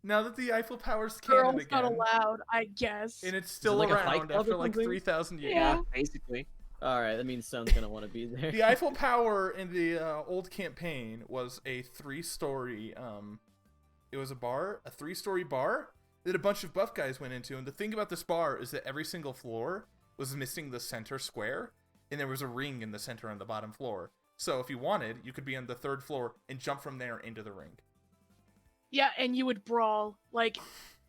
now that the Eiffel Tower's canon girls again, not allowed, I guess. and it's still like a Fight around Club after or like something? 3,000 years. Yeah. Basically. Alright, that means Sun's gonna want to be there. The Eiffel Tower in the old campaign was a 3-story. It was a bar, a 3-story bar that a bunch of buff guys went into. And the thing about this bar is that every single floor was missing the center square, and there was a ring in the center on the bottom floor. So if you wanted, you could be on the 3rd floor and jump from there into the ring. Yeah, and you would brawl. Like,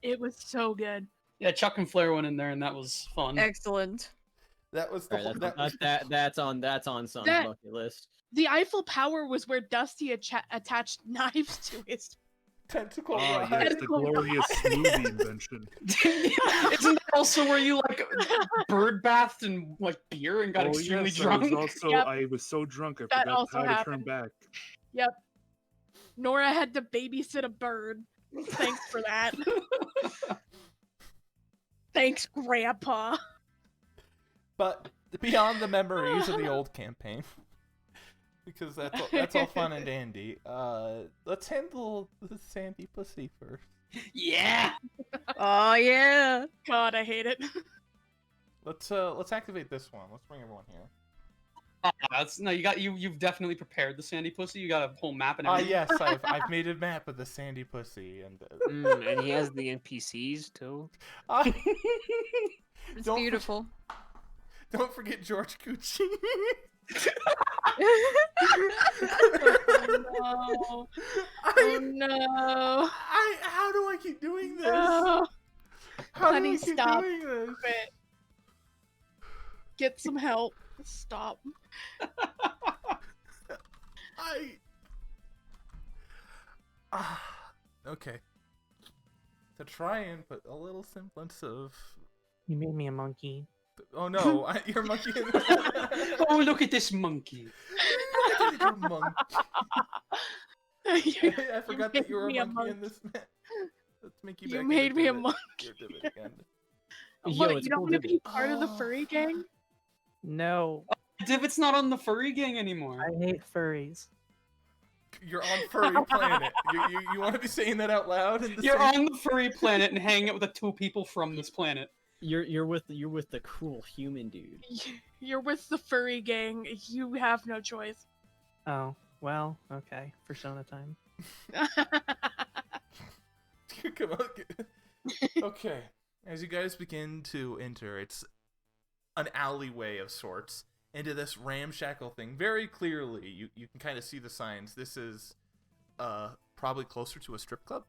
it was so good. Yeah, Chuck and Flair went in there, and that was fun. Excellent. That was the Alright, whole, that's on Sun's That- bucket list. The Eiffel Tower was where Dusty attached knives to his Tentacle Oh, ride. yes, the Tentacle glorious smoothie invention. Isn't that also where you like bird bathed in like beer and got extremely yes, drunk? Yep. I was so drunk I That forgot also how to turn happened. back. Yep. Nora had to babysit a bird. Thanks for that. Thanks, Grandpa. But beyond the memories of the old campaign, because that's all fun and dandy. Let's handle the sandy pussy first. Yeah. Oh yeah. God, I hate it. Let's activate this one. Let's bring everyone here. No, you've definitely prepared the sandy pussy. You got a whole map and everything. Yes, I've made a map of the sandy pussy, and And he has the NPCs too. It's Don't- beautiful. don't forget George Gucci. Oh no. How do I keep doing this? No. How do Honey, I keep stop. doing this? Quit. Get some help. Stop. Okay. To try and put a little semblance of. You made me a monkey. Oh no, you're a monkey. Oh, look at this monkey. You're a monkey. I forgot that you were made a me a monkey in this map. Let's make you. You back made into me a it. monkey. You're doing it again. Yo, What, it's you don't cool want to Divot. be part of the furry gang? No, Divot's not on the furry gang anymore. I hate furries. You're on furry planet. You want to be saying that out loud? In the You're same- on the furry planet and hanging out with the two people from this planet. You're with the cool human dude. You're with the furry gang. You have no choice. Oh, well, okay. Persona time. Come on. Okay. As you guys begin to enter, it's an alleyway of sorts into this ramshackle thing. Very clearly, you can kind of see the signs. This is probably closer to a strip club,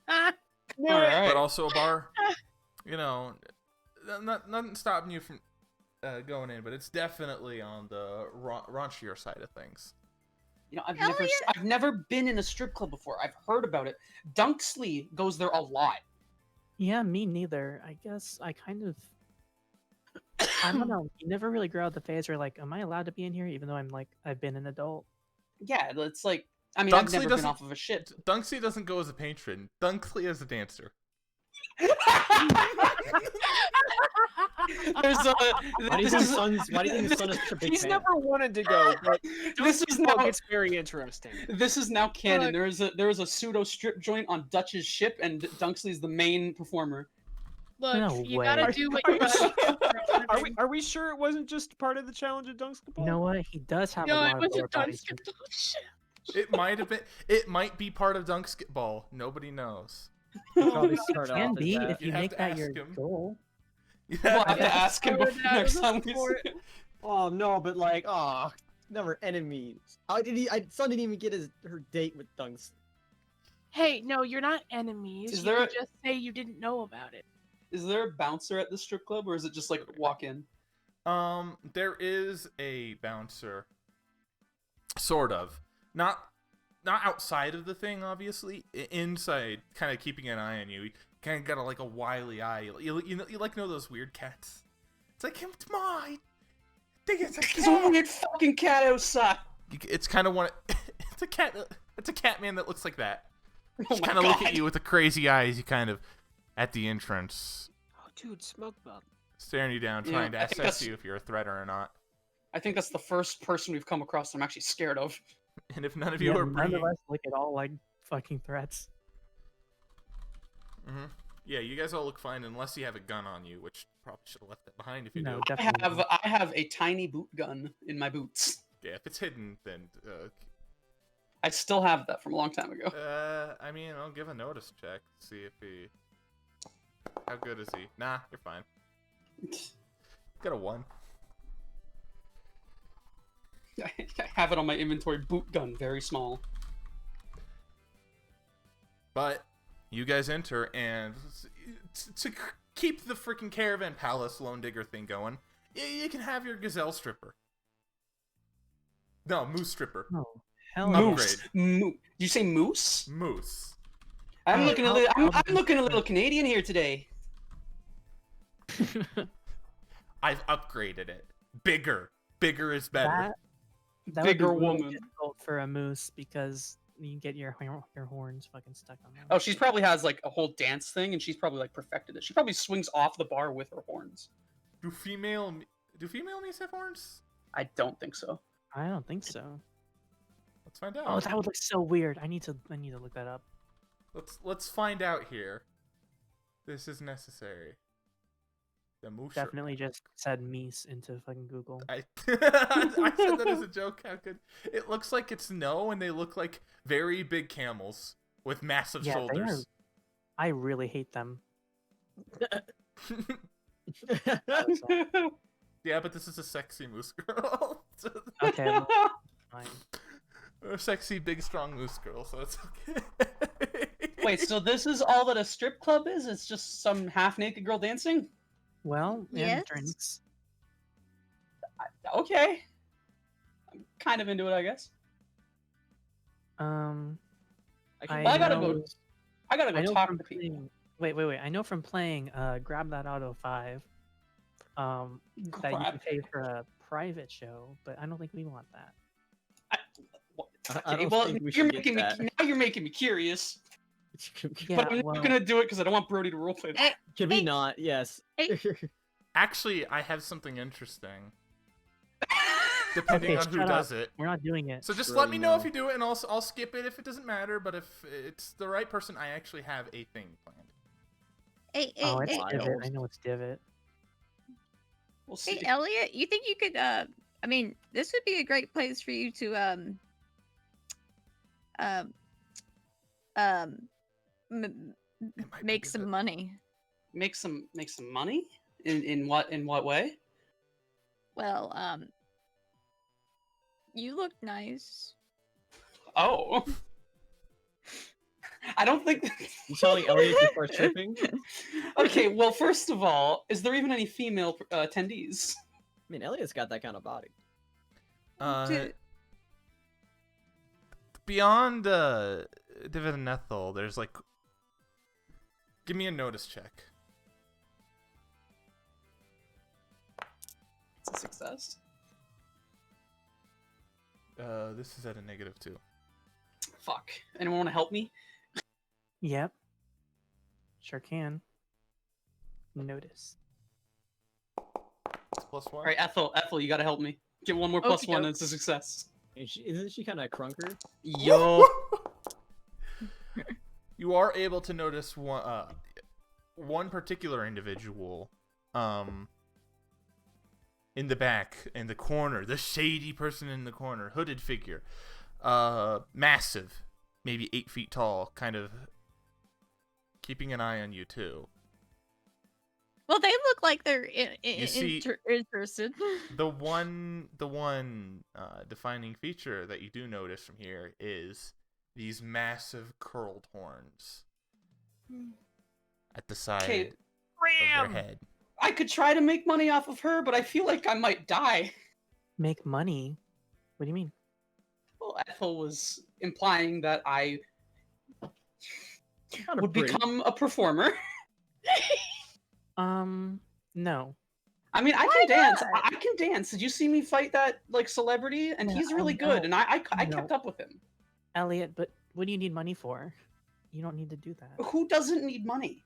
All right. but also a bar. You know, nothing stopping you from going in, but it's definitely on the raunchier side of things. You know, I've Hell never been in a strip club before. I've heard about it. Dunksley goes there a lot. Yeah, me neither. I guess I kind of. I don't know. You never really grow out the phase where like, am I allowed to be in here even though I've been an adult? Yeah, it's like, I mean, I've Dunksley never been doesn't- off of a shit. Dunksy doesn't go as a patron. Dunkley as a dancer. There's a. Why do you This think is, Why do you think the sun is such a big He's fan? never wanted to go, but this is now now. it's very interesting. This is now canon. Look. There is a pseudo strip joint on Dutch's ship, and Dunksley's the main performer. Look, No you way. gotta do what you gotta do. Are we sure it wasn't just part of the challenge of Dunkskip? You know what? He does have a No, lot it of was a lower body Dunkskip. strength. Shit. It might have been. It might be part of Dunksketball. Nobody knows. Probably start Can off as be that. if you You'd have make to that your ask him. goal. You We'll have have to to ask him Forward before that next as a time we see sport. him. Oh no, but like, never enemies. How did Sun didn't even get her date with Dunks. Hey, no, you're not enemies. Is You there can a- just say you didn't know about it. Is there a bouncer at the strip club, or is it just like walk in? There is a bouncer. Sort of. Not outside of the thing, obviously. Inside, kind of keeping an eye on you. You kind of got a wily eye. You know those weird cats. It's like, it's mine. I think it's a There's a cat. weird fucking cat outside. It's kind of one. It's a cat. It's a cat man that looks like that. Oh Just my kind of look at God. you with the crazy eyes. You kind of at the entrance, Oh, dude, smoke bug. staring you down, Yeah, trying to I think assess that's- you if you're a threat or not. I think that's the first person we've come across that I'm actually scared of. And if none of you Yeah, are none bringing, of us look at all like fucking threats. Mhm. Yeah, you guys all look fine unless you have a gun on you, which probably should have left that behind if you No, do. definitely. I have a tiny boot gun in my boots. Yeah, if it's hidden, then I still have that from a long time ago. I mean, I'll give a notice check, see if he. How good is he? Nah, you're fine. Got a 1. I have it on my inventory. Boot gun, very small. But you guys enter, and to keep the freaking Caravan Palace Lone Digger thing going, you can have your Gazelle Stripper. No, Moose Stripper. No. Hell Moose. Upgrade. Did you say moose? Moose. I'm Oh, looking a how- little. how- I'm looking a little Canadian here today. I've upgraded it. Bigger. Bigger is better. That would be Bigger really woman. difficult for a moose because you get your horns fucking stuck on them. Oh, she probably has like a whole dance thing, and she's probably like perfected it. She probably swings off the bar with her horns. Do female meese have horns? I don't think so. I don't think so. Let's find out. Oh, that would look so weird. I need to look that up. Let's find out here. This is necessary. The moose. Definitely just said meese into fucking Google. I said that as a joke. How good? It looks like it's no, and they look like very big camels with massive Yeah, they are. shoulders. I really hate them. Yeah, but this is a sexy moose girl. Okay, well, fine. A sexy, big, strong moose girl, so it's okay. Wait, so this is all that a strip club is? It's just some half-naked girl dancing? Well, and Yes. drinks. Okay. I'm kind of into it, I guess. I I gotta know- go. I gotta I go know talk from to people. playing. Wait. I know from playing Grab That Auto 5, that you can Crap. pay for a private show, but I don't think we want that. I Okay, don't well, think we you're should making get me now. You're making me curious, Yeah, but I'm well, not gonna do it because I don't want Brody to roleplay that. Can we not? Yes. Actually, I have something interesting. Depending Okay, on who shut does up. it. We're not doing it. So just Really let me know if no. you do it, and I'll skip it if it doesn't matter. But if it's the right person, I actually have a thing planned. Hey, Oh, it's hey, Divot. wild. I know it's Divot. We'll see. hey, Elliot, you think you could? I mean, this would be a great place for you to m- It might make be some the- money. Make some money. In what way? Well, you look nice. Oh. I don't think. You telling Elliot to start stripping? Okay, well, first of all, is there even any female attendees? I mean, Elliot's got that kind of body. Dude. Beyond David and Ethel, there's like. Give me a notice check. It's a success. This is at a -2. Fuck. Anyone want to help me? Yep. Sure can. Notice. It's +1. All right, Ethel, you gotta help me. Get one more +1, and it's a success. Isn't she kind of crunker? Yo. You are able to notice one particular individual, in the back, in the corner, the shady person in the corner, hooded figure, massive, maybe 8 feet tall, kind of keeping an eye on you too. Well, they look like they're see- interested. The one defining feature that you do notice from here is these massive curled horns at the side Okay, of their Ram! head. I could try to make money off of her, but I feel like I might die. Make money? What do you mean? Well, Ethel was implying that I Kinda would pretty. become a performer. No. I mean, I can dance. I can dance. Did you see me fight that like celebrity? And Yeah, he's I really know. good, and I I kept know. up with him. Elliot, but what do you need money for? You don't need to do that. Who doesn't need money?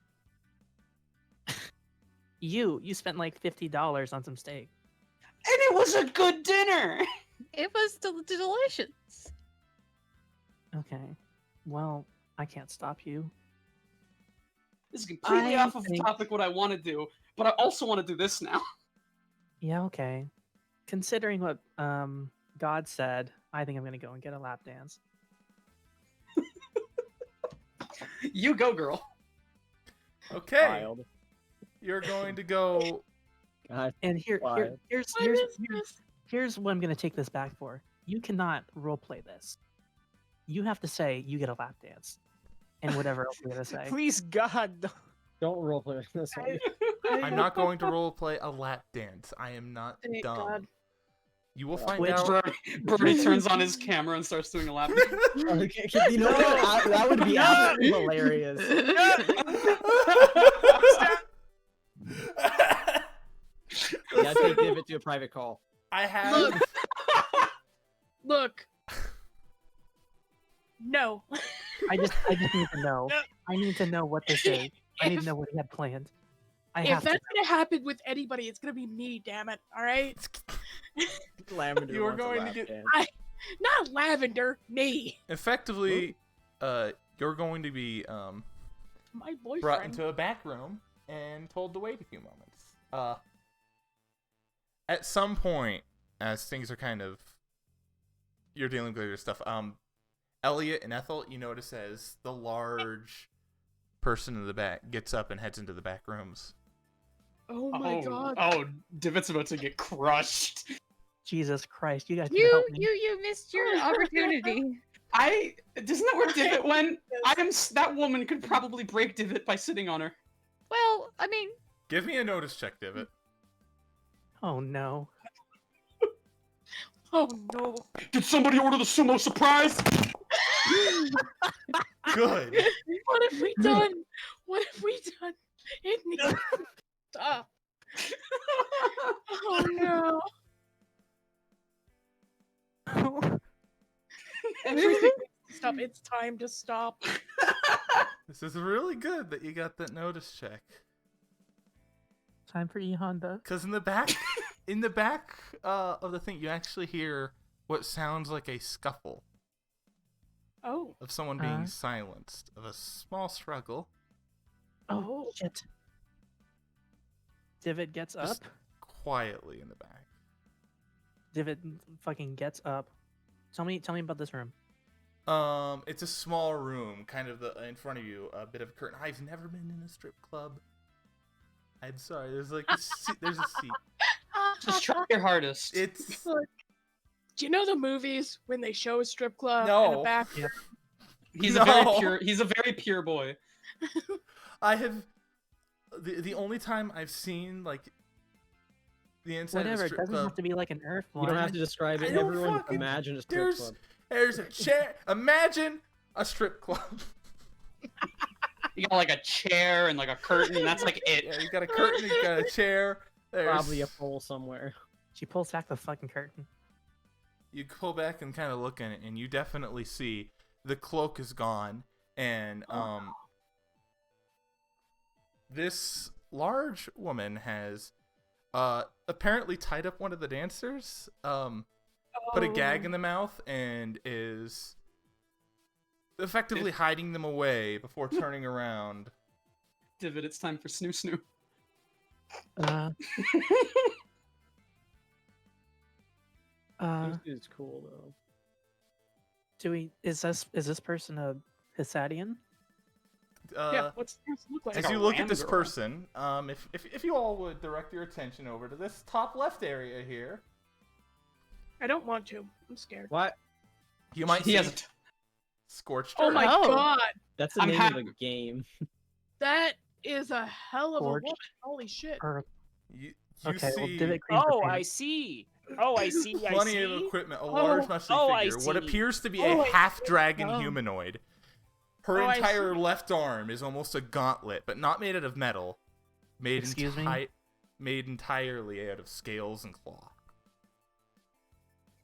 You spent like $50 on some steak. And it was a good dinner. It was delicious. Okay. Well, I can't stop you. This is completely I off of think- topic what I want to do, but I also want to do this now. Yeah, okay. Considering what God said, I think I'm gonna go and get a lap dance. You go, girl. Okay, Wild. you're going to go. God. And Wild. here's what I'm gonna take this back for. You cannot roleplay this. You have to say you get a lap dance, and whatever else you're gonna say. Please, God, no. Don't roleplay this one. I'm not going to role play a lap dance. I am not Thank dumb. God. You will find Twitch. out. Brody turns on his camera and starts doing a lap. Okay, you know what? That would be absolutely hilarious. Yeah, take Divot to a private call. I have. Look. No. I just need to know. I need to know what this is. I need to know what he had planned. If that's gonna happen with anybody, it's gonna be me. Damn it! All right. Lavender. You are wants a going to lap get- dance. Not Lavender. Me. Effectively, you're going to be My boyfriend. brought into a back room and told to wait a few moments. At some point, as things are kind of, you're dealing with your stuff. Elliot and Ethel, you notice as the large person in the back gets up and heads into the back rooms. Oh my god. Oh, Divot's about to get crushed. Jesus Christ, you guys need to help me. You missed your opportunity. Isn't that where Divot went? That woman could probably break Divot by sitting on her. Well, I mean, Give me a notice check, Divot. Oh no. Oh no. Did somebody order the sumo surprise? Good. What have we done? What have we done? It needs to stop. Oh no. Everything needs to stop. It's time to stop. This is really good that you got that notice check. Time for E Honda. Because in the back of the thing, you actually hear what sounds like a scuffle Oh. of someone being silenced, of a small struggle. Oh shit. Divot gets Just up. quietly in the back. Divot fucking gets up. Tell me about this room. It's a small room, kind of in front of you, a bit of a curtain. I've never been in a strip club. I'm sorry. There's like a seat. There's a seat. Just try your hardest. It's Look, do you know the movies when they show a strip club in No. the back? Yep. He's No. a very pure boy. I have the only time I've seen like the inside Whatever. of a It strip doesn't club. have to be like an earth You don't have to describe I it. don't Everyone fucking- imagine a strip There's club. there's a chair. Imagine a strip club. You got like a chair and like a curtain, and that's like it. Yeah, you got a curtain. You got a chair. There's, Probably a pole somewhere. She pulls back the fucking curtain. You pull back and kind of look in it, and you definitely see the cloak is gone, and this large woman has apparently tied up one of the dancers, put a gag in the mouth, and is effectively hiding them away before turning around. Divot, it's time for snoo snoo. Uh, This is cool though. is this person a Hesatian? Yeah, what's this look like? As like you a look at ram this girl. person, if you all would direct your attention over to this top left area here, I don't want to. I'm scared. What? you might He see has a Scorched Oh Earth. my Oh. god. That's the I'm name happy- of the game. That is a hell of a Gorge. woman. Holy shit. Or You okay, well, see Divot Green's Oh, her I favorite. see. Oh, I see. I plenty see. of equipment, a large muscly oh, I figure, what see. appears to be Oh, a I half-dragon Oh. humanoid. Her Oh, I entire left arm is almost a gauntlet, but not made out of metal. Made Excuse me? Made entirely out of scales and claw.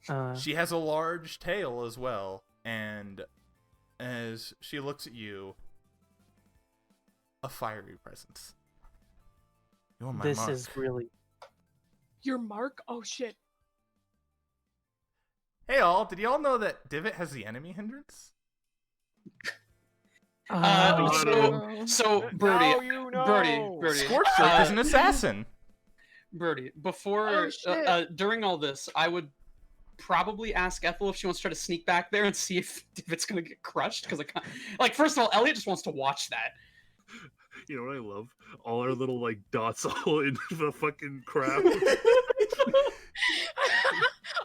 Uh, She has a large tail as well, and as she looks at you, a fiery presence. You're my this mark. is really. Your mark? Oh shit. Hey all, did y'all know that Divot has the enemy hindrance? So Birdie, Now you know. Birdie, Scorched Earth is an assassin. Birdie. Before Oh, shit. during all this, I would probably ask Ethel if she wants to try to sneak back there and see if Divot's gonna get crushed. Because like first of all, Elliot just wants to watch that. You know what I love? All our little like dots all in the fucking crap.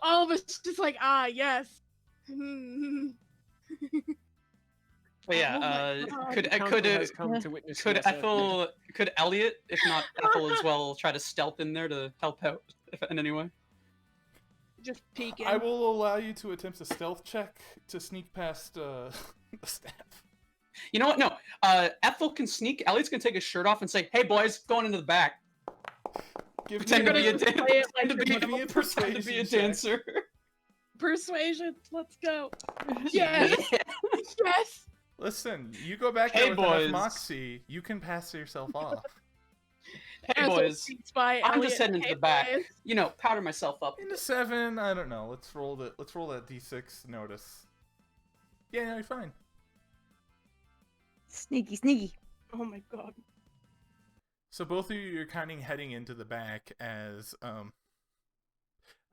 All of us just like, yes. But yeah, Oh my God. could Council has come to witness could this Ethel could Elliot, if not Ethel as well, try to stealth in there to help out in any way? Just peeking. I will allow you to attempt a stealth check to sneak past the staff. You know what? No. Ethel can sneak. Elliott's gonna take his shirt off and say, "Hey boys, going into the back." Pretend to be a dancer. Persuasion. Let's go. Yes. Yes. Listen, you go back there with enough moxie, you can pass yourself off. Hey boys, I'm just heading into the back. You know, powder myself up. Into 7, I don't know. Let's roll that D6 notice. Yeah, no, you're fine. Sneaky. Oh my god. So both of you are kind of heading into the back as I'm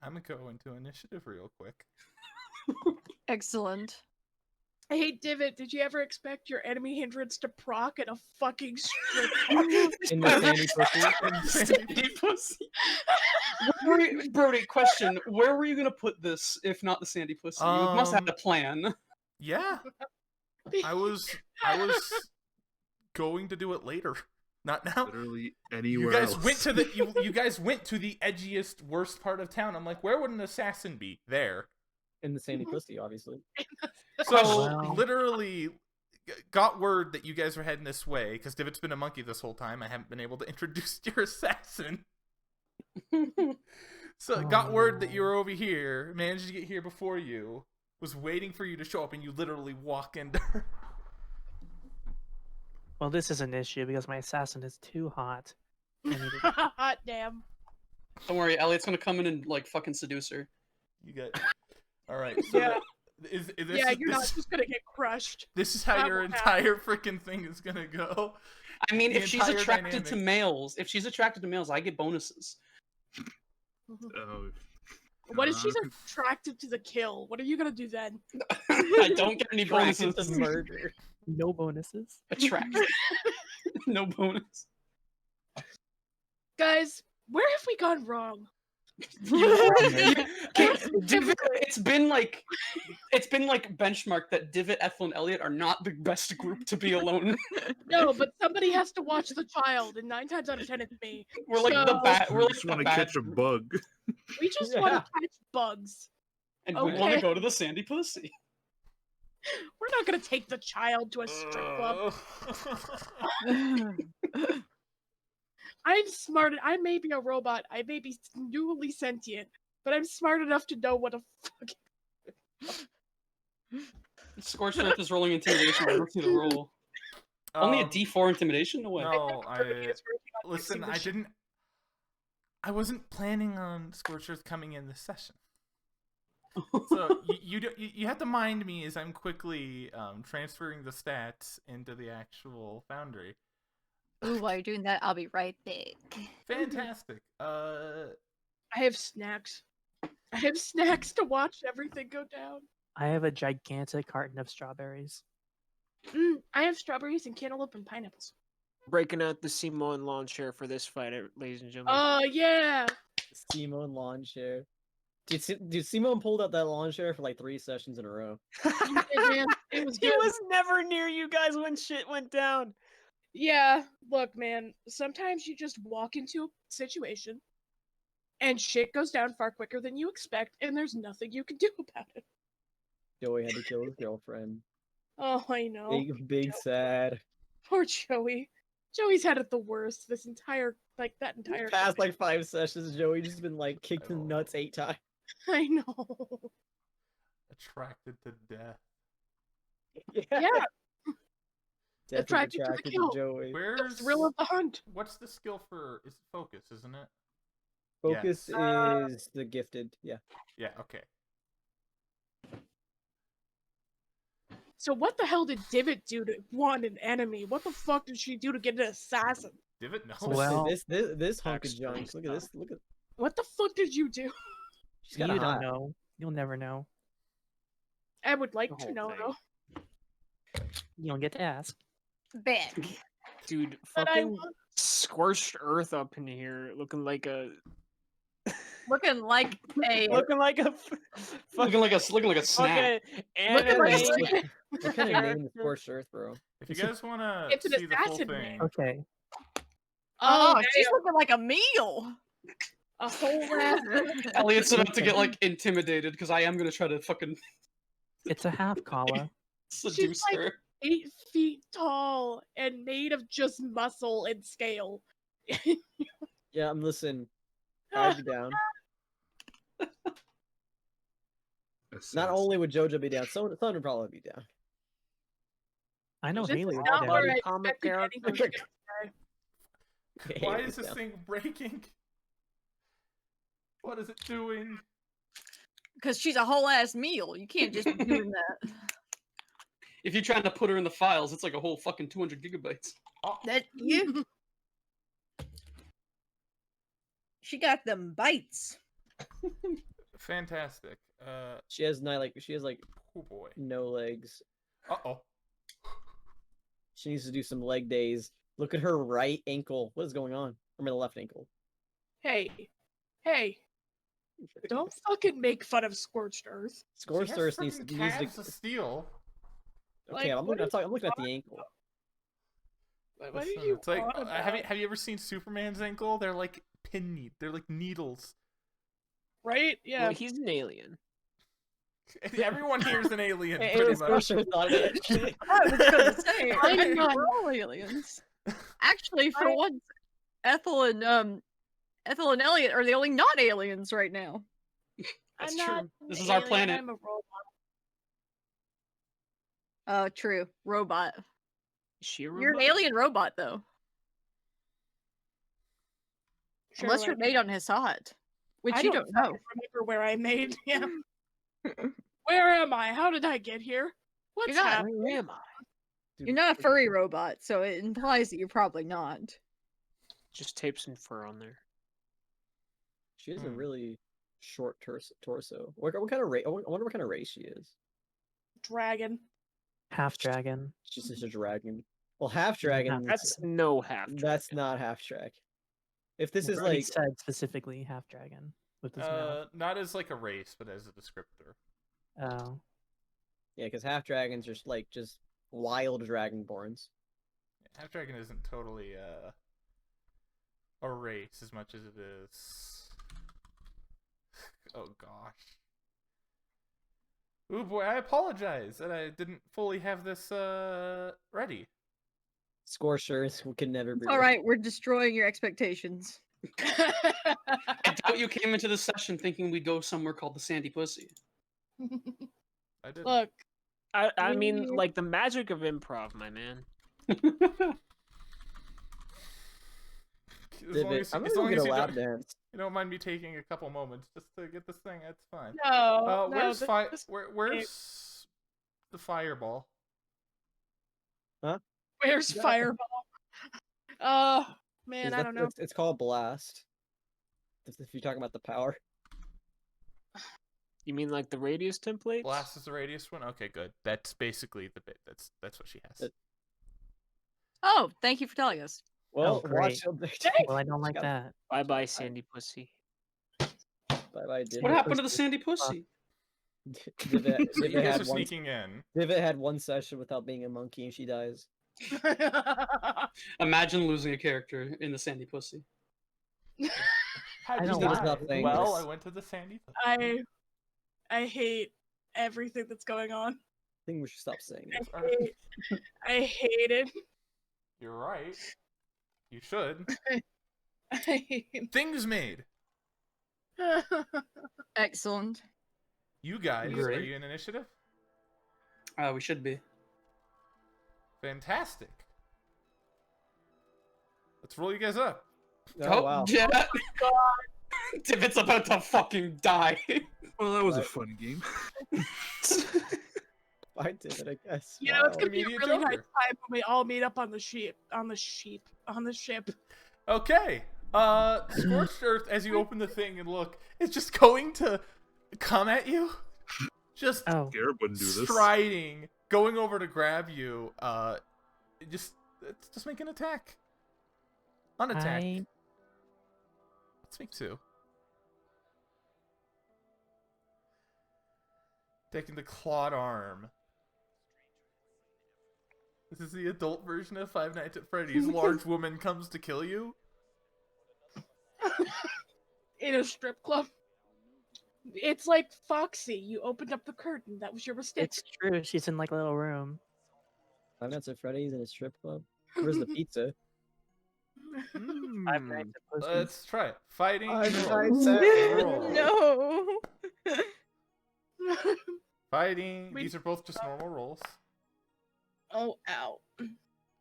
gonna go into initiative real quick. Excellent. Hey, Divot, did you ever expect your enemy hindrance to proc in a fucking strip? In the sandy pussy. Brody, question. Where were you going to put this, if not the sandy pussy? You must have had a plan. Yeah. I was going to do it later. Not now. Literally anywhere you guys else. went to you guys went to the edgiest, worst part of town. I'm like, where would an assassin be? There. In the sandy pussy, obviously. So literally got word that you guys were heading this way because Divot's been a monkey this whole time. I haven't been able to introduce your assassin. So got word that you were over here, managed to get here before you, was waiting for you to show up, and you literally walk into her. Well, this is an issue because my assassin is too hot. Hot damn. Don't worry, Elliot's gonna come in and like fucking seduce her. You got. All right. So Yeah. You're not just gonna get crushed. This is how your entire freaking thing is gonna go. I mean, The if she's entire attracted dynamic. to males, I get bonuses. Oh, What if she's attracted to the kill? What are you gonna do then? I don't get any Attracted bonuses. to murder. No bonuses. Attracted. No bonus. Guys, where have we gone wrong? It's been like benchmarked that Divot, Ethel, and Elliot are not the best group to be alone. No, but somebody has to watch the child, and 9 times out of 10 it's me. We're like the bat. We're We like just the want to bad catch a group. bug. We just want to catch bugs. And we want to go to the sandy pussy. We're not gonna take the child to a strip club. I'm smart. I may be a robot. I may be newly sentient, but I'm smart enough to know what a fucking. Scorched Earth is rolling intimidation. I don't see the roll. Only a D4 intimidation? No way. No, listen. I wasn't planning on Scorched Earth coming in this session. So you have to mind me as I'm quickly transferring the stats into the actual foundry. Ooh, while you're doing that, I'll be right back. Fantastic. I have snacks. I have snacks to watch everything go down. I have a gigantic carton of strawberries. I have strawberries and cantaloupe and pineapples. Breaking out the Simone lawn chair for this fight, ladies and gentlemen. Oh yeah. Simone lawn chair. Dude, Simone pulled out that lawn chair for like 3 sessions in a row. It was He good. was never near you guys when shit went down. Yeah, look, man. Sometimes you just walk into a situation, and shit goes down far quicker than you expect, and there's nothing you can do about it. Joey had to kill his girlfriend. Oh, I know. Big sad. Poor Joey. Joey's had it the worst this entire Past like 5 sessions, Joey just been like kicked in the nuts 8 times. I know. Attracted to death. Yeah. Definitely Attracted to the kill. Joey. Where's The thrill of the hunt. What's the skill for? Is focus, isn't it? Focus Yes. is the gifted. Yeah. Yeah. Okay. So what the hell did Divot do to want an enemy? What the fuck did she do to get an assassin? Divot knows. Well, This hunk of Backstory junk. Look at this. Look at. What the fuck did you do? She's you got a don't hot. know. You'll never know. I would like The to whole know thing. though. You don't get to ask. Back. Dude, But I fucking want scorched earth up in here, looking like a Looking like a looking like a Looking like a snack. fucking Look at my anime. skin. What kind of name is Scorched Earth, bro? If you guys want to It's an see the full assassin thing, name. Okay. Oh, damn. she's looking like a meal. A whole ass. Elliot's about to get like intimidated because I am gonna try to fucking It's a half Kala. seduce like- her. 8 feet tall and made of just muscle and scale. Yeah, I'm listening. I'd be down. Not only would JoJo be down, someone would probably be down. I know This Haley is would not be where down. I Comic expected anything to go. Why Haley's is this down. thing breaking? What is it doing? Because she's a whole ass meal. You can't just be doing that. If you're trying to put her in the files, it's like a whole fucking 200 gigabytes. Oh, That you. She got them bites. fantastic. She has like Oh boy. no legs. Uh-oh. She needs to do some leg days. Look at her right ankle. What is going on? I mean, the left ankle. Hey, don't fucking make fun of Scorched Earth. Scorched She has Earth needs freaking to. calves of steel. Okay, Like, I'm what looking. are I'm looking at the ankle. What are Listen, you it's like, on have about? you ever seen Superman's ankle? They're like they're like needles. Right? Yeah. Well, he's an alien. Everyone here is an alien, Hey, pretty it's much. Scorched not it. Actually. I was gonna say, I'm not- we're all aliens. Actually, for I- once, Ethel and Elliot are the only not aliens right now. That's I'm true. not This an is our alien, planet. I'm a robot. Oh, true. Robot. Is she a You're an robot? alien robot, though. Sure, Unless you're like- made on Hesat, which I you don't don't know. remember where I made. Yeah. Where am I? How did I get here? What's You're not- happening? Where am I? Dude, You're not a furry robot, so it implies that you're probably not. Just tape some fur on there. She has a Hmm. really short torso. What kind of race? I wonder what kind of race she is. Dragon. Half dragon. She's just a dragon. Well, half dragon. That's no half. That's not half dragon. If this is Already like said specifically half dragon with his mouth. Not as like a race, but as a descriptor. Oh. yeah, because half dragons are just wild dragonborns. Half dragon isn't totally a race as much as it is. Oh gosh. Ooh boy, I apologize that I didn't fully have this ready. Scorchers can never be. All right, we're destroying your expectations. I doubt you came into this session thinking we'd go somewhere called the Sandy Pussy. I did. Look, I mean, We- like the magic of improv, my man. As long as, I'm as gonna long get as a you lap don't, dance. you don't mind me taking a couple moments just to get this thing, that's fine. no. no, Where's this- where's the fireball? Where's Yeah. Fireball? Man, I don't know. It's called blast. If you're talking about the power. You mean like the radius template? Blast is the radius one? Okay, good. That's basically the bit. That's what she has. Oh, thank you for telling us. Well, great. watch. Well, I don't like that. Bye bye, Sandy Pussy. Bye bye. What happened to the Sandy Pussy? Divot You guys had are one. sneaking in. Divot had one session without being a monkey, and she dies. Imagine losing a character in the Sandy Pussy. How'd I you don't die? like Stop saying Well, this. I went to the Sandy. Pussy. I hate everything that's going on. I think we should stop saying I it. hate, I hate it. You're right. You should. I hate Things made. it. Excellent. You guys, are Great. you in initiative? We should be. Fantastic. Let's roll you guys up. Oh, wow. Yeah. Divot's about to fucking die. Well, that was a Right. fun game. I did it, I guess. You know, it's Wow. gonna be a Immediate really nice Joker. time when we all meet up on the ship. On the ship. Okay. Scorched Earth, as you open the thing and look, it's just going to come at you. Just Oh. Garrett wouldn't do this. striding, going over to grab you. Just make an attack. Unattack. Let's make 2. Taking the clawed arm. This is the adult version of Five Nights at Freddy's. Large woman comes to kill you. in a strip club. It's like Foxy. You opened up the curtain. That was your mistake. It's true. She's in like a little room. Five Nights at Freddy's in a strip club. Where's the pizza? Five Nights at Freddy's. Let's try it. Fighting. Five roll. Nights at Roll. No. Fighting. These are both just normal rolls. Oh, ow.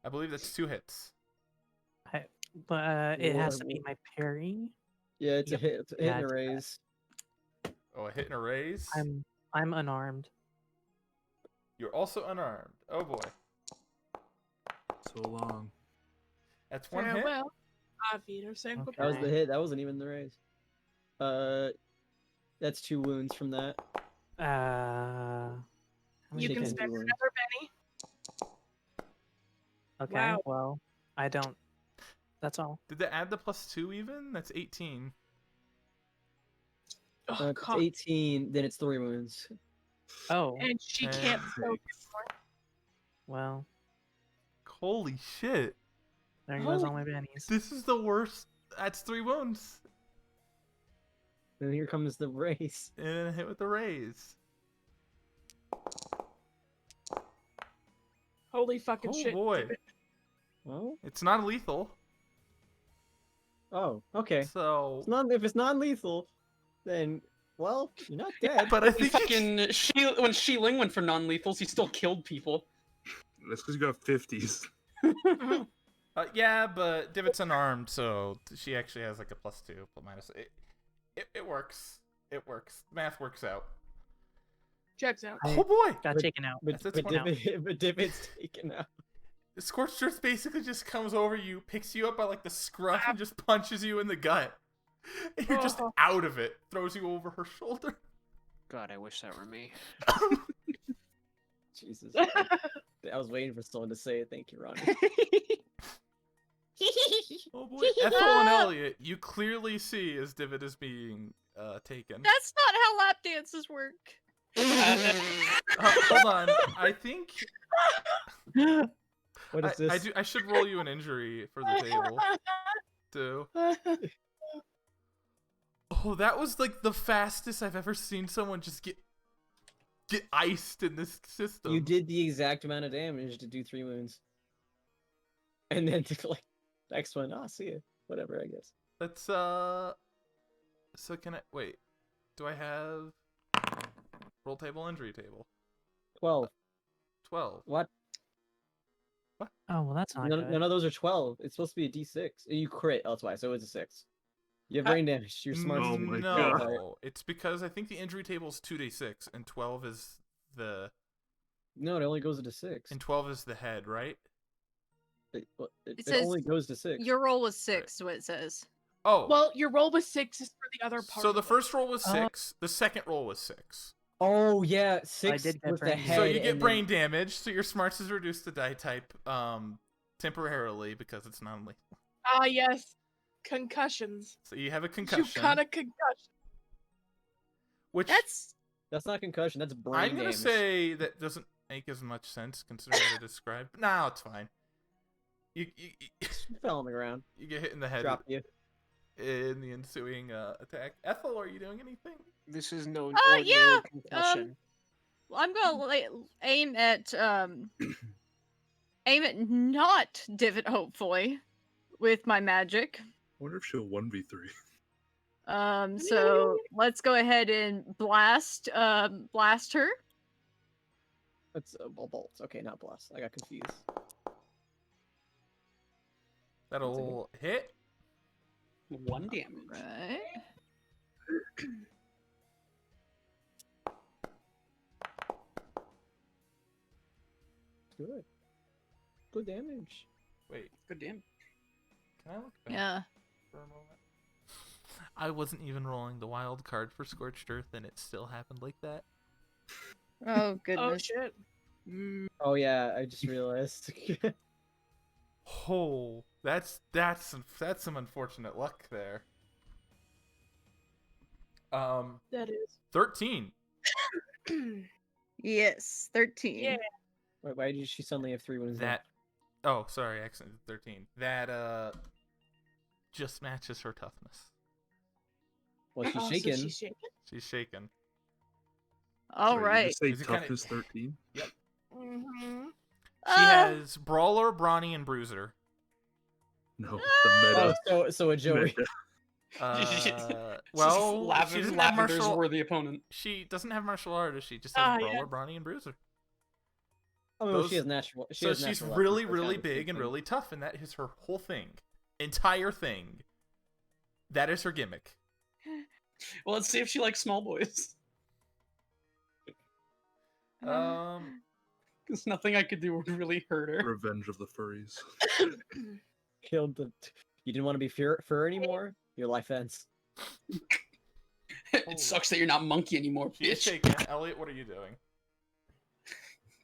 I believe that's 2 hits. But it has to be my parry. Yeah, it's a hit. It's a hit Yeah, and a it's bad. raise. Oh, a hit and a raise. I'm unarmed. You're also unarmed. Oh boy. So long. That's 1 hit. Farewell. Auf Wiedersehen. Okay. That was the hit. That wasn't even the raise. That's 2 wounds from that. How many You can did I spend do? another penny. Okay, Wow. well, I don't. That's all. Did they add the +2 even? That's 18. Oh, If it's God. 18, then it's 3 wounds. Oh, And she And can't six. focus well, Holy shit. there goes Holy- all my bennies. This is the worst. That's 3 wounds. Then here comes the raise. And a hit with the raise. Holy fucking Oh shit. boy. Well, It's not lethal. oh, okay. So. It's not, if it's non-lethal, then, well, you're not dead. But I He think fucking when Shi Ling went for non-lethals, he still killed people. That's because you got 50s. yeah, but Divot's unarmed, so she actually has like a +2, ±. It works. It works. Math works out. Checks out. I Oh boy! got taken out. But, That's one out. but Divid's taken out. The Scorched Earth basically just comes over you, picks you up by like the scruff, and just punches you in the gut. And you're just out of it. Throws you over her shoulder. God, I wish that were me. Jesus. I was waiting for someone to say it. Thank you, Ronnie. Oh boy. Ethel and Elliot, you clearly see as Divot is being taken. That's not how lap dances work. Hold on. I think What is this? I should roll you an injury for the table. Too. Oh, that was like the fastest I've ever seen someone just get iced in this system. You did the exact amount of damage to do 3 wounds. And then to like next one, see ya. Whatever, I guess. Let's so can I wait? Do I have roll table, injury table? 12. 12. What? Oh, well, that's not None, good. none of those are 12. It's supposed to be a D6. You crit, that's why, so it's a 6. You have brain damage. You're smart. Oh my no, God. it's because I think the injury table is 2d6 and 12 is the No, it only goes to 6. and 12 is the head, right? It says only goes to 6. Your roll was 6, is what it says. Oh, Well, your roll was 6 is for the other part. so the of it. first roll was 6, the second roll was 6. Oh yeah, 6 did get with the brain head. So you and get then- brain damage, so your smarts is reduced to die type temporarily because it's non-lethal. Ah, yes. Concussions. So you have a concussion, You got a concussion. which That's That's not concussion. That's brain I'm gonna damage. say that doesn't make as much sense considering what I described. But no, it's fine. You Fell on the ground. you get hit in the head Drop you. in the ensuing attack. Ethel, are you doing anything? This is no yeah, ordinary concussion. I'm gonna aim at not Divot, hopefully, with my magic. I wonder if she'll 1v3. So let's go ahead and blast her. That's bolts. Okay, not blast. I got confused. That'll hit. 1 damage. Right. Good. Good damage. Wait, Good damage. can I look back Yeah. for a moment? I wasn't even rolling the wild card for Scorched Earth, and it still happened like that. Oh Oh, goodness. shit. Oh yeah, I just realized. Oh, that's some unfortunate luck there. That is. 13. Yes, 13. Yeah. Wait, why did she suddenly have 3 wounds? That. Oh, sorry, accident. 13. That just matches her toughness. Well, she's Oh, so shaking. she's shaking. She's shaken. All Sorry, did you right. say Is it kinda- toughness 13? Mm-hmm. She has Brawler, Brawny, and Bruiser. No, the Oh, so a Joey. meta. Well, she doesn't have Lavender's martial. worthy opponent. She doesn't have martial artist. She just has Ah, Brawler, yeah. Brawny, and Bruiser. Oh, Those- she has natural. She So has she's natural really, weapons, really that's kind of big and thing. really tough, and that is her whole thing, entire thing. That is her gimmick. Well, let's see if she likes small boys. Because nothing I could do would really hurt her. Revenge of the furries. Killed the. You didn't want to be fur anymore. Your life ends. It sucks that you're not monkey anymore, She's bitch. shaking. Elliot, what are you doing?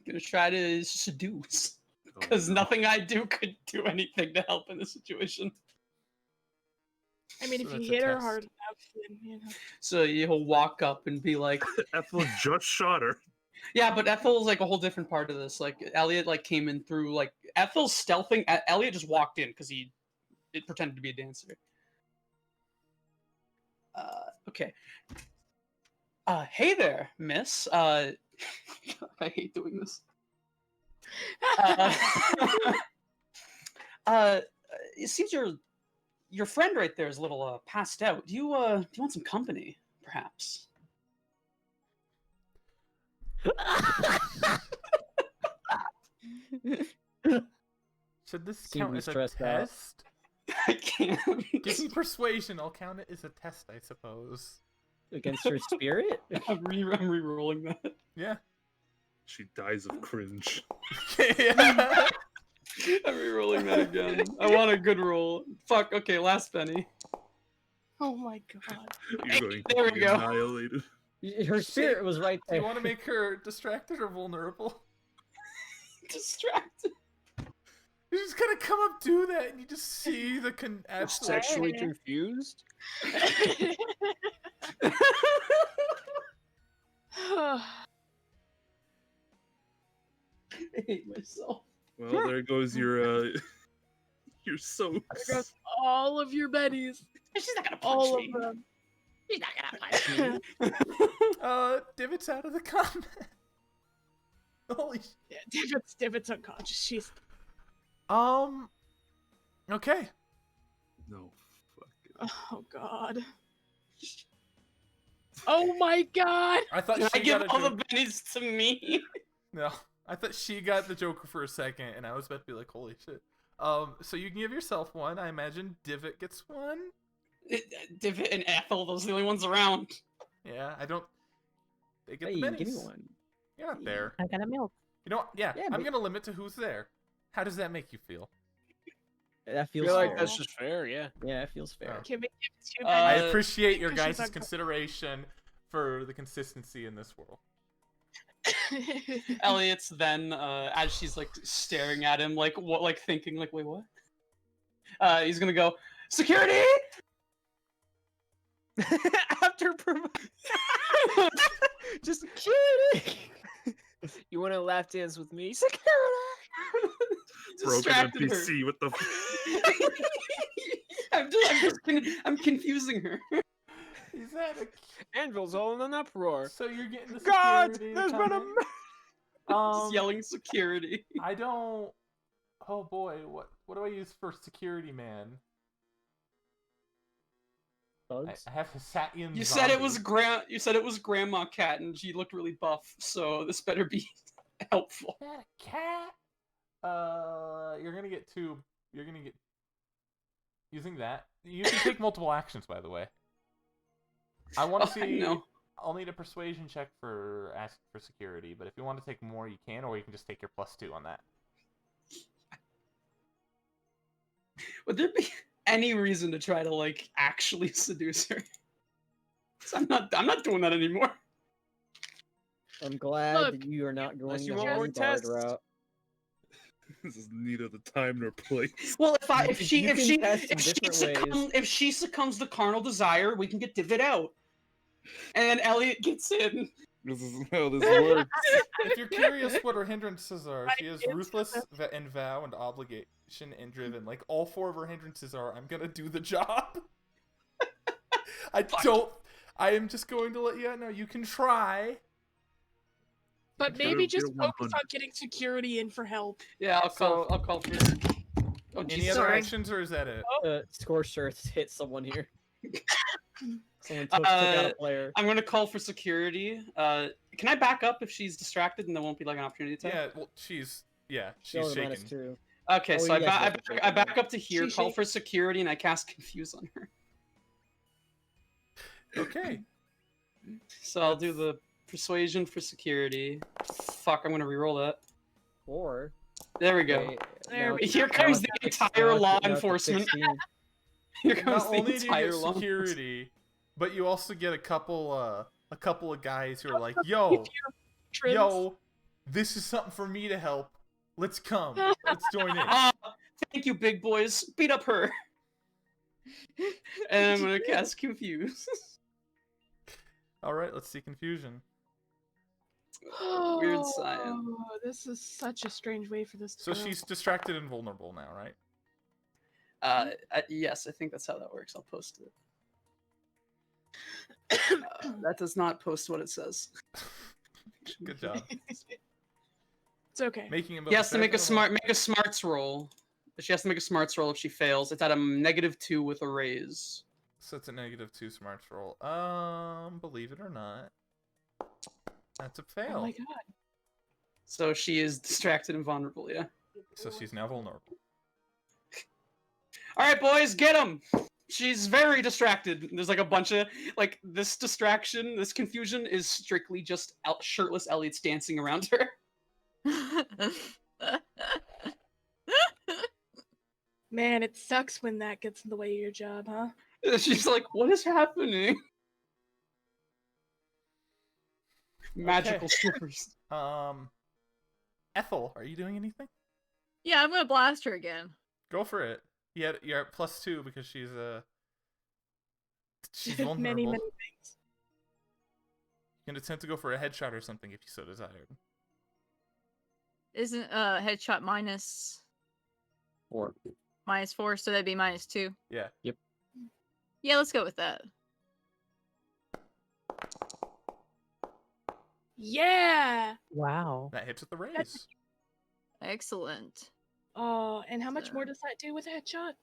Gonna try to seduce. Oh, Because no. nothing I do could do anything to help in this situation. I mean, So if you that's a hit her test. hard enough, then you know. So he'll walk up and be like, Ethel just shot her. yeah, but Ethel's like a whole different part of this. Like Elliot like came in through like Ethel's stealthing. Elliot just walked in because it pretended to be a dancer. Okay. Hey there, miss. I hate doing this. It seems your friend right there is a little passed out. Do you want some company, perhaps? Should this Seem count as a stressed out. test? I can't. Give me persuasion. I'll count it as a test, I suppose. Against her spirit. I'm re-rolling that. Yeah. She dies of cringe. Yeah. I'm re-rolling that again. I want a good roll. Fuck. Okay, last penny. Oh my god. You're going There we to be go. annihilated. Her spirit was right Do you there. want to make her distracted or vulnerable? Distracted. You're just gonna come up, do that, and you just see the absolute. Sexually confused? I hate myself. Well, there goes your your soaps. There goes all of your bennies. She's not gonna punch All me. of them. She's not gonna punch me. Divot's out of the comment. Holy sh- Yeah, Divot's unconscious. She's Okay. No, fuck it. oh god. Oh my god. I thought Did I she give got a all the joke. bennies to me? No, I thought she got the Joker for a second, and I was about to be like, holy shit. So you can give yourself one. I imagine Divot gets one. Divot and Ethel, those are the only ones around. Yeah, I don't. They get Hey, the give me bennies. one. You're not there. I got a milk. You know what? Yeah, Yeah, I'm but- gonna limit to who's there. How does that make you feel? That I feels feel like fair. that's just fair, yeah. Yeah, it feels fair. Can we give two I bennies? appreciate your because she's guys' unconscious. consideration for the consistency in this world. Elliot's then, as she's like staring at him, like what, like thinking, like, wait, what? He's gonna go, security! After just security. You want to lap dance with me? Security. Broken Distracted her. NPC. What the? I'm confusing her. Is that a... Anvil's all in an uproar. So you're getting the God, security there's been a. coming? Just yelling security. I don't. Oh boy, what do I use for security man? Bugs? I have Hesatian. You said it was You said it was Grandma Cat, and she looked really buff. So this better be helpful. Is that a cat? You're gonna get two. You're gonna get using that. You can take multiple actions, by the way. I want to Oh, I see. know. I'll need a persuasion check for asking for security, but if you want to take more, you can, or you can just take your +2 on that. Would there be any reason to try to like actually seduce her? 'Cause I'm not doing that anymore. I'm glad Look, that you are not going unless you the want more Harry Bard tests. route. This is neither the time nor place. Well, if You can test in different ways. if she succumbs to carnal desire, we can get Divot out, and Elliot gets in. This is how this works. If you're curious what her hindrances are, she has It's- ruthless and vow and obligation and driven. Like all 4 of her hindrances are, I'm gonna do the job. I don't. I am just going to let you know you can try. But Get maybe a just focus 100. on getting security in for help. Yeah, So- I'll call for. Oh, Any Jesus. other Sorry. actions, or is that it? Scorched Earth hit someone here. Someone took out a player. I'm gonna call for security. Can I back up if she's distracted and there won't be like an opportunity attack? Yeah, well, she's Still shaking. at -2. Okay, Oh, so you guys both I shaken, back right? up to here, She's call shaking. for security, and I cast Confuse on her. Okay. So I'll do the Persuasion for security. Fuck, I'm gonna reroll that. 4. There we go. Okay, There now we it's- Here go. comes now the it's- entire now it's- law now it's a enforcement. 16. Here comes Not the only do you entire get law enforcement. security, but you also get a couple of guys who are like, "Yo, Trims. yo, this is something for me to help. Let's come. Let's join in." Ah, thank you, big boys. Beat up her. And I'm gonna cast Confuse. All right, let's see confusion. Weird sign. Oh, this is such a strange way for this to So go. she's distracted and vulnerable now, right? Yes, I think that's how that works. I'll post it. That does not post what it says. Good job. It's okay. Making him. He has to make a distracted. smarts roll. She has to make a smarts roll if she fails. It's at a -2 with a raise. So it's a -2 smarts roll. Believe it or not, that's a fail. Oh my god. So she is distracted and vulnerable. Yeah. So she's now vulnerable. All right, boys, get him. She's very distracted. There's like a bunch of this distraction, this confusion is strictly just shirtless Elliot's dancing around her. Man, it sucks when that gets in the way of your job, huh? She's like, "What is happening?" Magical strippers. Ethel, are you doing anything? Yeah, I'm gonna blast her again. Go for it. You're at +2 because she's vulnerable. many things. You can attempt to go for a headshot or something if you so desired. Isn't headshot -4. -4, so that'd be -2. Yeah. Yep. Yeah, let's go with that. Yeah! Wow. That hits with the raise. Excellent. Oh, and how much So- more does that do with a headshot?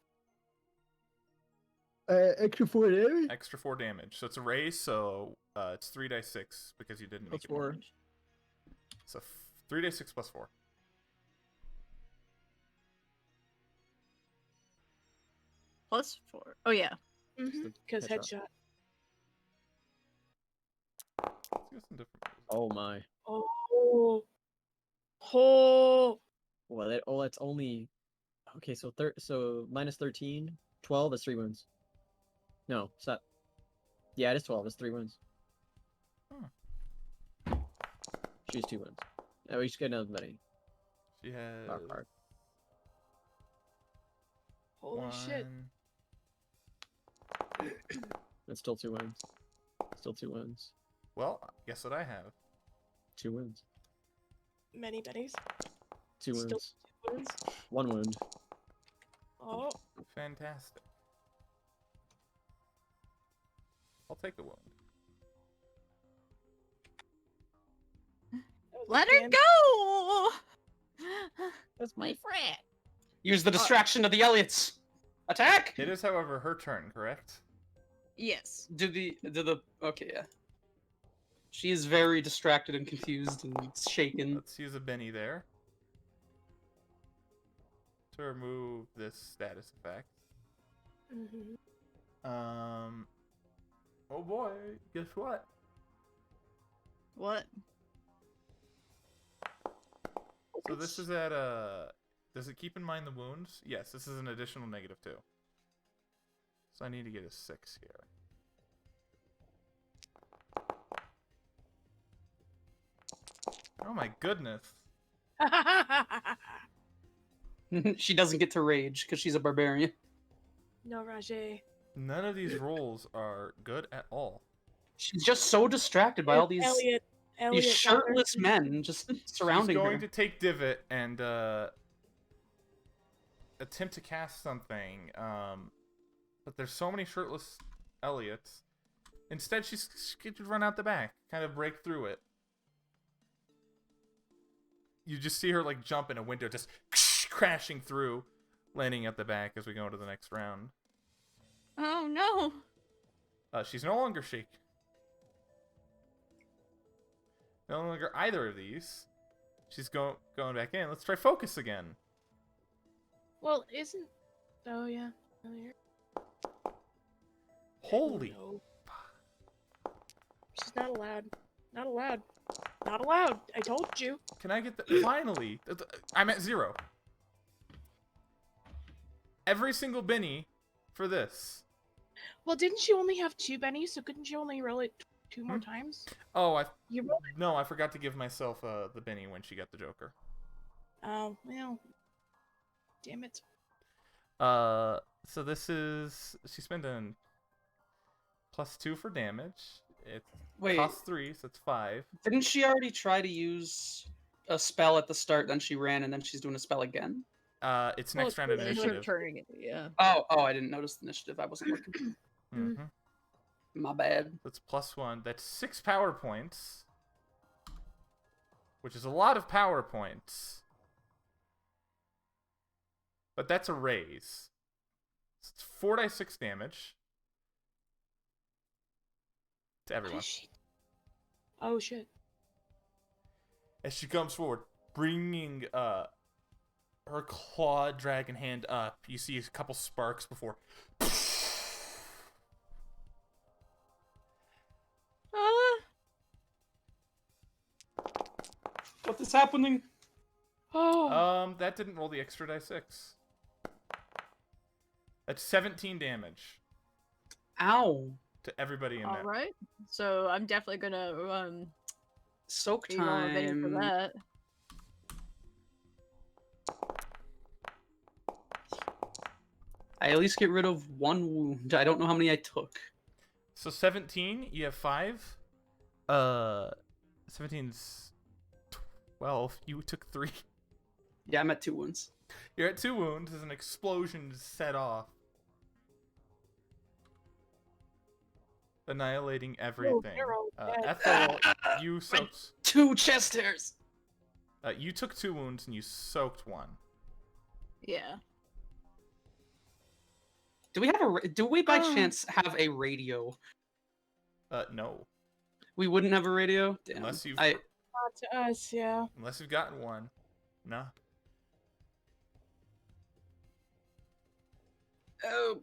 Extra 4 damage. Extra 4 damage. So it's a raise, so it's 3d6 because you didn't make Plus it more 4. damage. So 3d6 plus 4. +4. Oh yeah. Mm-hmm. Because headshot. headshot. Let's go some different moves. Oh my. Oh. Oh. Well, that's only. Okay, so -13, 12 is 3 wounds. No, so. Yeah, it is 12. It's 3 wounds. She's 2 wounds. Oh, we just get another many. She has Holy shit. It's still 2 wounds. Still 2 wounds. Well, guess what I have? 2 wounds. Many bennies. 2 Still wounds. 2 wounds. 1 wound. Oh. Fantastic. I'll take a wound. That was Let her damn- go. That's my friend. Use the distraction of the Elliots. Attack! It is, however, her turn, correct? Yes. Okay, yeah. She is very distracted and confused and shaken. Let's use a Benny there to remove this status effect. Mhm. Oh boy, guess what? What? So this is at does it keep in mind the wounds? Yes, this is an additional -2. So I need to get a 6 here. Oh my goodness. She doesn't get to rage because she's a barbarian. No, Rajay. None of these rolls are good at all. She's just so distracted by all these Elliot, these shirtless men just surrounding She's going her. to take divot and attempt to cast something. But there's so many shirtless Elliots Instead, she could run out the back, kind of break through it. You just see her like jump in a window, just crashing through, landing at the back as we go into the next round. Oh no! She's no longer shaking. No longer either of these. She's going back in. Let's try focus again. Well, isn't... Oh, yeah. Oh, you're... Holy. No. She's not allowed. Not allowed. Not allowed. I told you. Can I get the... Finally. I'm at 0. Every single Benny for this. Well, didn't she only have 2 bennies, so couldn't she only roll it 2 more times? Oh, You rolled it. No, I forgot to give myself the Benny when she got the Joker. Oh, well. Damn it. So this is... She's spending +2 for damage. It costs 3, so it's 5. Didn't she already try to use a spell at the start, then she ran, and then she's doing a spell again? It's next round of initiative. Turning it, yeah. Oh, I didn't notice the initiative. I wasn't looking. Mm-hmm. My bad. That's +1. That's 6 power points. Which is a lot of power points. But that's a raise. So it's 4d6 damage. To everyone. Oh, shit. As she comes forward, bringing her clawed dragon hand up, you see a couple sparks before... What is happening? Oh. That didn't roll the extra d6. That's 17 damage. Ow. To everybody in there. All right. So I'm definitely gonna soak be rolling a Benny for time. that. I at least get rid of 1 wound. I don't know how many I took. So 17, you have 5. 17's 12. You took 3. Yeah, I'm at 2 wounds. You're at 2 wounds as an explosion is set off. Annihilating everything. Ethel, you soaked... 2 chest hairs! You took 2 wounds and you soaked 1. Yeah. Do we by chance have a radio? No. We wouldn't have a radio? Damn. Unless you've... Not to us, yeah. Unless you've gotten one. No. Oh,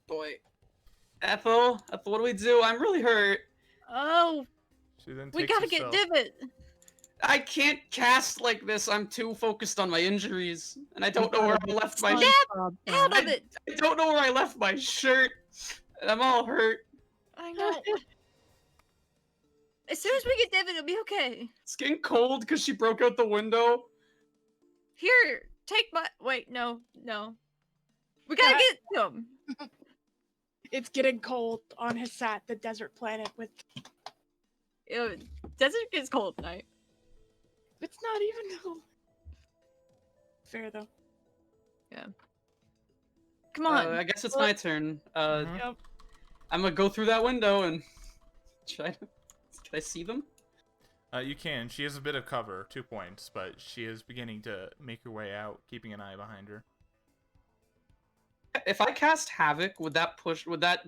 boy. Ethel, what do we do? I'm really hurt. Oh, She then we takes gotta herself... get Divot. I can't cast like this. I'm too focused on my injuries, and I don't know where I left my. Out of it. I don't know where I left my shirt, and I'm all hurt. I know. As soon as we get Divot, it'll be okay. It's getting cold because she broke out the window. Here, take my. Wait, no. We gotta get to him. It's getting cold on Hesat, the desert planet with... Desert gets cold at night. It's not even cold. Fair, though. Yeah. Come on. I guess it's my turn. Yep. I'm gonna go through that window and try to... Can I see them? You can. She has a bit of cover, 2 points, but she is beginning to make her way out, keeping an eye behind her. If I cast Havoc, would that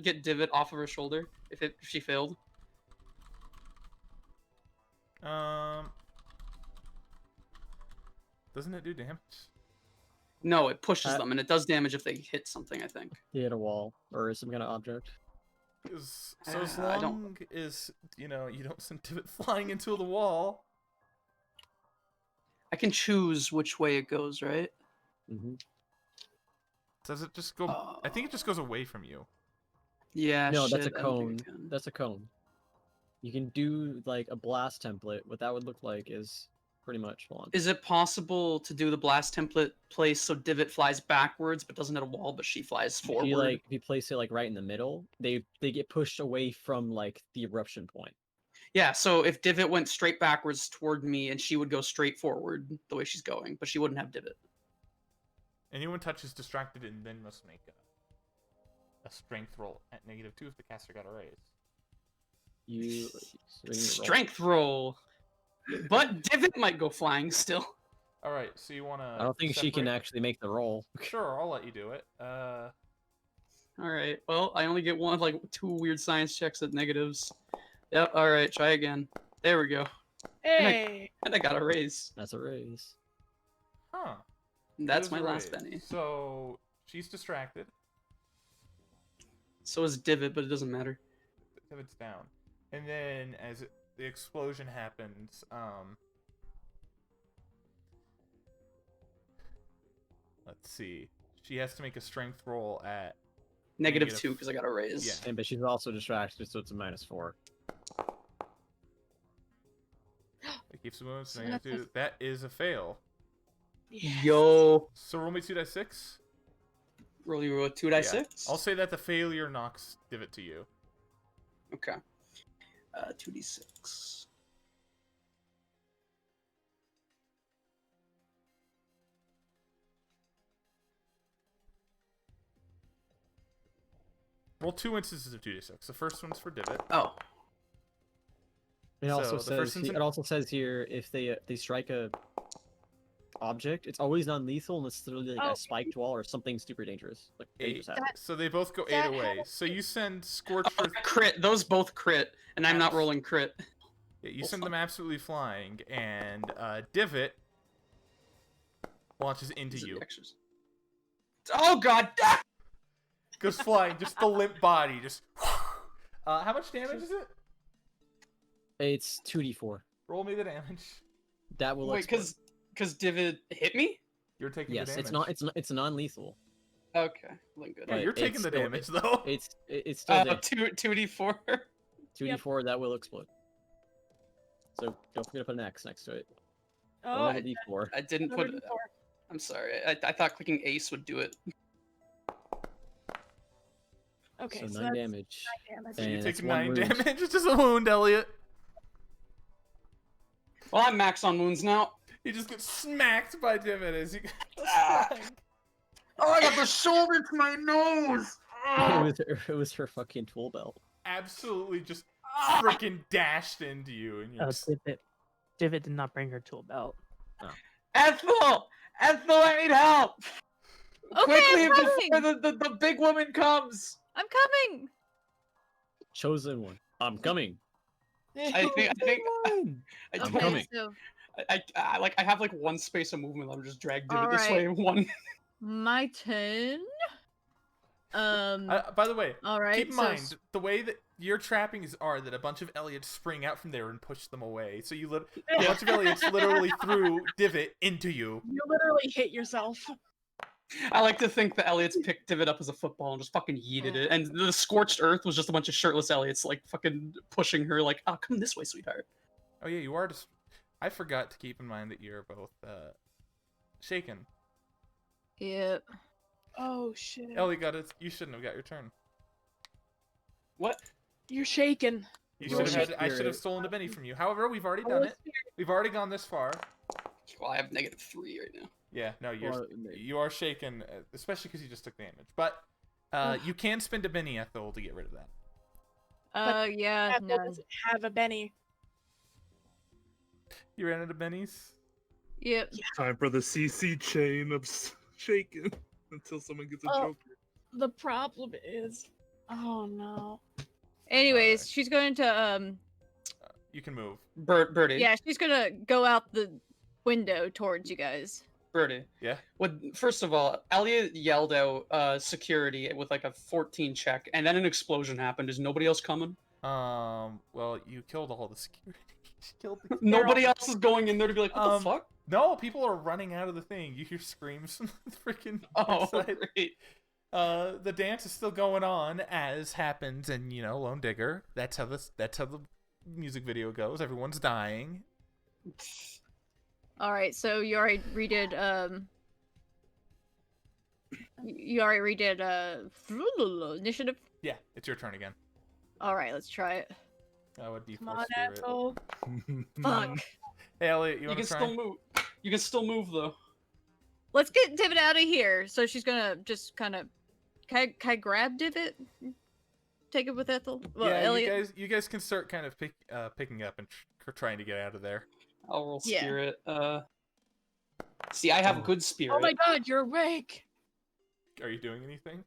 get Divot off of her shoulder if she failed? Doesn't it do damage? No, it pushes them, and it does damage if they hit something, I think. You hit a wall or some kind of object. So as long as, you don't send Divot flying into the wall. I can choose which way it goes, right? Mm-hmm. Does it just go... I think it just goes away from you. Yeah, No, that's a shit, I don't cone. think I can. That's a cone. You can do, like, a blast template. What that would look like is pretty much one. Is it possible to do the blast template place so Divot flies backwards but doesn't hit a wall, but she flies forward? If you place it, like, right in the middle, they get pushed away from, like, the eruption point. Yeah, so if Divot went straight backwards toward me, and she would go straight forward the way she's going, but she wouldn't have Divot. Anyone touches distracted and then must make a strength roll at -2 if the caster got a raise. You swing your roll. Strength roll. But Divot might go flying still. All right, so you want to? I don't think she can actually make the roll. Sure, I'll let you do it. All right. Well, I only get like 2 weird science checks at negatives. Yep. All right. Try again. There we go. Hey. And I got a raise. That's a raise. Huh. That's It my is a last raise. penny. So she's distracted. So is Divot, but it doesn't matter. Pivots down, and then as the explosion happens, let's see. She has to make a strength roll at -2 because I got a raise. Yeah. And but she's also distracted, so it's a -4. It keeps moving. So So that's a- that is a fail. Yes. Yo. So roll me 2d6. Roll you a 2d6? I'll say that the failure knocks Divot to you. Okay. 2d6. Roll 2 instances of 2d6. The first one's for Divot. Oh. It also So, the first says instance- it also says here if they strike a object, it's always non-lethal unless it's literally like Oh. a spiked wall or something super dangerous. Like dangerous Eight. happens. So they both go 8 that away. had- So you send Scorched Oh, Earth. crit. Those both crit, and I'm not Abs- rolling crit. Yeah, you send them absolutely flying, and Divot launches into Is it you. the extras? Oh god! Ah! Goes flying, just the limp body, just. How much damage is it? It's 2d4. Roll me the damage. That will Wait, explode. because Divot hit me? You're taking Yes, the damage. it's non-lethal. Okay, then good. Yeah, but you're taking it's the still- damage though. It's still there. 2d4. 2d4 that will explode. So don't forget to put an X next to it. Oh, Another d4. I didn't another put. D4. I'm sorry. I thought clicking ace would do it. Okay, So so 9 that's damage. 9 damage. So you're and that's taking one 9 wound. damage. It's just a wound, Elliot. Well, I'm max on wounds now. You just get smacked by Divot as you. Ah. Oh, I got the shoulder to my nose. It was her fucking tool belt. Absolutely just freaking dashed into you, and you're. Oh, just- Divot did not bring her tool belt. Ethel, I need help. Okay, Quickly I'm before coming. the big woman comes. I'm coming. Chosen one. I'm coming. I think. I I'm don't- coming. So I have like 1 space of movement. I'm just drag Divot this Alright. way. 1. my turn. By the way, All right. keep in so mind the way that your trappings are that a bunch of Elliots spring out from there and push them away. So a bunch of Elliots literally threw Divot into you. You literally hit yourself. I like to think the Elliots picked Divot up as a football and just fucking yeeted it, and the scorched earth was just a bunch of shirtless Elliots like fucking pushing her, like, "Oh, come this way, sweetheart." Oh yeah, you are. I forgot to keep in mind that you're both shaken. Yep. Oh shit. Ellie got it. You shouldn't have got your turn. What? You're shaken. You Roll should have your had. I should have spirit. stolen the Benny from you. However, we've already Roll done a it. spirit. We've already gone this far. Well, I have -3 right now. Yeah, no, Well, you are shaken, especially because you just took damage. But you can spend a Benny Ethel to get rid of that. Yeah. Ethel No. doesn't have a Benny. You ran out of Bennies. Yep. Time for the CC chain of shaking until someone gets a Oh. joker. The problem is, oh no. Anyways, Alright. she's going to You can move. Birdie. yeah, she's gonna go out the window towards you guys. Birdie. Yeah. First of all, Elliot yelled out security with like a 14 check, and then an explosion happened. Is nobody else coming? Well, you killed all the security. You killed the Nobody else is going in there to be like, what the fuck? No, people are running out of the thing. You hear screams from the freaking Oh, side. great. The dance is still going on, as happens in Lone Digger. That's how the music video goes. Everyone's dying. All right, so you already redid initiative. Yeah, it's your turn again. All right, let's try it. Oh, a D4 Come on, spirit. Ethel. Fuck. Hey, Elliot, you You want can to try? still move. You can still move though. Let's get Divot out of here. So she's gonna just kind of. Can I grab Divot? take it with Ethel? Well, yeah, Elliot. you guys can start kind of picking up and trying to get out of there. I'll roll Yeah. spirit. See, I have good spirit. Oh my god, you're awake. Are you doing anything?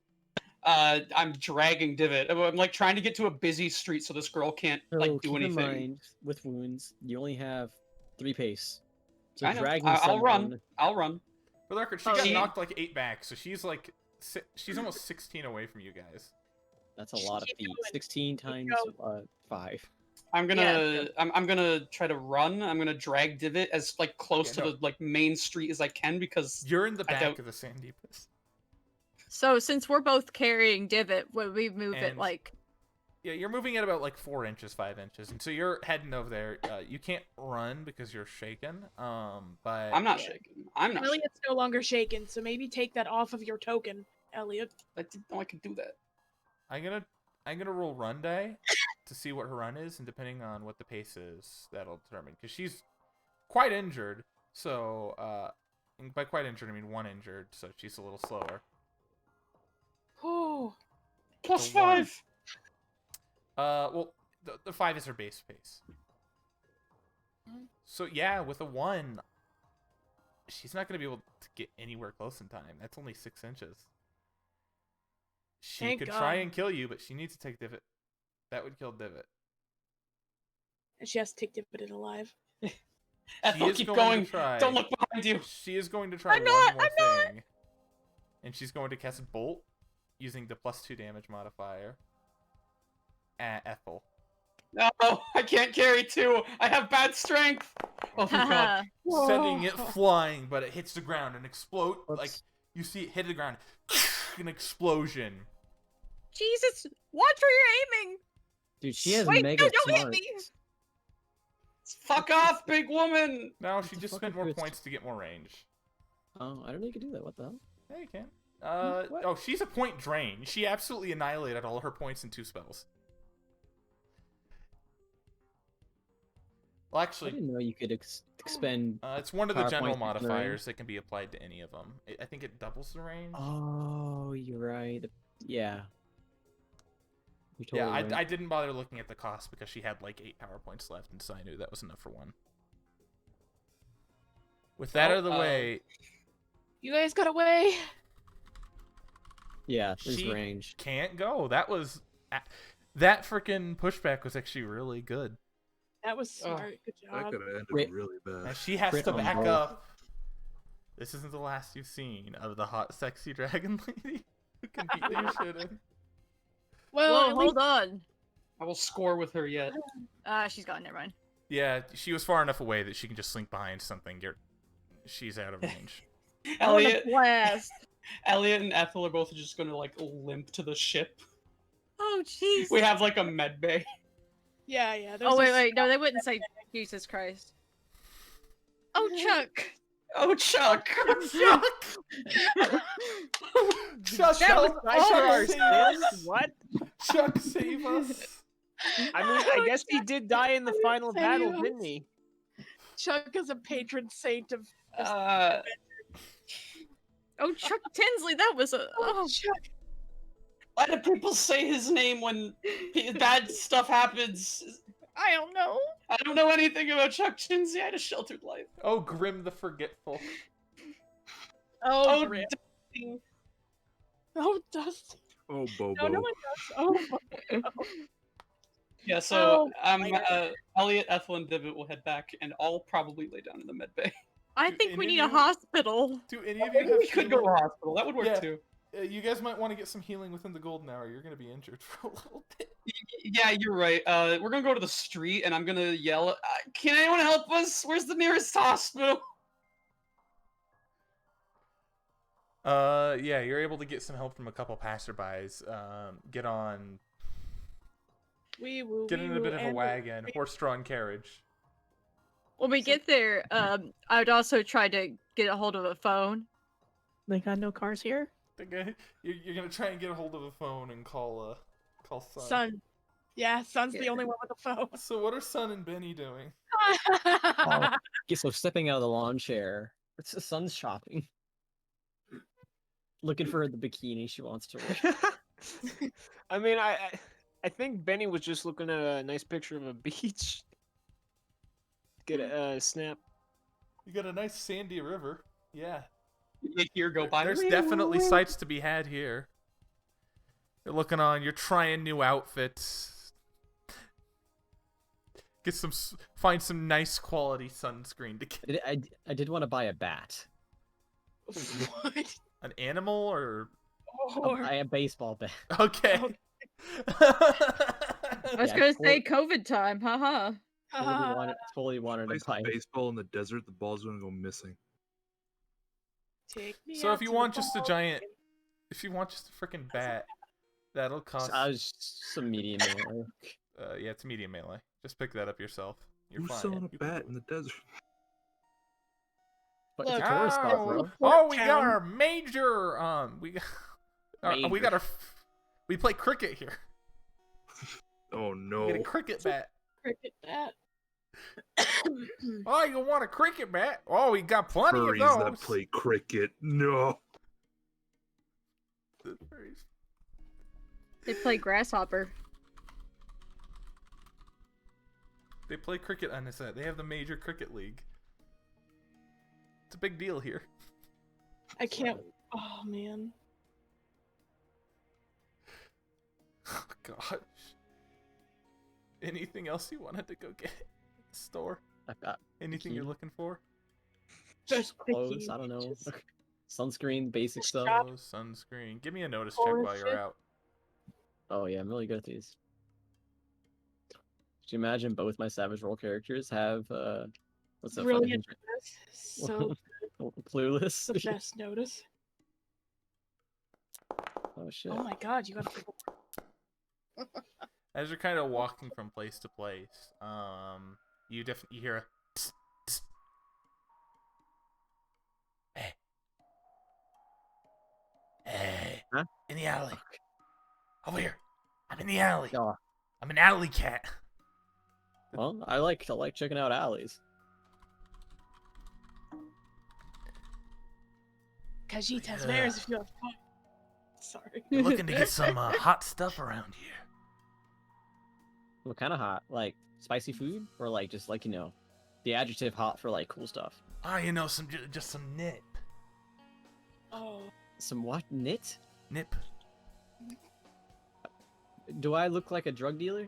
I'm dragging Divot. I'm like trying to get to a busy street so this girl can't like do keep anything. in mind, with wounds, you only have 3 pace. So I know. dragging I'll run. someone- I'll run. For the record, she got knocked like 8 back, so she's like she's almost 16 away from you guys. That's a lot of Keep feet. going. 16 times 5. I'm gonna try to run. I'm gonna drag Divot as like close to the like main street as I can because You're in the back of the Sandipus. So since we're both carrying Divot, would we move it And- like? Yeah, you're moving at about like 4 inches, 5 inches, and so you're heading over there. You can't run because you're shaken. But I'm not shaking. I'm not. Elliot's no longer shaken, so maybe take that off of your token, Elliot. I didn't know I could do that. I'm gonna roll run die to see what her run is, and depending on what the pace is, that'll determine. Because she's quite injured, so and by quite injured I mean 1 injured, so she's a little slower. Oh. Plus The one. 5. Well, the 5 is her base pace. So yeah, with a 1, she's not gonna be able to get anywhere close in time. That's only 6 inches. She Thank could God. try and kill you, but she needs to take Divot. That would kill Divot. And she has to take Divot alive. Ethel, is keep going going. to try. Don't look behind you. She is going to try I'm one not, more I'm thing. And she's going to cast Bolt using the +2 damage modifier at Ethel. No, I can't carry 2. I have bad strength. Oh my god. Sending it flying, but it hits the ground and explode. Oops. Like, you see it hit the ground. An explosion. Jesus, watch where you're aiming. Dude, she has Wait, mega no, don't hit smart. me. Fuck off, big woman. Now What she the just fuck spent are more crits? points to get more range. Oh, I don't know you can do that. What the hell? Yeah, you can. What? Oh, she's a point drain. She absolutely annihilated all her points in 2 spells. Well, I actually, didn't know you could expend. it's one of the power general points in the modifiers that can be applied to any of them. I think it doubles the range. Oh, you're right. Yeah. You're totally Yeah, right. I didn't bother looking at the cost because she had like 8 power points left, and so I knew that was enough for 1. With that out of the way, You guys got away. Yeah, there's she range. can't go. That that freaking pushback was actually really good. That was smart. Good That job. could have ended Wait. really bad. And she has Crit to on back both. up. This isn't the last you've seen of the hot, sexy dragon lady who can beat your shit in. Well, Whoa, at hold on. I will score with her yet. She's gone. Never mind. Yeah, she was far enough away that she can just slink behind something. She's out of range. Elliot, Blast. Elliot and Ethel are both just gonna like limp to the ship. Oh, jeez. We have like a med bay. Yeah, yeah. Oh, wait. No, they wouldn't say Jesus Christ. Oh, Chuck. Oh, Chuck. Chuck! Chuck, That was nice for our save us! sins. What? Chuck, save us! I mean, I guess he did die in the final battle, didn't he? Chuck is a patron saint of. Oh, Chuck Tinsley. That was a. Oh, Chuck. Why do people say his name when bad stuff happens? I don't know. I don't know anything about Chuck Chinsey. I had a sheltered life. Oh, Grim the Forgetful. Oh, Oh, Grim. Dusty. Oh, Dusty. Oh, Bobo. No, no one does. Oh, Yeah, so Oh, Elliot, Ethel, and Divot will head back, and I'll probably lay down in the med bay. I Do think we any need of a you- hospital. Do any of you Maybe have we could go to healing? a hospital. That would work Yeah. too. You guys might want to get some healing within the golden hour. You're going to be injured for a little bit. Yeah, you're right. We're gonna go to the street, and I'm gonna yell, "Can anyone help us? Where's the nearest hospital?" Yeah, you're able to get some help from a couple passerbys. Get on, wee woo. get in a wee bit woo, of a and- wagon, horse-drawn carriage. When we get there, I would also try to get a hold of a phone. They got no cars here? You're gonna try and get a hold of a phone and call Sun. Sun. Yeah, Sun's the Yeah. only one with a phone. So what are Sun and Benny doing? Oh, okay, so stepping out of the lawn chair. It's the sun's shopping. Looking for the bikini she wants to wear. I mean, I think Benny was just looking at a nice picture of a beach. Get a snap. You got a nice sandy river. Yeah. You hear go by. There's definitely sights to be had here. You're looking on. You're trying new outfits. Get some, find some nice quality sunscreen to get. I did want to buy a bat. What? An animal or? A baseball bat. Okay. I was Yeah, gonna cool. say COVID time, haha. Totally wanted Play to buy some it. baseball in the desert, the ball's gonna go missing. Take me So out if you to the want just a ball giant, game. if you want just a freaking bat, that'll cost. Some medium melee. Yeah, it's medium melee. Just pick that up yourself. You're Who's fine. selling a bat in the desert? But it's a Look, tourist spot, Oh, bro. oh, we got Town. our major. We got. We got our. We play cricket here. Oh We no. get a cricket bat. Cricket bat. Oh, you want a cricket bat? Oh, we got plenty Furries of those. that play cricket. No. The furries. They play grasshopper. They play cricket on this set. They have the major cricket league. It's a big deal here. I can't. Oh man. Oh gosh. Anything else you wanted to go get at the store? I've got Anything you're Bikini. looking for? Just clothes. I don't know. bikinis. Sunscreen, basic stuff. Shop. Oh, sunscreen. Give me a notice check while you're Bullshit. out. Oh yeah, I'm really good at these. Could you imagine both my Savage Roll characters have what's that? Brilliant. So Clueless. the best notice. Oh shit. Oh my god, you got As you're kind of walking from place to place, you hear a tss, tss. Hey. Hey. Huh? In the alley. Over here. I'm in the alley. Oh, I'm an alley cat. well, I like checking out alleys. Khajiit's mares if you have fun. Sorry. You're looking to get some hot stuff around here. What kind of hot? Like spicy food, or like just like the adjective hot for like cool stuff. Ah, just some nip. Oh. Some what? Knit? Nip. Do I look like a drug dealer?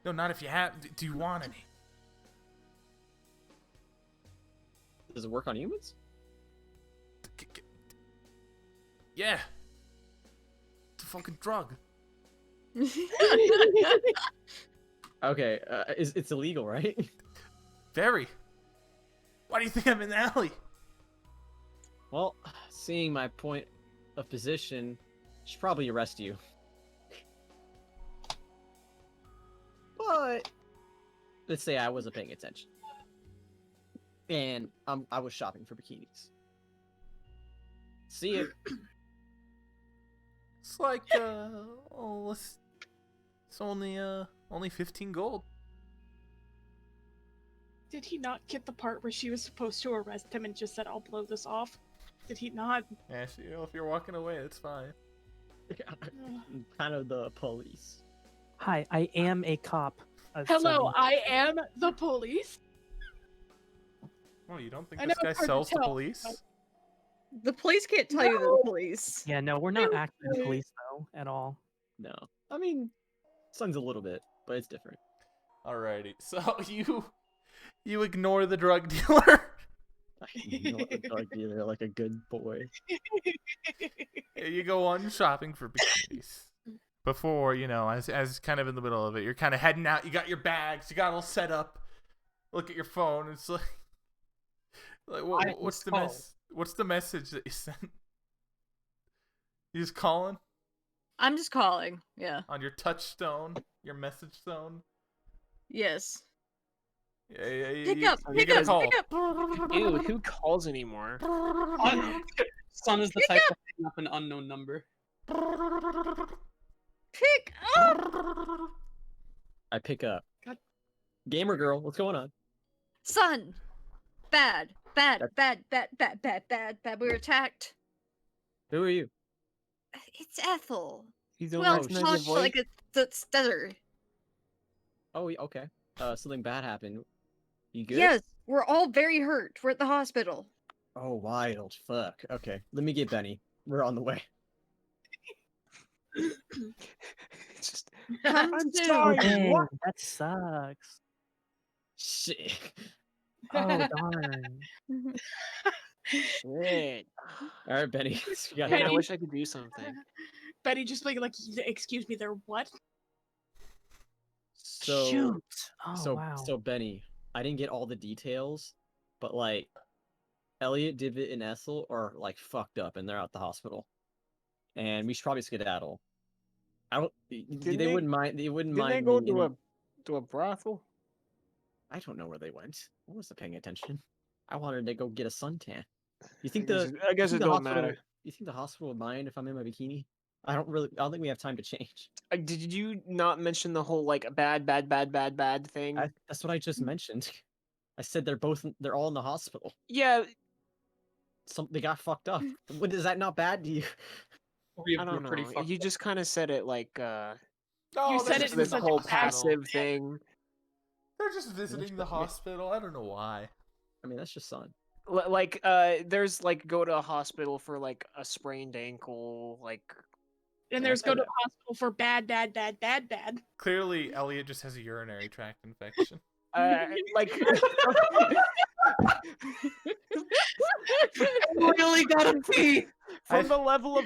No, not if you have. Do you want any? Does it work on humans? Yeah. It's a fucking drug. Okay, it's illegal, right? Very. Why do you think I'm in the alley? Well, seeing my point of position, I should probably arrest you. But let's say I wasn't paying attention, and I was shopping for bikinis. See it? It's like it's only 15 gold. Did he not get the part where she was supposed to arrest him and just said, I'll blow this off? Did he not? Yeah, if you're walking away, it's fine. I'm kind of the police. Hi, I am a cop. Hello, I am the police. Oh, you don't think I this know guy it's hard to sells to tell, police? but- The police can't tell you the police. Yeah, no, we're not acting police though at all. No, I mean, son's a little bit, but it's different. Alrighty, so you ignore the drug dealer. I know a drug dealer like a good boy. You go on shopping for bikinis. Before, as kind of in the middle of it, you're kind of heading out. You got your bags. You got all set up. Look at your phone. It's like what's the message that you sent? You just calling I'm just calling. Yeah. on your touchstone, your message stone. Yes. Yeah, Pick you up. you Pick get a up. call. Pick up. Ew, who calls anymore? Son is the type of picking up an unknown number. Pick up. I pick up. God. Gamer girl, what's going on? Son. Bad. Bad. Bad. Bad. Bad. Bad. Bad. Bad. We were attacked. Who are you? It's Ethel. You don't Well, recognize talk your voice? like a stutter. Oh, okay. Something bad happened. You good? Yes, we're all very hurt. We're at the hospital. Oh, wild. Fuck. Okay, let me get Benny. We're on the way. It's just, Come I'm soon. Oh, sorry. dang, What? that sucks. Shit. Oh, darn. Shit. All right, Benny. You got Man, I Benny. wish I could do something. Betty just like, excuse me, they're what? So, Shoot. Oh, wow. so Benny, I didn't get all the details, but like, Elliot, Divot, and Ethel are like fucked up, and they're at the hospital, and we should probably skedaddle. I don't. Didn't They wouldn't mind. They wouldn't Didn't they mind go me. to a brothel? I don't know where they went. I wasn't paying attention. I wanted to go get a suntan. You I think guess the it, I guess you it think the don't hospital? matter. You think the hospital would mind if I'm in my bikini? I don't think we have time to change. Did you not mention the whole like bad thing? That's what I just mentioned. I said they're all in the hospital. Yeah, They got fucked up. What is that not bad to you? I don't know. You just kind of said it like No, You they're said it just in this such a whole visiting the hospital. passive thing. They're just visiting the Yeah. hospital. I don't know why. I mean, that's just son. Like there's like go to a hospital for like a sprained ankle, like And there's go to the hospital for bad. Clearly, Elliot just has a urinary tract infection. like Really gotta pee. from the level of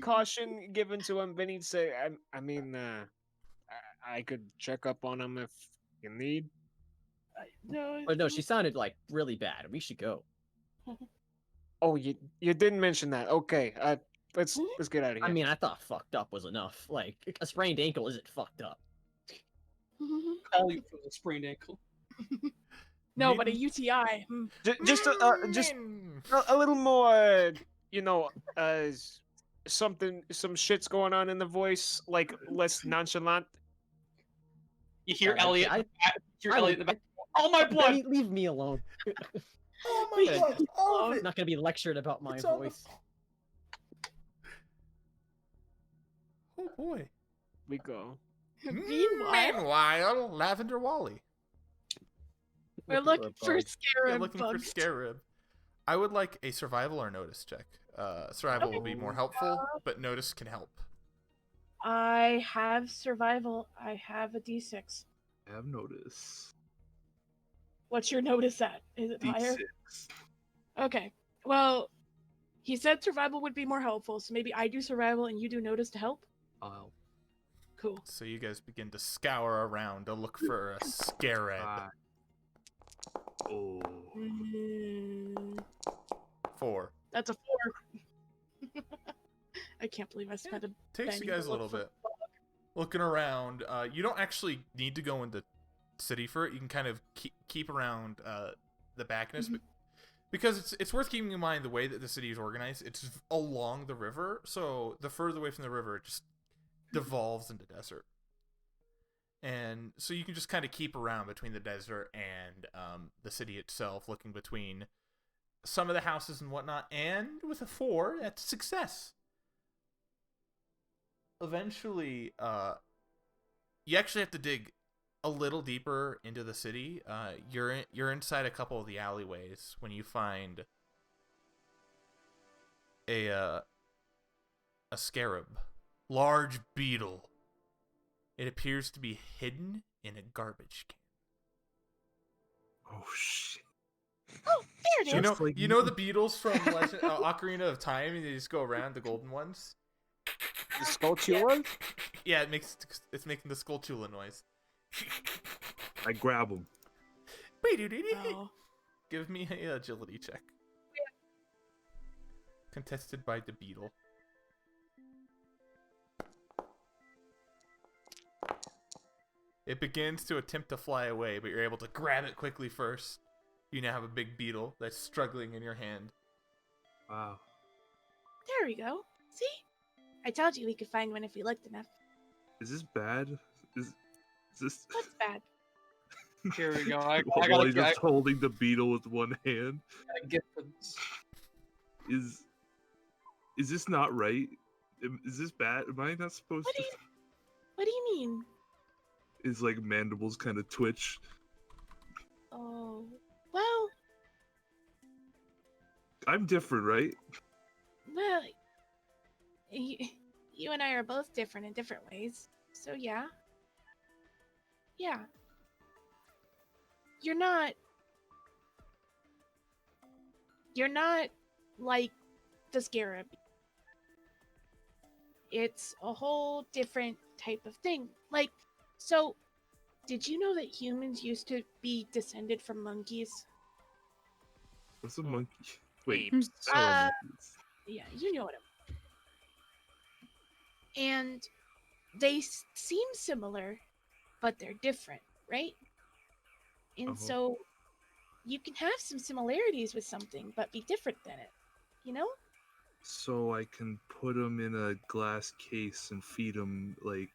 caution given to him, Vinny'd say, I mean, I could check up on him if you need. No. But no, she sounded like really bad. We should go. Oh, you didn't mention that. Okay, let's get out of here. I mean, I thought fucked up was enough. Like a sprained ankle isn't fucked up. Call you for the sprained ankle. No, but a UTI. Just a little more, some shit's going on in the voice, like less nonchalant. You hear Sorry, Elliot. I- You hear Elliot in the back. Oh my blood! Benny, leave me alone. Oh my god! All of I'm it. not gonna be lectured about my It's all the- voice. Oh boy. We go. Meanwhile, Lavender Wally. We're looking for You're scarab looking for bugs. Scarab. I would like a survival or notice check. Survival will be more helpful, but notice can help. I have survival. I have a D6. I have notice. What's your notice at? Is it higher? D6. Okay. Well, he said survival would be more helpful, so maybe I do survival and you do notice to help. I'll Cool. So you guys begin to scour around to look for a Scarab. Oh. Mm, 4. that's a 4. I can't believe I spent a Takes you penny guys to a little look for bit. Looking around, you don't actually need to go in the city for it. You can kind of keep around the backness, because it's worth keeping in mind the way that the city is organized. It's along the river, so the further away from the river, it just devolves into desert. And so you can just kind of keep around between the desert and the city itself, looking between some of the houses and whatnot. And with a 4, that's a success. Eventually, you actually have to dig a little deeper into the city. You're inside a couple of the alleyways when you find a scarab, large beetle. It appears to be hidden in a garbage can. Oh shit. Oh, there it is. You know the beetles from Legend, Ocarina of Time, and they just go around, the golden ones. The Skulltula? Yeah, it's making the Skulltula noise. I grab him. Oh. Give me a agility check. Contested by the beetle. It begins to attempt to fly away, but you're able to grab it quickly first. You now have a big beetle that's struggling in your hand. Wow. There we go. See? I told you we could find one if we looked enough. Is this bad? Is this? What's bad? Here we go. I While gotta he's just holding the beetle with one hand. get this. Is this not right? Is this bad? Am I not supposed What do to? you What do you mean? Is like mandibles kind of twitch? Oh, well, I'm different, right? well, you and I are both different in different ways. So yeah. Yeah. You're not like the scarab. It's a whole different type of thing. Like, so did you know that humans used to be descended from monkeys? What's a monkey? Wait, Apes. I don't know Uh, monkeys. Yeah, you know what I mean. And they seem similar, but they're different, right? And Uh-huh. so you can have some similarities with something, but be different than it. You know? So I can put them in a glass case and feed them like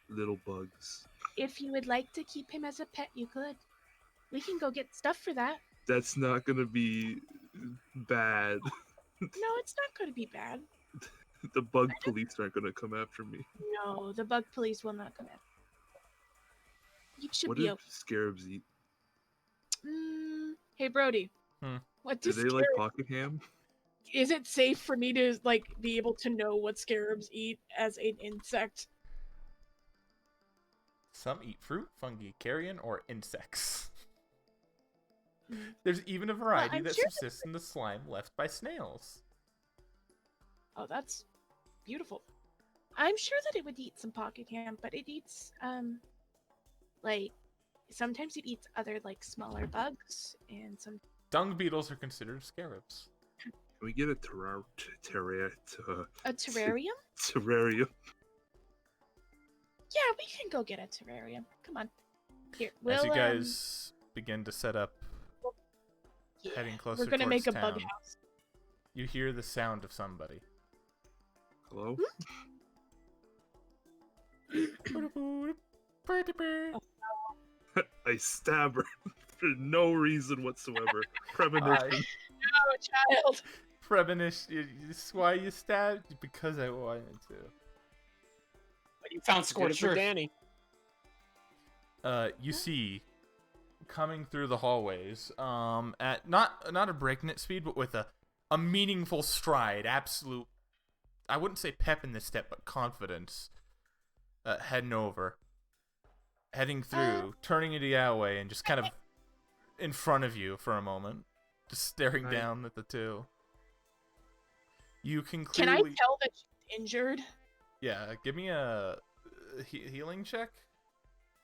little bugs. If you would like to keep him as a pet, you could. We can go get stuff for that. That's not gonna be bad. No, it's not going to be bad. The bug police aren't gonna come after me. No, the bug police will not come in. You should What be do okay. scarabs eat? Hey, Brody. Hmm. What Do does they like pocket ham? Is it safe for me to like be able to know what scarabs eat as an insect? Some eat fruit, fungi, carrion, or insects. There's even a variety I'm that sure subsists in the slime left by snails. Oh, that's beautiful. I'm sure that it would eat some pocket ham, but it eats like sometimes it eats other like smaller bugs and some. Dung beetles are considered scarabs. Can we get a terrarium? A terrarium? Terrarium. Yeah, we can go get a terrarium. Come on. Here, As you guys begin to set up, yeah, heading closer we're gonna towards make a town, bug house. you hear the sound of somebody. Hello? I stab her for no reason whatsoever. Premonition. Oh, child. Premonition. This why you stabbed? Because I wanted to. But you found Good scorched for earth. Danny. You see, coming through the hallways, at not a breakneck speed, but with a meaningful stride, absolute, I wouldn't say pep in the step, but confidence, heading through, turning into the alleyway, and just kind of in front of you for a moment, just staring Hi. down at the two. You can Can clearly... I tell that she's injured? Yeah, give me a healing check.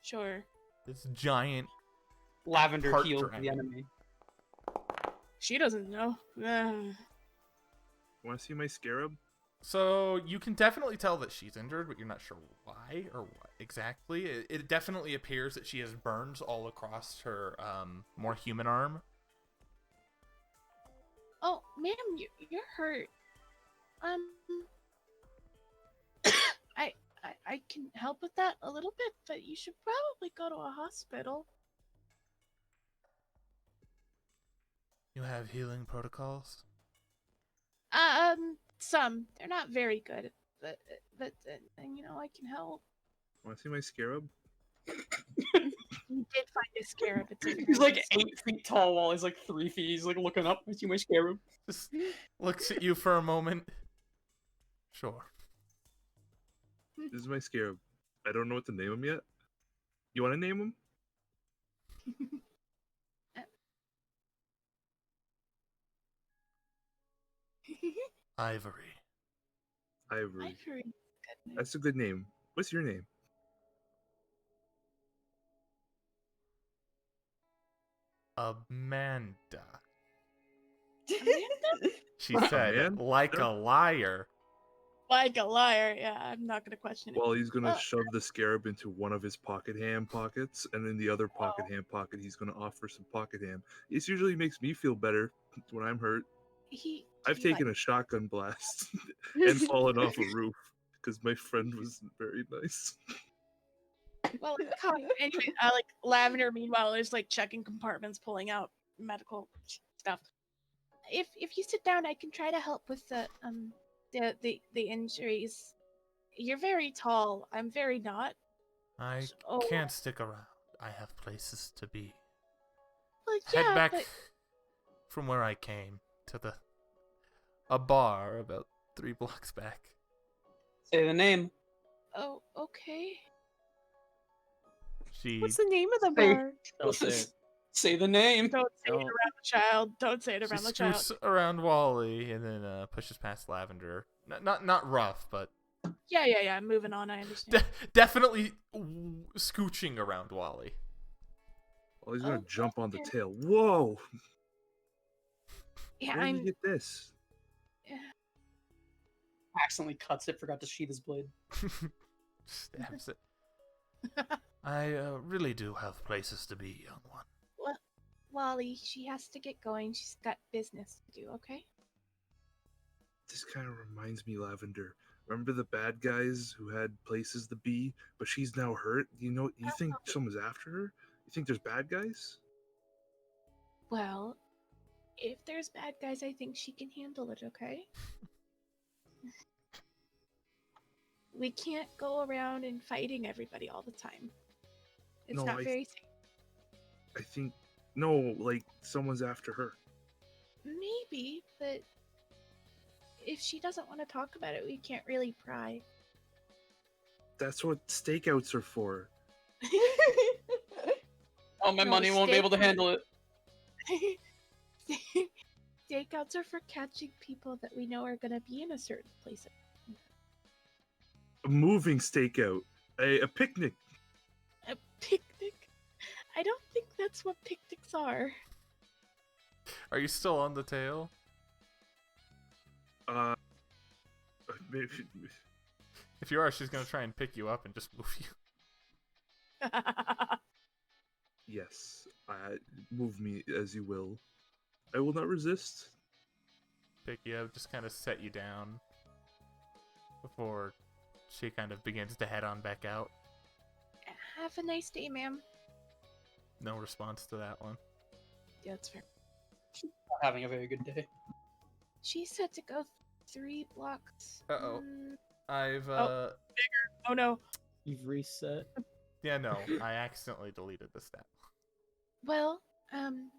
Sure. This giant Lavender Heart healed dragon. the enemy. She doesn't know. Want to see my scarab? So you can definitely tell that she's injured, but you're not sure why or what exactly. It definitely appears that she has burns all across her more human arm. Oh, ma'am, you're hurt. I can help with that a little bit, but you should probably go to a hospital. You have healing protocols? Some. They're not very good, but you know, I can help. Want to see my scarab? You did find a scarab. It's in He's your like house. 8 feet tall while he's like 3 feet. He's like looking up. I see my scarab. Just looks at you for a moment. Sure. This is my scarab. I don't know what to name him yet. You want to name him? Ivory. Ivory. Ivory. That's a good name. What's your name? Amanda. Amanda? She Oh, said, man. like a liar. Like a liar. Yeah, I'm not gonna question it. Well, he's gonna Well- shove the scarab into one of his pocket ham pockets, and in the other pocket ham pocket, he's gonna offer some pocket ham. This usually makes me feel better when I'm hurt. I've taken a shotgun blast and fallen off a roof because my friend wasn't very nice. Well, anyway, like Lavender, meanwhile, is like checking compartments, pulling out medical stuff. If you sit down, I can try to help with the the injuries. You're very tall. I'm very not. I So, can't stick around. I have places to be. well, Head yeah, back but from where I came to a bar about 3 blocks back. Say the name. oh, okay. She What's the name of the Say- bar? Don't say it. Say the name. Don't say it Don't. around the child. Don't say it she around the child. scoots around Wally and then pushes past Lavender. Not rough, but Yeah. Moving on. I understand. definitely scooching around Wally. Oh, he's gonna Oh, jump on the okay. tail. Whoa! Yeah, Where did I'm. you get this? Accidentally cuts it. Forgot to sheath his blade. Stabs it. I really do have places to be, young one. Well, Wally, she has to get going. She's got business to do. Okay. This kind of reminds me, Lavender. Remember the bad guys who had places to be, but she's now hurt? You think someone's after her? You think there's bad guys? Well, if there's bad guys, I think she can handle it. Okay. We can't go around and fighting everybody all the time. It's No, not very safe. I think no, like someone's after her. Maybe, but if she doesn't want to talk about it, we can't really pry. That's what stakeouts are for. Oh, my No, money won't be able to handle it. Stakeouts are for catching people that we know are going to be in a certain place. A moving stakeout, a picnic. A picnic? I don't think that's what picnics are. Are you still on the tail? Maybe. If you are, she's gonna try and pick you up and just move you. Yes, move me as you will. I will not resist. Pick you up, just kind of set you down before she kind of begins to head on back out. Have a nice day, ma'am. No response to that one. Yeah, that's fair. Not having a very good day. She said to go 3 blocks. Uh-oh. I've Oh no. You've reset. yeah, no, I accidentally deleted the stat. Well, I'm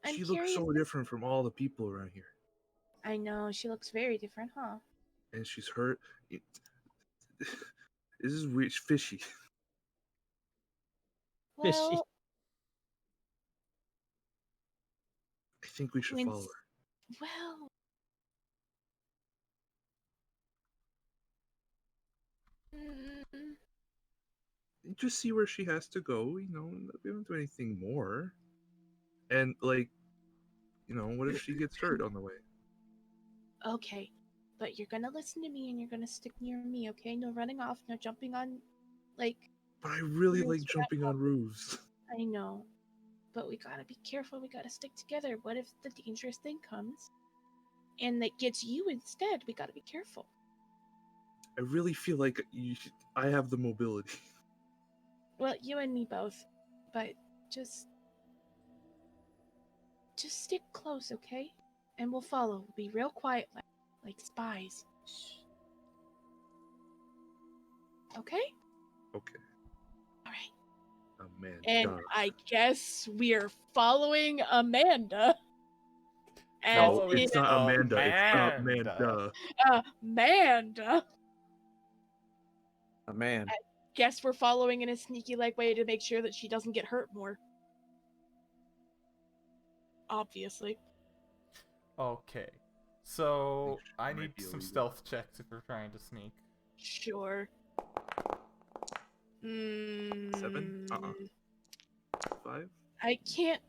She looks curious. so different from all the people around here, I know, she looks very different, huh? and she's hurt. This is weird, fishy. Fishy. Well, I think we should When follow s- her. well. Mm, Just see where she has to go. We don't do anything more. And what if she gets hurt on the way? okay, but you're gonna listen to me and you're gonna stick near me, okay? No running off, no jumping on, like, But I really roofs like without jumping on roofs. I know, but we gotta be careful. We gotta stick together. What if the dangerous thing comes and that gets you instead? We gotta be careful. I really feel like I have the mobility. Well, you and me both, but just stick close, okay? And we'll follow. We'll be real quiet, like spies. Shh. Okay? Okay. All right. Oh man. And duh. I guess we're following Amanda. No, No, it's not Amanda. It's not Amanda. Amanda. Amanda. A man. Guess we're following in a sneaky like way to make sure that she doesn't get hurt more. Obviously. Okay. So I might need be some illegal. stealth checks if we're trying to sneak. Sure. 7? 5? I can't.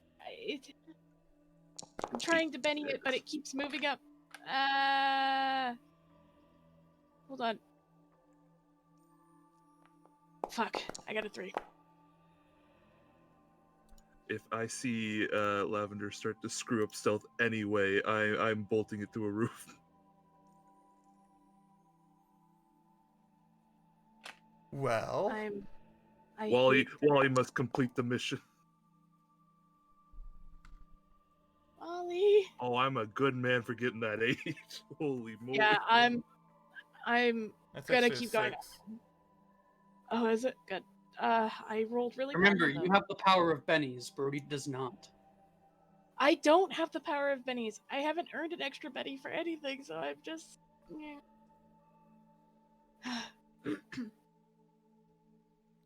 I'm trying to Benny it, but it keeps moving up. Hold on. Fuck. I got a 3. If I see Lavender start to screw up stealth anyway, I'm bolting it through a roof. Well, I Wally hate that. Wally must complete the mission. Ollie. Oh, I'm a good man for getting that 8. Holy moly. Yeah, I'm That's gonna actually a keep going. 6. Oh, is it good? I rolled really bad Remember, on you them. have the power of bennies. Brody does not. I don't have the power of bennies. I haven't earned an extra Benny for anything, so I'm just.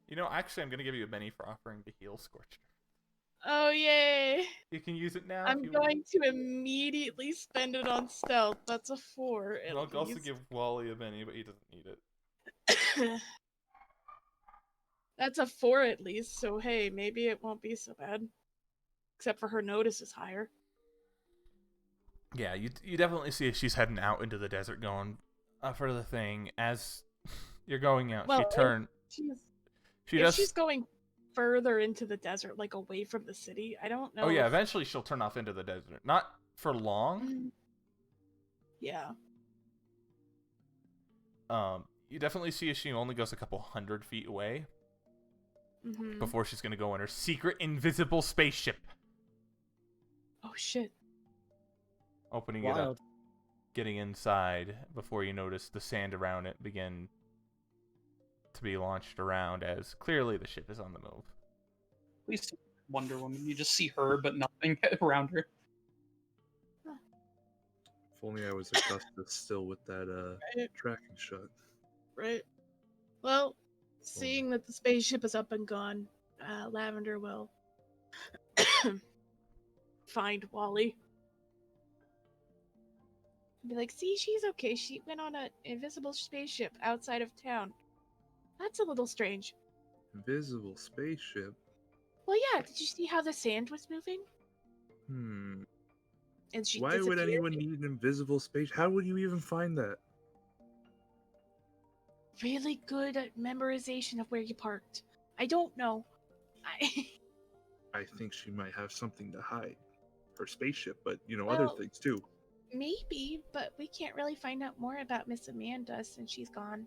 You know, actually, I'm going to give you a Benny for offering to heal Scorched. Oh, yay! You can use it now. I'm if you going to immediately spend it on stealth. That's a 4. And I'll also give Wally a Benny, but he doesn't need it. That's a 4 at least, so hey, maybe it won't be so bad. Except for her notice is higher. Yeah, you definitely see she's heading out into the desert going for the thing. As you're going out, Well, she turned. She's going further into the desert, like away from the city. I don't know. Oh yeah, eventually she'll turn off into the desert. Not for long. Yeah. You definitely see she only goes a couple 100 feet away before she's gonna go in her secret invisible spaceship. Oh shit. Opening it up, getting inside before you notice the sand around it begin to be launched around as clearly the ship is on the move. At least Wonder Woman, you just see her, but nothing around her. If only I was Augusta still with that tracking shot. Right. Well, seeing that the spaceship is up and gone, Lavender will find Wally. Be like, see, she's okay. She went on an invisible spaceship outside of town. That's a little strange. Invisible spaceship? Well, yeah. Did you see how the sand was moving? And she Why would disappeared? anyone need an invisible space? How would you even find that? Really good at memorization of where you parked. I don't know. I think she might have something to hide. Her spaceship, but, Well, other things too. Maybe, but we can't really find out more about Miss Amanda since she's gone.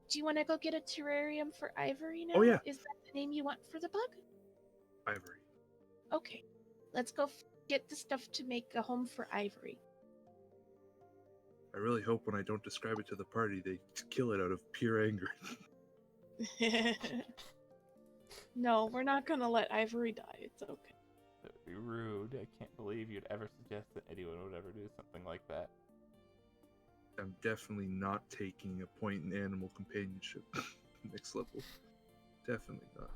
Do you want to go get a terrarium for Ivory now? Oh, yeah. Is that the name you want for the bug? Ivory. Okay. Let's go get the stuff to make a home for Ivory. I really hope when I don't describe it to the party, they kill it out of pure anger. No, we're not gonna let Ivory die. It's okay. That would be rude. I can't believe you'd ever suggest that anyone would ever do something like that. I'm definitely not taking a point in animal companionship. Next level. Definitely not.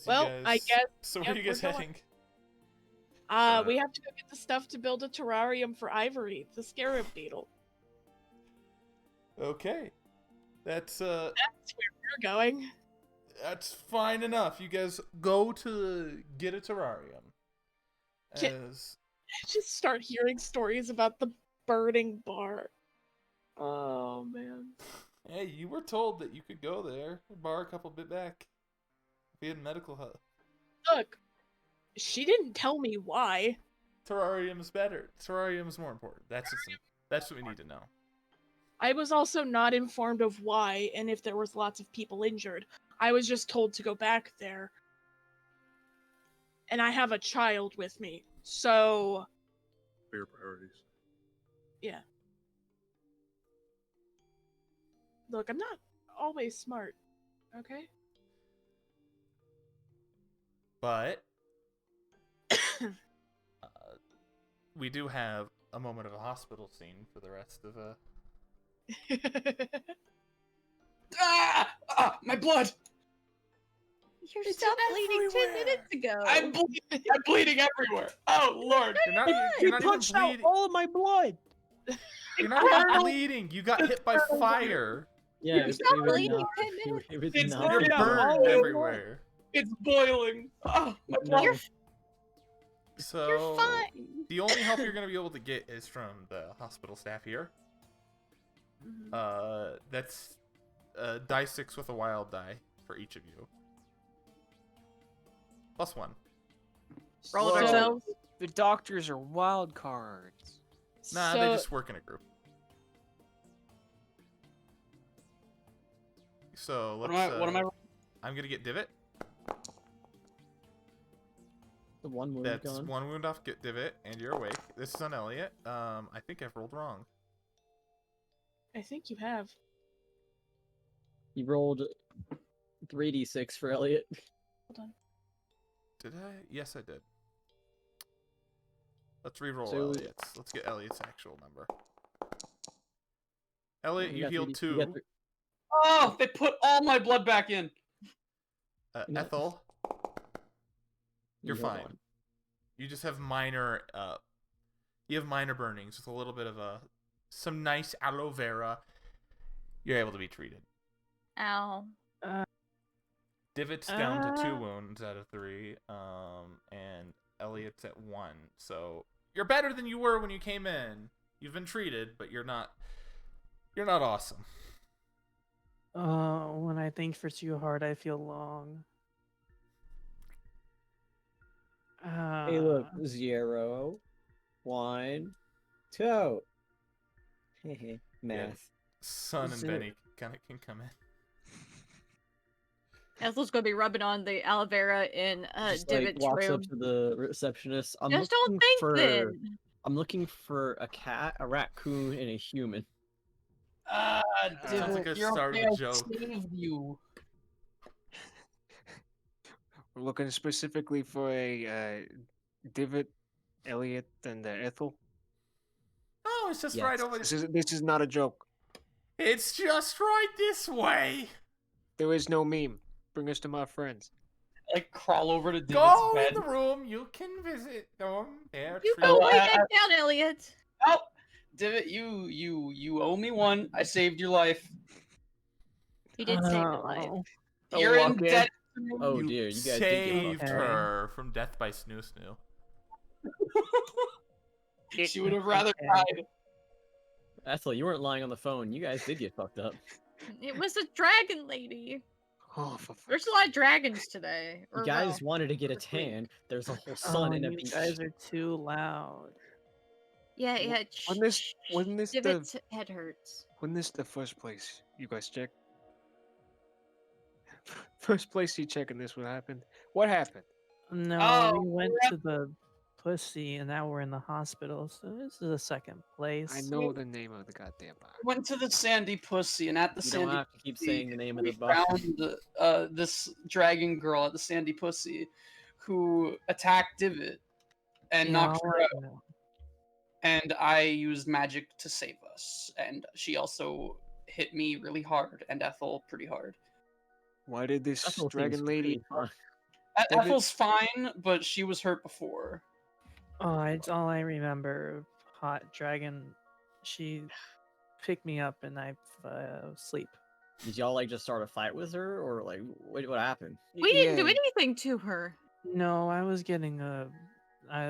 Well, I guess. So where are you guys we're going. heading? We have to go get the stuff to build a terrarium for Ivory, the scarab beetle. Okay. That's where we're going. That's fine enough. You guys go to get a terrarium. Just start hearing stories about the burning bar. Oh man. Hey, you were told that you could go there, bar a couple bit back. Be in medical hub. Look, she didn't tell me why. Terrarium's better. Terrarium's more important. That's what we need to know. I was also not informed of why and if there was lots of people injured. I was just told to go back there. And I have a child with me, so... Bigger priorities. Yeah. Look, I'm not always smart, okay? But we do have a moment of a hospital scene for the rest of my blood! You stopped bleeding 10 minutes ago. I'm bleeding everywhere. Oh lord! You're not punched even out bleeding. all of my blood. You're not even bleeding. You got hit by fire. Yeah, You stopped bleeding 10 minutes. It's You're burned everywhere. It's boiling. Oh, my blood. So You're fine. the only help you're gonna be able to get is from the hospital staff here. That's die 6 with a wild die for each of you. +1. Roll it So, ourselves. The doctors are wild cards. Nah, they just work in a group. So let's. What am I? I'm gonna get Divot. one wound That's gone. one wound off Divot, and you're awake. This is on Elliot. I think I've rolled wrong. I think you have. You rolled 3d6 for Elliot. Hold on. Did I? Yes, I did. Let's re-roll So- Elliot's. Let's get Elliot's actual number. Elliot, you got healed 3D you got 2. Oh, they put all my blood back in. No. Ethel, you're you healed fine. one. You just have minor, you have minor burnings with a little bit of some nice aloe vera. You're able to be treated. Ow. Divot's down to 2 wounds out of 3, and Elliot's at 1. So you're better than you were when you came in. You've been treated, but you're not awesome. When I think for too hard, I feel long. Hey, look, 0, 1, 2. Math. Son and Zero. Benny kind of can come in. Ethel's gonna be rubbing on the aloe vera in Just, like, Divot's walks room. up to the receptionist. Just don't think then. I'm looking for a cat, a raccoon, and a human. Sounds like a You're start of okay, a I joke. saved you. We're looking specifically for a Divot, Elliot, and Ethel. Oh, it's just Yes. right over. This is not a joke. It's just right this way. There is no meme. Bring us to my friends. Like crawl over to Divot's Go bed. in the room. You can visit them. They're You treated. go Oh, way back down, Elliot. Oh, Divot, you owe me one. I saved your life. He did save your life. Oh. I'll You're in walk in. debt. Oh You dear, you guys did get saved fucked. Okay. her from death by Snoo Snoo. She would have rather Okay. died. Ethel, you weren't lying on the phone. You guys did get fucked up. It was a dragon lady. Oh, for fuck's There's a lot of dragons today. You Or, guys well, wanted to get a this week. tan. There's a whole sun and a you beach. guys are too loud. Yeah, yeah. Wasn't this the Divot's head hurts. wasn't this the first place you guys checked? First place you checking this what happened? What happened? No, Oh, we went crap. to the pussy, and now we're in the hospital. So this is the second place. I know the name of the goddamn bar. Went to the Sandy Pussy, and at the You don't Sandy have to keep Pussy, saying the name of we the bar. found this dragon girl at the Sandy Pussy who attacked Divot and knocked her out. know. And I used magic to save us. And she also hit me really hard, and Ethel pretty hard. Why did this Ethel seems dragon lady? pretty fun. Divot- Ethel's fine, but she was hurt before. Oh, it's all I remember. Hot dragon. She picked me up, and I sleep. Did y'all like just start a fight with her, or like what happened? We didn't do Yeah. anything to her. No, I was getting a.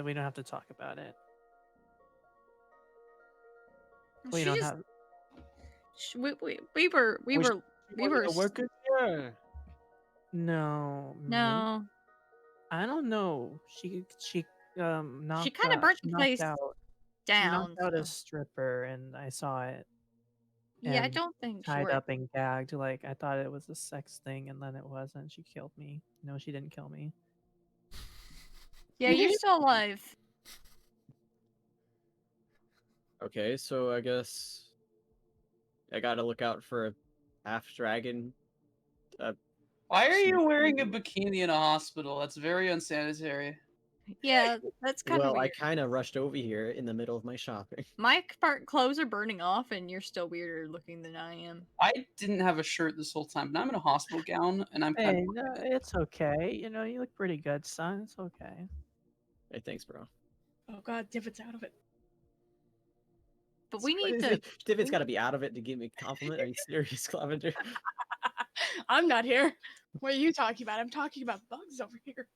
We don't have to talk about it. We She don't just- have. we Was were a worker? Yeah. No. me? no. I don't know. She knocked. She kind of burnt the knocked place out. She down. knocked out a so- stripper, and I saw it Yeah, I and don't think she tied would- up and gagged. Like I thought it was a sex thing, and then it wasn't. She killed me. No, she didn't kill me. Yeah, you're still alive. Okay, so I guess I gotta look out for a half dragon. Why are you wearing a bikini in a hospital? That's very unsanitary. Yeah, that's kind of Well, I weird. kind of rushed over here in the middle of my shopping. My clothes are burning off, and you're still weirder looking than I am. I didn't have a shirt this whole time, but I'm in a hospital gown, and I'm kind Hey, of. no, it's okay. You know, you look pretty good, son. It's okay. Hey, thanks, bro. Oh god, Divot's out of it. But we What need is to. it? Divot's got to be out of it to give me a compliment. Are you serious, Clevenger? I'm not here. What are you talking about? I'm talking about bugs over here.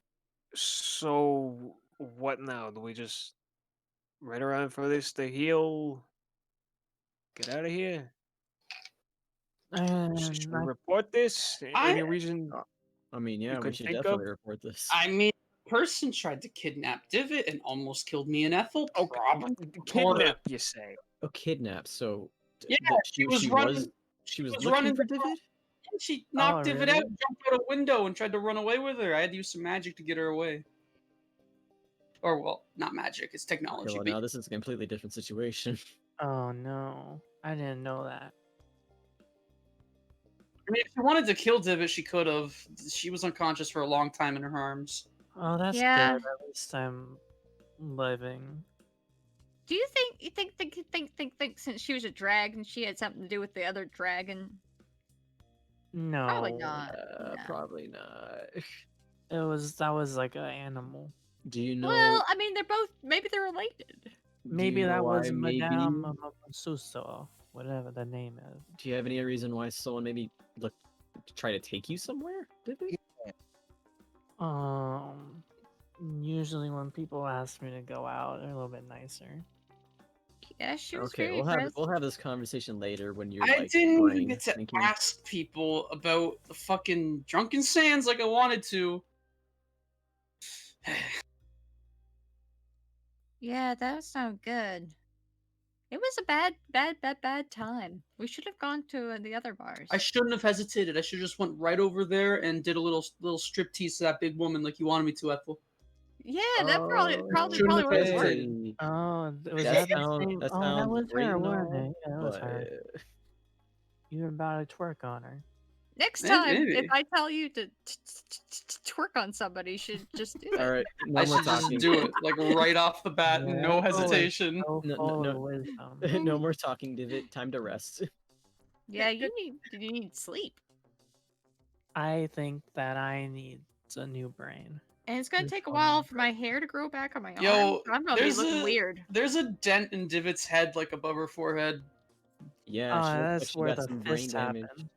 So what now? Do we just run around for this to heal? Get out of here. Should we I- report this? Any I- reason? I mean, yeah, we could should think of? definitely report this. I mean, a person tried to kidnap Divot and almost killed me and Ethel. Oh, Probably. kidnap, you say? Oh, kidnap. So Yeah, but she was running. She was was looking running for the- Divot. She knocked Divot out, really? jumped out a window, and tried to run away with her. I had to use some magic to get her away. Or well, not magic. It's technology. Okay, well, but now this is a completely different situation. Oh no, I didn't know that. I mean, if she wanted to kill Divot, she could have. She was unconscious for a long time in her arms. Oh, that's Yeah. good. At least I'm living. Do you think since she was a dragon, she had something to do with the other dragon? No, Probably not. No. Probably not. that was like an animal. Do you know? Well, I mean, maybe they're related. do Maybe you know that was why maybe- Madame Suso, whatever the name is. Do you have any reason why someone maybe look to try to take you somewhere? Did they? Usually when people ask me to go out, they're a little bit nicer. Yeah, she was Okay, very we'll have aggressive. this conversation later when you're I like didn't even brain get to thinking. ask people about the fucking drunken sands like I wanted to. Yeah, that was not good. It was a bad time. We should have gone to the other bars. I shouldn't have hesitated. I should have just went right over there and did a little strip tease to that big woman like you wanted me to, Ethel. Yeah, that probably Shouldn't have would have worked. hesitated. Oh, was That that the sounds- same? that Oh, that sounds was great her, and wasn't all, it? Yeah, that was but her. You were about to twerk on her. Next Maybe. time, if I tell you to twerk on somebody, you should just do it. all right, no I more should just talking. do it like right off the bat, Yeah, no that's always hesitation. So No, full no, of wisdom. no more talking, Divot. Time to rest. Yeah, you need sleep, I think that I need a new brain. and it's gonna Good take a call. while for my hair to grow back on my arm. Yo, so I'm gonna be there's looking a- weird. There's a dent in Divot's head, like above her forehead. Yeah, Oh, she looks like that's she where got the some brain fist damage. happened.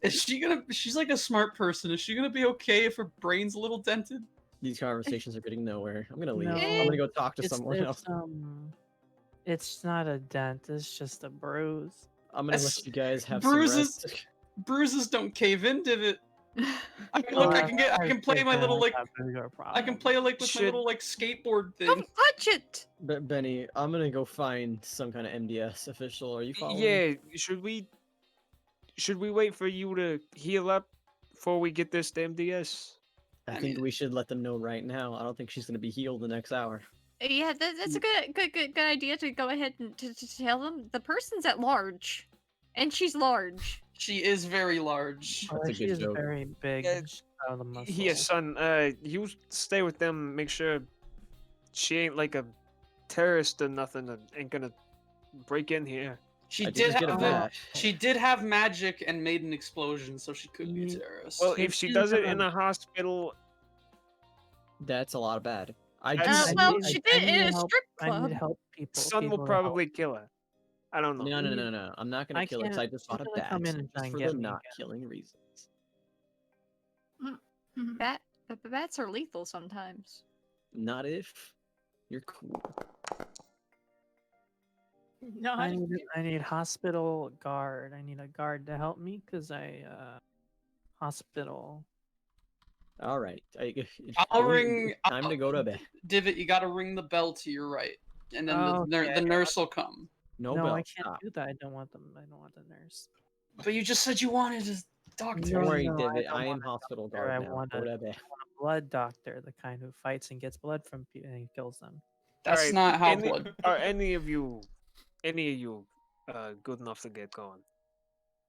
Is she gonna? She's like a smart person. Is she gonna be okay if her brain's a little dented? These conversations are getting nowhere. I'm gonna leave. No, I'm gonna go talk to someone else. It's not a dent. It's just a bruise. I'm gonna That's- let you guys have bruises- some rest. Bruises don't cave in, Divot. I can Oh, look. I can play think my that little like. got bigger I can problems. play like with my Should- little like skateboard thing. Don't touch it. Benny, I'm gonna go find some kind of MDS official. Are you following? Yeah, should we wait for you to heal up before we get this to MDS? I I think mean- we should let them know right now. I don't think she's gonna be healed the next hour. Yeah, that's a good idea to go ahead and to tell them the person's at large, and she's large. She is very large. Oh, That's a she good is joke. very big. Yeah, She's got all the muscles. Here, son. You stay with them. Make sure she ain't like a terrorist or nothing. And ain't gonna break in here. She I did just get a have bat. she did have magic and made an explosion, so she could be a Ye- terrorist. Well, If if she she's does it gonna- in a hospital, That's a lot of bad. I That's- just Well, need- she I did need in a help- strip I club. need help people. son will people to help. probably kill her. I don't know. no. I'm not gonna I kill her 'cause I can't- just she's bought a gonna bat. come in and try Just and for get the me not again. killing reasons. But bats are lethal sometimes. Not if you're cool. No, I need hospital guard. I need a guard to help me because hospital. All right. I'll ring. Time to go to bed. Divot, you gotta ring the bell to your right, and then Okay. the nurse will come. No, No, bell. I can't Stop. do that. I don't want them. I don't want the nurse. But you just said you wanted a doctor. Don't worry, No, I Divot. don't I am want a hospital doctor, guard I now. want Go a- to bed. A blood doctor, the kind who fights and gets blood from people and kills them. That's Alright, not how any- blood. Are any of you good enough to get going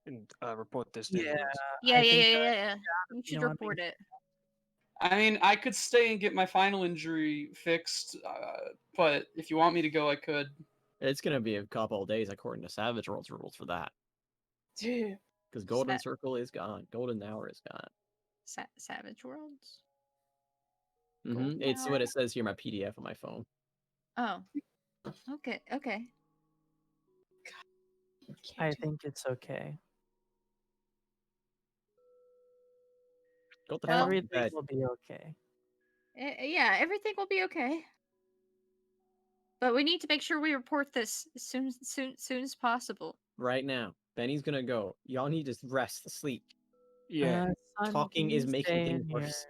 and report this to Yeah. MDS? Yeah, I yeah, think yeah, that- yeah. You should know what I mean? report it. I mean, I could stay and get my final injury fixed, but if you want me to go, I could. It's gonna be a couple of days according to Savage World's rules for that. Yeah. Because Golden Sa- Circle is gone. Golden Hour is gone. Savage Worlds. It's what it says here in my PDF on my phone. Oh. Okay. I think it's okay. Go the fuck to Everything bed. will be okay. Yeah, everything will be okay. But we need to make sure we report this as soon as possible. Right now. Benny's gonna go. Y'all need to rest, sleep. Yeah. Son, Talking can is you making stay things in here? worse.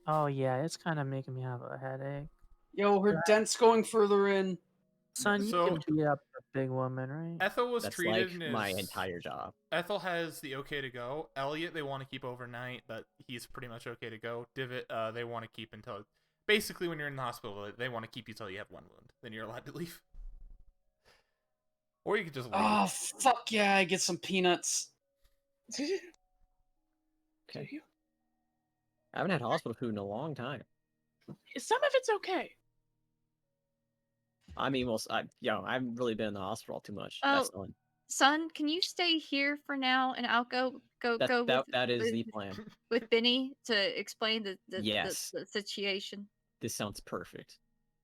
Oh yeah, it's kind of making me have a headache. Yo, her dent's going further in. Son, you So- can beat up a big woman, right? Ethel was That's treated like my as entire job. Ethel has the okay to go. Elliot, they want to keep overnight, but he's pretty much okay to go. Divot, they want to keep until basically, when you're in the hospital, they want to keep you till you have 1 wound. Then you're allowed to leave. Or you could just leave. Oh, fuck yeah, I get some peanuts. Okay. I haven't had hospital food in a long time. Some of it's okay. I mean, well, I haven't really been in the hospital too much. Oh, That's fine. Son, can you stay here for now, and I'll go That is the plan. with Benny to explain the Yes. the situation. This sounds perfect.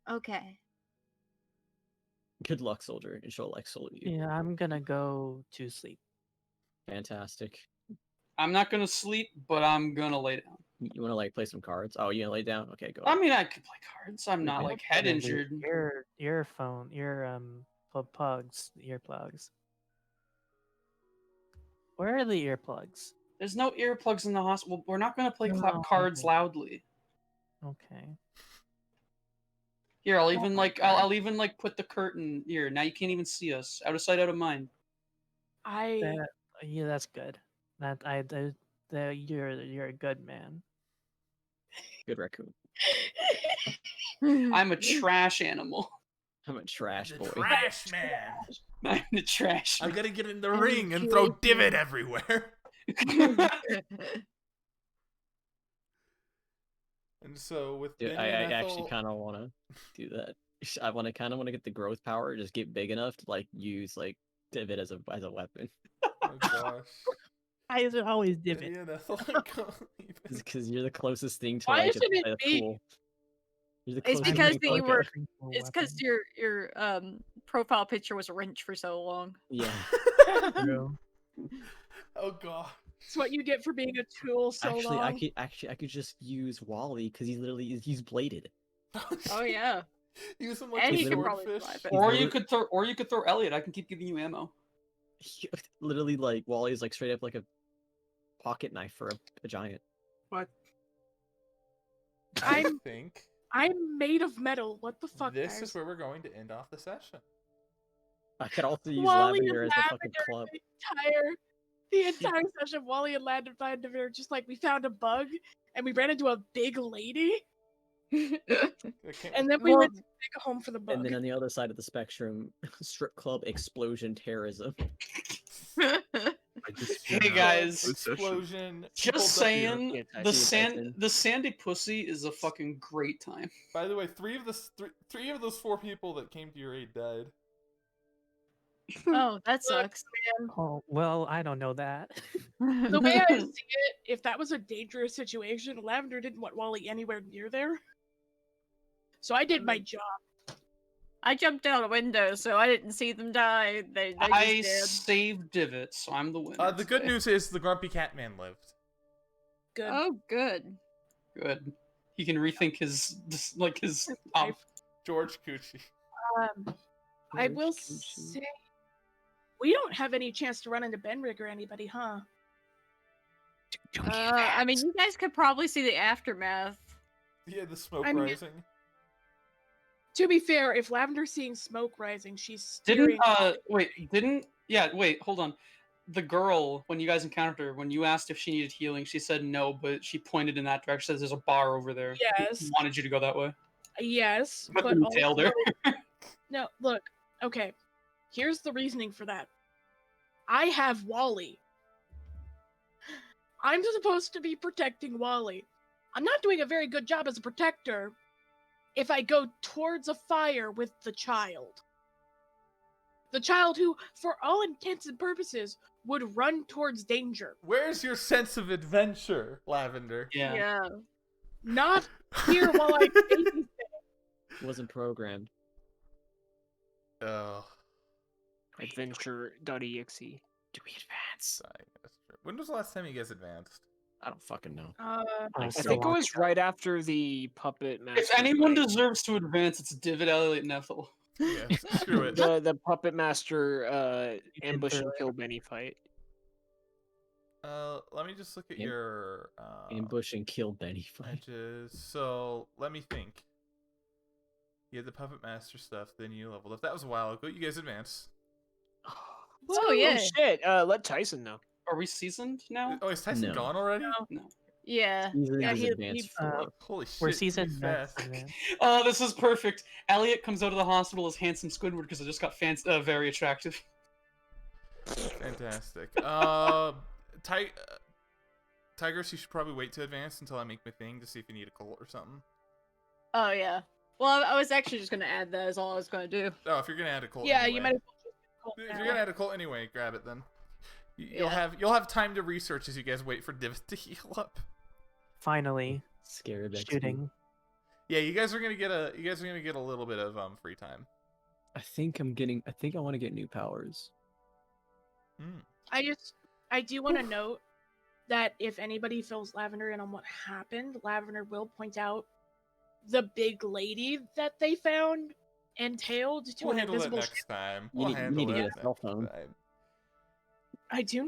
Okay. Good luck, soldier, and she'll like salute you. Yeah, I'm gonna go to sleep. Fantastic. I'm not gonna sleep, but I'm gonna lay down. You want to like play some cards? Oh, you gonna lay down? Okay, go. I mean, I could play cards. I'm not Okay. like head injured. Your earphone, your earplugs. Where are the earplugs? There's no earplugs in the hospital. We're not gonna play No, cards okay. loudly. Okay. Here, I'll even I'll even like put the curtain here. Now you can't even see us. Out of sight, out of mind. Yeah, that's good. You're a good man. Good raccoon. I'm a trash animal. I'm a trash boy. Trash man. I'm the trash. I'm gonna get in the ring and throw divot everywhere. And so with Dude, Benny I and actually Ethel, kind of want to do that. I kind of want to get the growth power, just get big enough to like use like divot as a weapon. oh gosh, I always divot. Benny and Ethel are going. Because you're the closest thing to Why like isn't it a me? pool. You're the It's closest because thing to, that you like, were. Cool It's because weapon. your profile picture was a wrench for so long. Yeah. True. Oh god. It's what you get for being a tool so Actually, long. I could just use Wally because he's bladed. Oh yeah. Use him like And a he can swordfish. probably fly, but- Or you could throw Elliot. I can keep giving you ammo. Literally, like Wally is like straight up like a pocket knife for a giant. What? I I'm- think I'm made of metal. What the fuck, this guys? is where we're going to end off the session. I could also use Wally Lavender and as a fucking Lavender club. The entire session, Wally and Lavender just like we found a bug and we ran into a big lady, and then we went to make a home for the bug. And then on the other side of the spectrum, strip club explosion terrorism. I just Hey found out guys. this session. Explosion. Just triple W. saying, Yeah, the sandy pussy is a fucking great time. By the way, three of those 4 people that came to your aid died. Oh, that sucks. Oh well, I don't know that. The way I see it, if that was a dangerous situation, Lavender didn't want Wally anywhere near there. So I did my job. I jumped out a window, so I didn't see them die. They I just saved Divot, so I'm the winner. The good today. news is the Grumpy Cat Man lived. Good. Oh, good. Good. He can rethink his Life. George Coochie. I will say, we don't have any chance to run into Benrig or anybody, huh? I mean, you guys could probably see the aftermath. Yeah, the smoke I mean- rising. To be fair, if Lavender's seeing smoke rising, she's steering. Hold on. The girl, when you guys encountered her, when you asked if she needed healing, she said no, but she pointed in that direction. Says there's a bar over there. Yes. Wanted you to go that way. Yes, But but you tailed her. no, look, okay. Here's the reasoning for that. I have Wally. I'm supposed to be protecting Wally. I'm not doing a very good job as a protector if I go towards a fire with the child. The child who, for all intents and purposes, would run towards danger. Where's your sense of adventure, Lavender? Yeah. Not here while I babysit. Wasn't programmed. Oh. Adventure.exe. Do we advance? That's true. When was the last time you guys advanced? I don't fucking know. I so think it long was right after the puppet master. If anyone fight. deserves to advance, it's Divot, Elliot, and Ethel. Yeah, screw it. the puppet master You did ambush and earlier. kill Benny fight. Let me just look at Am- your Ambush and kill Benny fight. edges. So let me think. You had the puppet master stuff, then you leveled up. That was a while ago. You guys advanced. Oh, yeah. Oh shit! Let Tyson know. Are we seasoned now? Oh, is Tyson No. gone already? No. Yeah. Easily Yeah, just he- advanced he- for it. Holy shit! We're too seasoned vets, fast. man. Oh, this is perfect. Elliot comes out of the hospital as handsome Squidward because I just got very attractive. Fantastic. Tigress, you should probably wait to advance until I make my thing to see if you need a cult or something. Oh yeah. Well, I was actually just gonna add that as all I was gonna do. Oh, if you're gonna add a cult, Yeah, anyway. you might as well just call If now. you're gonna add a cult anyway, grab it then. You'll Yeah. have time to research as you guys wait for Div to heal up. Finally, Scarab XP. shooting. Yeah, you guys are gonna get a little bit of free time. I think I want to get new powers. I do want to note that if anybody fills Lavender in on what happened, Lavender will point out the big lady that they found entailed to We'll an handle that invisible next time. You need to get a cell phone. time. I do